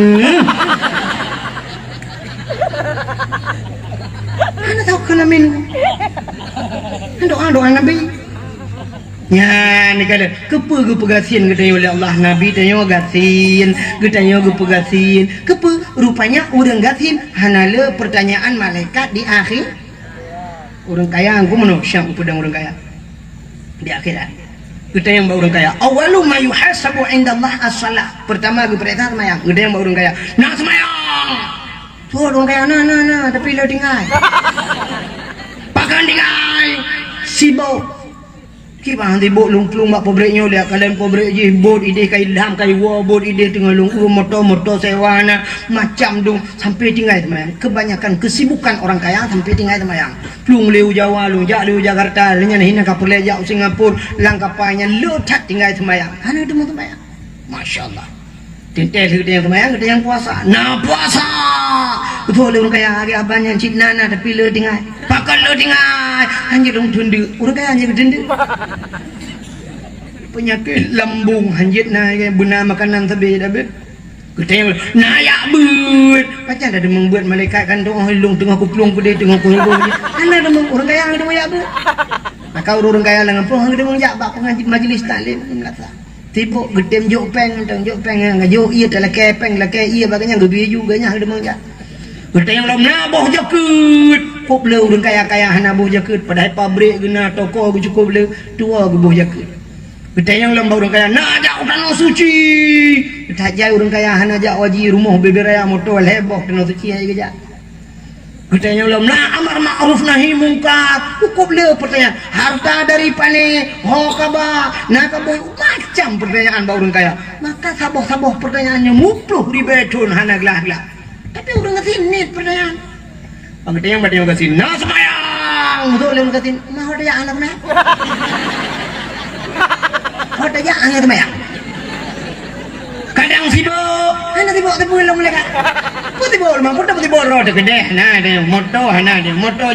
ana tahu kana min doa Nabi ya ni kada kepa ge pegasin kita oleh Allah Nabi tanya gasin getanya ge pegasin kepa rupanya urang gasin hanale pertanyaan malaikat di akhir urang kaya aku manusia pedang urang kaya di akhirat kita yang urang kaya awalu ma yuhasabu indallah as-salah pertama ge perintah mayang kita yang urang kaya nak semayang tu urang kaya na tapi lo tinggal pakan tinggal sibuk kibang di bot lung mak pobreknya lihat kalian pobrek je bot ide kai dam kai wa bot ide tengah lung motor sewana macam dong sampai tinggal teman kebanyakan kesibukan orang kaya sampai tinggal teman lung leu Jawa lung jak leu Jakarta lenya hina kapur lejak Singapura langkapanya letak tinggal teman ana demo teman masyaallah tentel kita yang puasa nah puasa betul orang kaya hari abang yang cik nana tapi le tinggal pakan le tinggal hanya dong tundu orang kaya hanya tundu penyakit lambung hanjit na guna makanan tabe dah bet kita yang nayak bet macam ada membuat malaikat kan dong hilung tengah kuplung gede tengah kuplung ana dong orang kaya ada moyak bet maka orang kaya lang pulang ada moyak bak majlis taklim melata tibuk gedem jok peng ngajok iya dalam kepeng laki iya baganya gebi juga nya ada moyak kita yang lam naboh jakut pop le urang kaya naboh jakut padahal pabrik guna toko cukup le tua gebuh jakut kita yang lam urang kaya nak jak tanah suci kita jai urang kaya hana jak waji rumah beberaya motor heboh tanah suci ai gejak kita yang lam na amar ma'ruf nahi mungkar cukup le pertanyaan harta dari pane hokaba nak boy macam pertanyaan urang kaya maka saboh pertanyaannya mupluh ribetun hana gelah tapi udah ngasih pertanyaan kita yang bertanya ngasih nah semayang betul le ngasih mah ada yang anak mah ada yang anak semayang kadang sibuk ana sibuk long mereka putih memang putih roda gede nah ada motor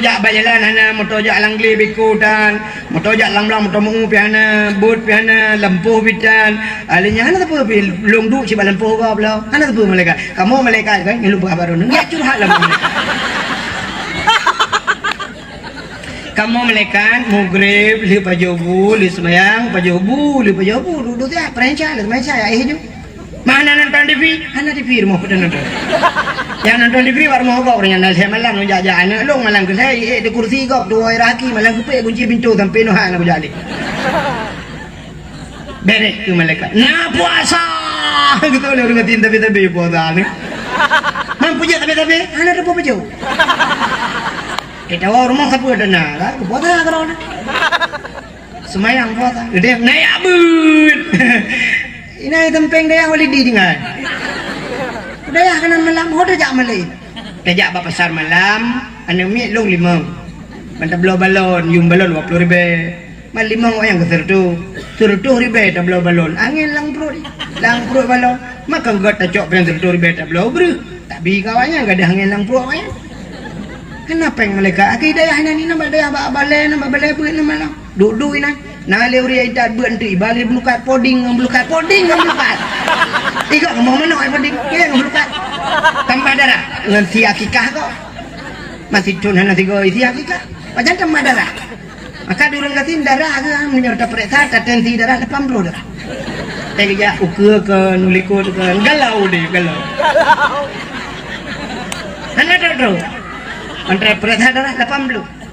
jak bajalan hana motor jak langli bikutan motor jak lang motor mengu piana boot piana lampu bitan alinya hana apa belum du si lampu kau belau hana apa mereka kamu malaikat kan yang lupa kabar ni ya curhat lah mereka kamu malaikat mugrib li pajobu li semayang pajobu duduk dia perencah ya hijau mana nonton TV? Hana TV rumah pada nonton. Yang nonton TV baru mau kau orang yang saya malam nak jajan anak long malam ke saya di kursi kau dua raki malam ke kunci pintu sampai noh nak berjali. Beres tu malaikat. Nah puasa. Gitu orang ngatin tapi puasa ni. Mampu je tapi hana ada apa jauh. Kita orang rumah siapa ada nak? Puasa kalau semayang puasa dia naik abut ini tempeng dia wali di dengan udah ya kanan malam udah jak malai tajak ba pasar malam anu mi long 5 mantap balon yung balon 20,000 mal 5 orang ke sertu ribe tablo balon angin lang pro balon maka got tajok pen sertu ribe tablo bro tapi kawannya enggak ada angin lang pro ya kenapa yang mereka akidayahnya ni nama daya ba balai nama balai beut nama malam duduk ini nah leuri idat berhenti balik melukat poding melukat tiga ngomong mana ai poding ke melukat tambah darah nganti akikah kok masih cun nanti go isi akikah macam tambah darah maka durung katin darah ke menyerta periksa tensi darah 80 darah tadi ya ukur ke nuliko ke galau galau ana dodo antara periksa darah 80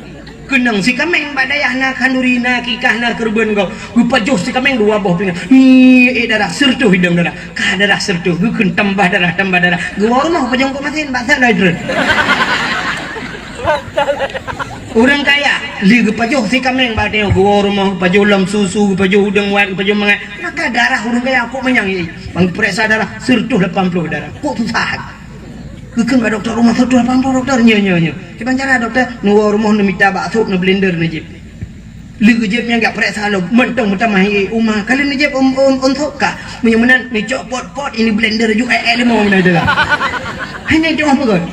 kenang si kameng badayah na kanurina kikah na kerben kau gupa joh si kameng dua boh pingan darah sertuh hidung darah kah darah sertuh gukun tambah darah gua rumah pajong kau masin bahasa lain orang kaya li gupa joh si kameng badayah gua rumah pajoh lam susu gupa joh udang wat gupa joh mangai maka darah orang kaya aku menyangi bang periksa darah sertuh 80 darah kok susah Kekeng dokter rumah tu 80 dokter nyo. Kita cara dokter nuwa rumah nu minta bakso nu blender nu jip. Lu jip nya enggak periksa lo mentong mahi umah. Kali ni jip untuk ka. Menyemenan ni cok pot ini blender juga limau mana dah. Hanya itu apa kan?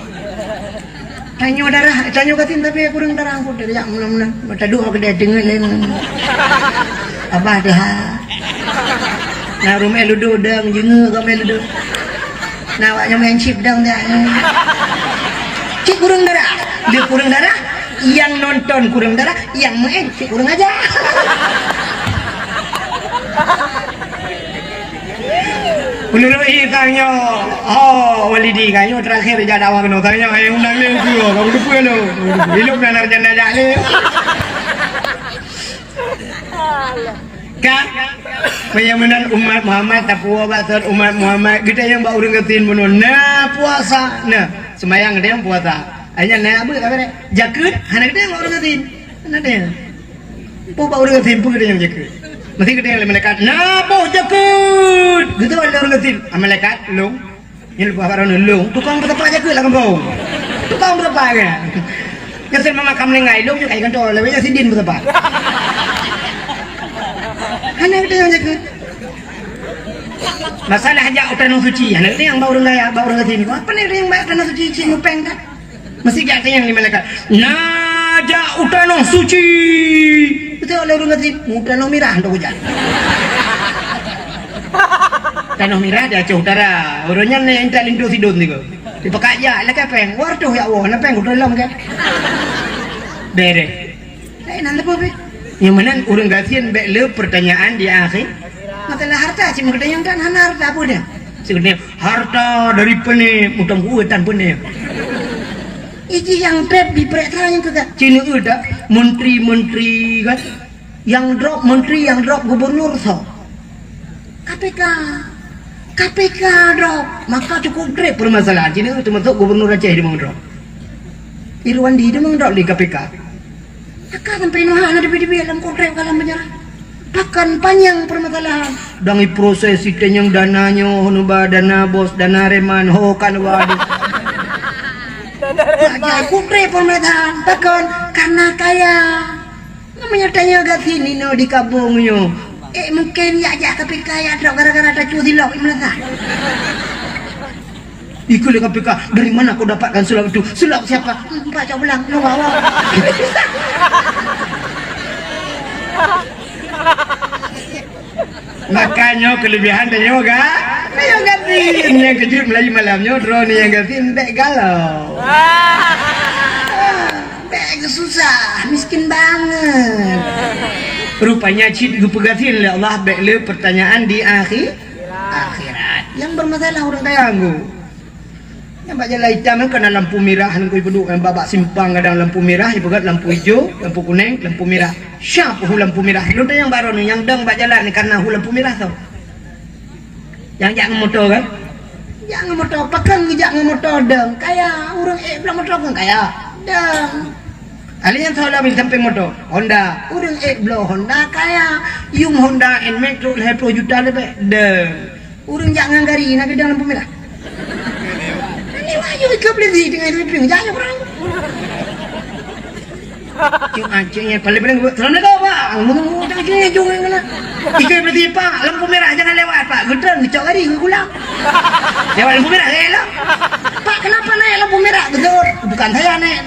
Tanya katin tapi kurang darah aku dari yang mana. Mata dua ke dia dengar lain. Apa dah? Nah rumah lu dodang jenga kau melu. Nawaknya main chip dong dia. Cik kurang darah. Dia kurang darah. Yang nonton kurang darah. Yang main cik kurang aja. Menurut tanya. Oh walidi kanyo terakhir jadi awak no tanya ayo undang le ku. Kamu depu lo. Hidup dan arjana jale. Kak penyamanan umat Muhammad tapua batat umat Muhammad kita yang baru ngetin menun na puasa nah semayang dia yang puasa hanya na apa kata jakut hana kita yang baru ngetin hana dia po baru ngetin po kita yang jakut mesti kita yang malaikat na po jakut gitu baru ngetin malaikat long yang lupa baru long tukang berapa jakut lah kampung tukang berapa kan ngetin mama kamu lengai long juga ikan tol lebihnya sidin berapa hanya kita yang jaga masalah aja utanong suci hanya kita yang baru ngasih apa nih yang utanong suci si ngupeng kan mesti kita yang malaikat naja utanong suci itu oleh orang ngasih utanong mirah untuk hujan utanong mirah dia jauh utara orangnya yang tak lindu sidon juga di pekaya lah kepeng waduh ya Allah napeng udah lom kan bere lain nanti apa yang mana orang gasian bela pertanyaan di akhir masalah harta si mengatakan kan hana harta apa dia sebenarnya harta dari pene mutang uetan pene iji yang trap di periksa yang kagak cina udah menteri kan yang drop menteri yang drop gubernur so KPK drop maka cukup trap permasalahan cina itu masuk gubernur Aceh dia mau drop Irwandi dia mau drop di KPK maka sampai nuhana di dalam kontrak dalam penjara bahkan panjang permasalahan dangi proses yang dananya honuba dana bos dana reman hokan waduh aja kontrak pemerintahan bahkan karena kaya namanya tanya gak sini no di kampungnya mungkin ya aja tapi kaya gara-gara ada cuci lok imelasa ikut le KPK dari mana kau dapatkan sulap itu sulap siapa Pak Cok Belang lu bawa makanya kelebihan dan yoga yang gatin yang kejut Melayu malamnya drone yang gatin bek galau bek susah miskin banget rupanya cid gupegatin oleh Allah bek le pertanyaan di akhirat yang bermasalah orang kaya anggu yang baca hitam kena lampu merah nunggu ibu duk babak simpang kadang lampu merah ibu kat lampu hijau lampu kuning lampu merah siapa lampu merah lu yang baru nih yang dong baca jalan karena lampu merah tau yang jangan motor kan jangan motor pakan jangan motor dong kayak orang bilang motor kan kayak dong Alian thola bil samping motor Honda urang blow Honda kaya yung Honda and Metro 10 juta lebih de urang jangan gari nak dalam lampu merah ini wayu ke beli dengan itu ping jangan orang cing acingnya paling terus kau pak ngomong tak kira jong ngana ikai beli pak lampu merah jangan lewat pak gedeng dicok gari ke pulang lewat lampu merah elok pak kenapa naik lampu merah betul bukan saya naik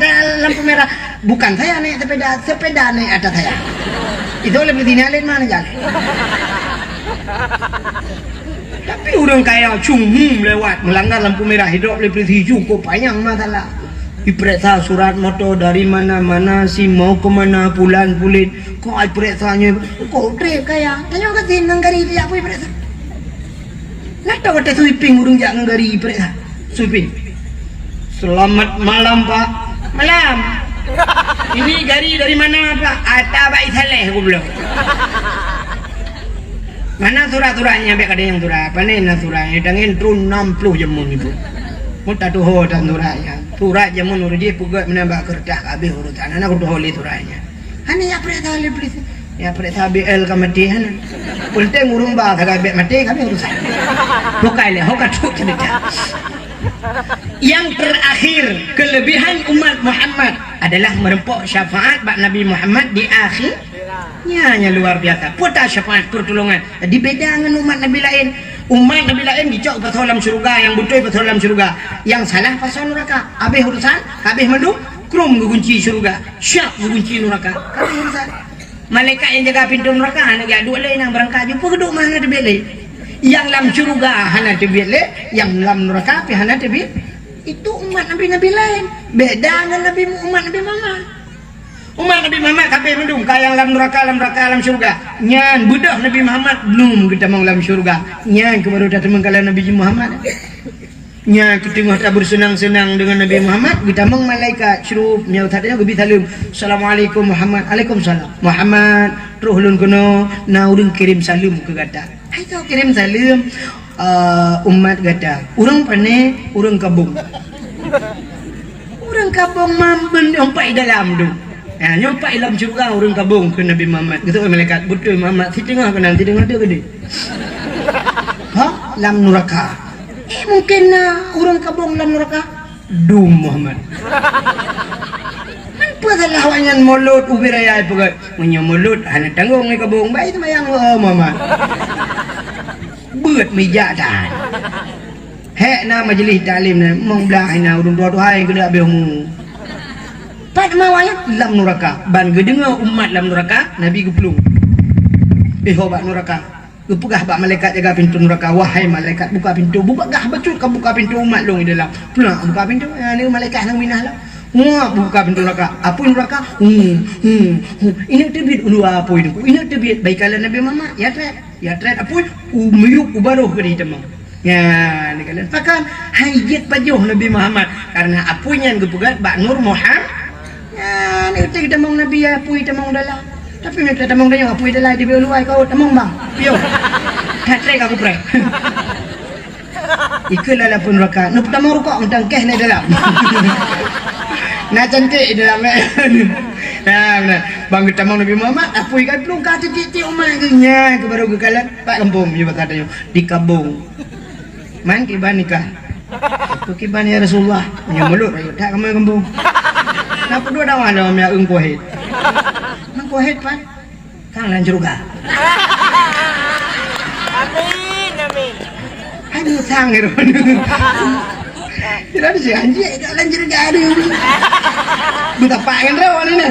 lampu merah bukan saya naik sepeda naik atas saya itu lebih dinyalin mana jalan tapi orang kaya cumum lewat melanggar lampu merah hidup lebih hijau kok panjang masalah diperiksa surat motor dari mana-mana si mau kemana pulan pulit kok periksanya kok trip kaya tanya ke sini nanggari dia apa periksa nata kata sweeping urung jak nanggari periksa sweeping selamat malam pak malam ini gari dari mana pak ata baik saleh aku belum mana surat-suratnya biar ada yang surat apa nih suratnya dengan trun 60 jamun ibu muta tuh dan surat jamun urut pugat menambah kertas habis urutan anak udah holi suratnya hani ya perintah lebih ya perintah BL kematian penting urung bah kagak mati kami urusan bukai leh hokat cerita yang terakhir kelebihan umat Muhammad adalah merempok syafaat bak Nabi Muhammad di akhirnya luar biasa putar syafaat pertolongan dibeda dengan umat Nabi lain dicok pasal dalam syurga yang betul pasal dalam syurga yang salah pasal neraka habis urusan habis mendung krum mengunci syurga syak mengunci neraka habis urusan malaikat yang jaga pintu neraka anak dua lain yang berangkat jumpa kedua mana dia beli yang dalam syurga hana dia beli yang dalam neraka pi hana dia beli itu umat Nabi lain beda dengan umat Nabi Muhammad umat Nabi Muhammad kabeh mendung kaya dalam neraka dalam syurga nyan budak Nabi Muhammad belum kita mau dalam syurga nyan kebaru datang mengkala Nabi Muhammad nyan ketengah tak bersenang-senang dengan Nabi Muhammad kita meng malaikat syurub nyau tadanya gebi salam assalamualaikum Muhammad waalaikumsalam Muhammad ruhlun kuno na urang kirim salam ke gata hai tu kirim salam umat gata urang pane urang kabung mamben nyampai dalam tu nyampai dalam syurga orang kabung ke Nabi Muhammad gitu malaikat betul Muhammad si tengah kenal si tengah dia gede lam neraka mungkin orang kabung lam neraka dum Muhammad apa salah wanyan mulut ubi raya pegat punya mulut hanya tanggung ni kabung baik semayang Muhammad beut meja dah hek na majlis taklim na mong belah na urung dua hai kena abihmu pat mawanya lam neraka ban gedenga umat lam neraka Nabi geplung hobat neraka gepegah bak malaikat jaga pintu neraka wahai malaikat buka pintu buka becut ka buka pintu umat long di dalam pulang buka pintu ni malaikat nang minah lah buka pintu neraka apa neraka ini tebit ulu apa itu ini tebit baikalan Nabi Muhammad ya tret apa umiyuk ubaruh ke di temang ya ni kalian pakan hayat pajuh Nabi Muhammad karena apunya gepegat bak nur Muhammad ya ni kita mau Nabi ya apui temang dalam tapi mereka temang dia apui dalam di beluai kau temang bang piyo tret aku prek ikut pun neraka nu pertama rukuk mentang keh ni dalam nak cantik dalam benar bang kita mau Nabi Muhammad apui kan belum kata titik umat nya ke baru ke kalan pak kampung dia katanya di kabung man kiban nikah tu kiban ya Rasulullah punya mulut ayo tak kamu kampung kenapa dua dawan dalam ya kuahid mang kuahid pan kang lan surga amin aduh sang itu tidak ada si anjing tak lan surga ada betapa kan rawan ini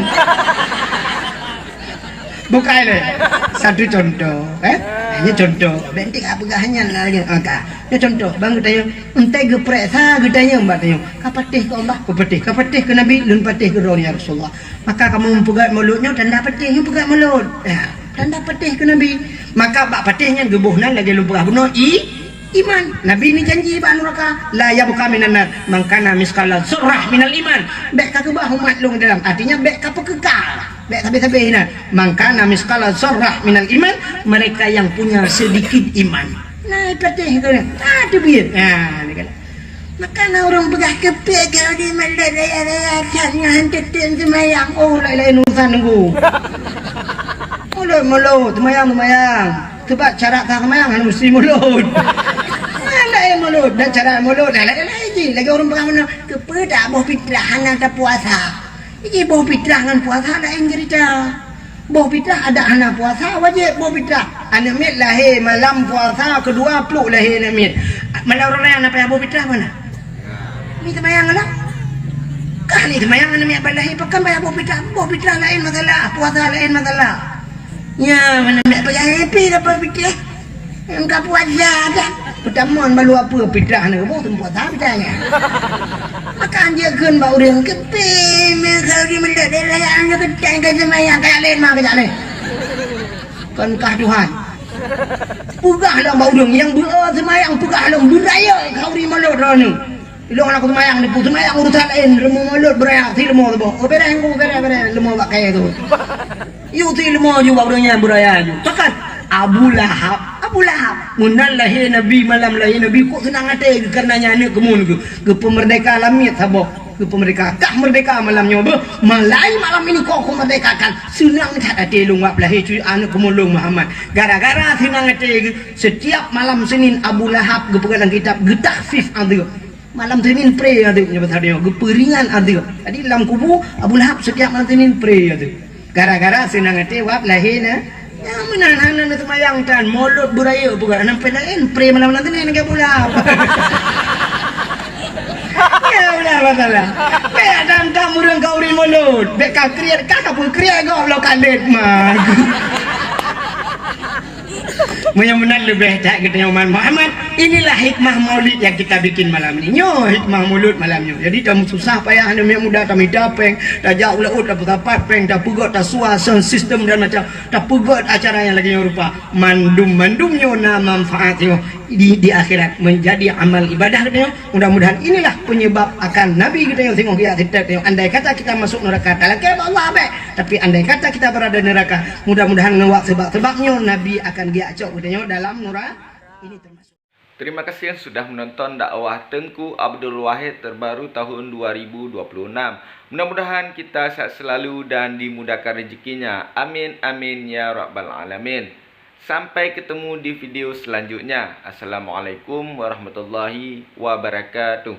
bukai le satu contoh hanya contoh bentik apa hanya lagi angka ini contoh bang katanya entai gepresa katanya mbak tanya kapatih ke Allah kapatih ke Nabi lun patih ke ya Rasulullah maka kamu mempegat mulutnya tanda patih yang pegat mulut tanda patih ke Nabi maka bak patihnya gebuhnan lagi lun pegat bunuh iman Nabi ini janji bak neraka la yabqa minan nar man kana misqala surah minal iman bek ka kebah umat long dalam artinya bek ka pekekal bek sabe-sabe ina man kana misqala surah minal iman mereka yang punya sedikit iman nah patih itu tu biar ni kan Makanya orang pegah kepek kalau di Malaysia tanya hantatin semayang. Oh, lain-lain urusan aku. Mulut, semayang. Sebab cara tak semayang mesti mulut. Lain mulut, dan cara mulut lain je. Lagi orang pegah mana Kepek tak boh fitrah hana tak puasa. Ini boh fitrah dengan puasa lain cerita. Boh fitrah ada hana puasa wajib boh fitrah. Anak mit lahir malam puasa kedua peluk lahir anak mit. Malam orang lain apa yang boh fitrah mana? Ni semayang lah. Kali semayang anak mit lahir pekan bayar boh fitrah lain masalah, puasa lain masalah. Ya, mana nak payah happy dapat fitrah. Engkau puasa dah. Pertama baru apa fitrah ni? Boh tempat tak fitrahnya. Makan dia kan bau orang kepek. Kalau di Malaysia yang ketai ke semayang kayak lain mah kayak lain. Kan kah Tuhan. Pugahlah bau orang yang semayang pugahlah beraya kau di mulut rana. Ilong aku semayang ni pun semayang urusan lain lemu mulut beraya si lemu tu boh. Beres lemu pakai tu. You si lemu juga orangnya beraya tu. Takkan Abu Lahab munal lahir Nabi malam lahir Nabi kok senang hati karenanya ni kemun ke pemerdeka alamit sabok ke pemerdeka kah merdeka malamnya malai malam ini kok merdekakan senang tak hati lu ngap lahir cuy anak kemulung Muhammad gara-gara senang hati setiap malam Senin Abu Lahab ke pegang kitab getahfif ada malam Senin pray ada nyebut dia geperingan ada jadi dalam kubu Abu Lahab setiap malam Senin pray ada gara-gara senang hati wap lahir ya menahan itu semayang dan mulut beraya bukan nampak lain pray malam nanti ni nak pula ya udah masalah kayak dan kamu dan kau rin mulut beka kriat kakak pun kriat kau lo kadet mah menyamanan lebih tak kita nyaman Muhammad inilah hikmah maulid yang kita bikin malam ini nyo hikmah mulut malamnya jadi kamu susah payah anda muda kami dapeng dah jauh laut dah bertapat peng dah pugot dah suasa sistem dan macam dah pugot acara yang lagi rupa mandumnya na manfaatnya di akhirat menjadi amal ibadah katanya mudah-mudahan inilah penyebab akan Nabi kita yang tengok dia kita andai kata kita masuk neraka dalam kebab Allah baik tapi andai kata kita berada di neraka mudah-mudahan ngewak sebab-sebabnya Nabi akan dia acok katanya dalam neraka ini termasuk. Terima kasih yang sudah menonton dakwah Tengku Abdul Wahid terbaru tahun 2026. Mudah-mudahan kita sehat selalu dan dimudahkan rezekinya. Amin amin ya rabbal alamin. Sampai ketemu di video selanjutnya. Assalamualaikum warahmatullahi wabarakatuh.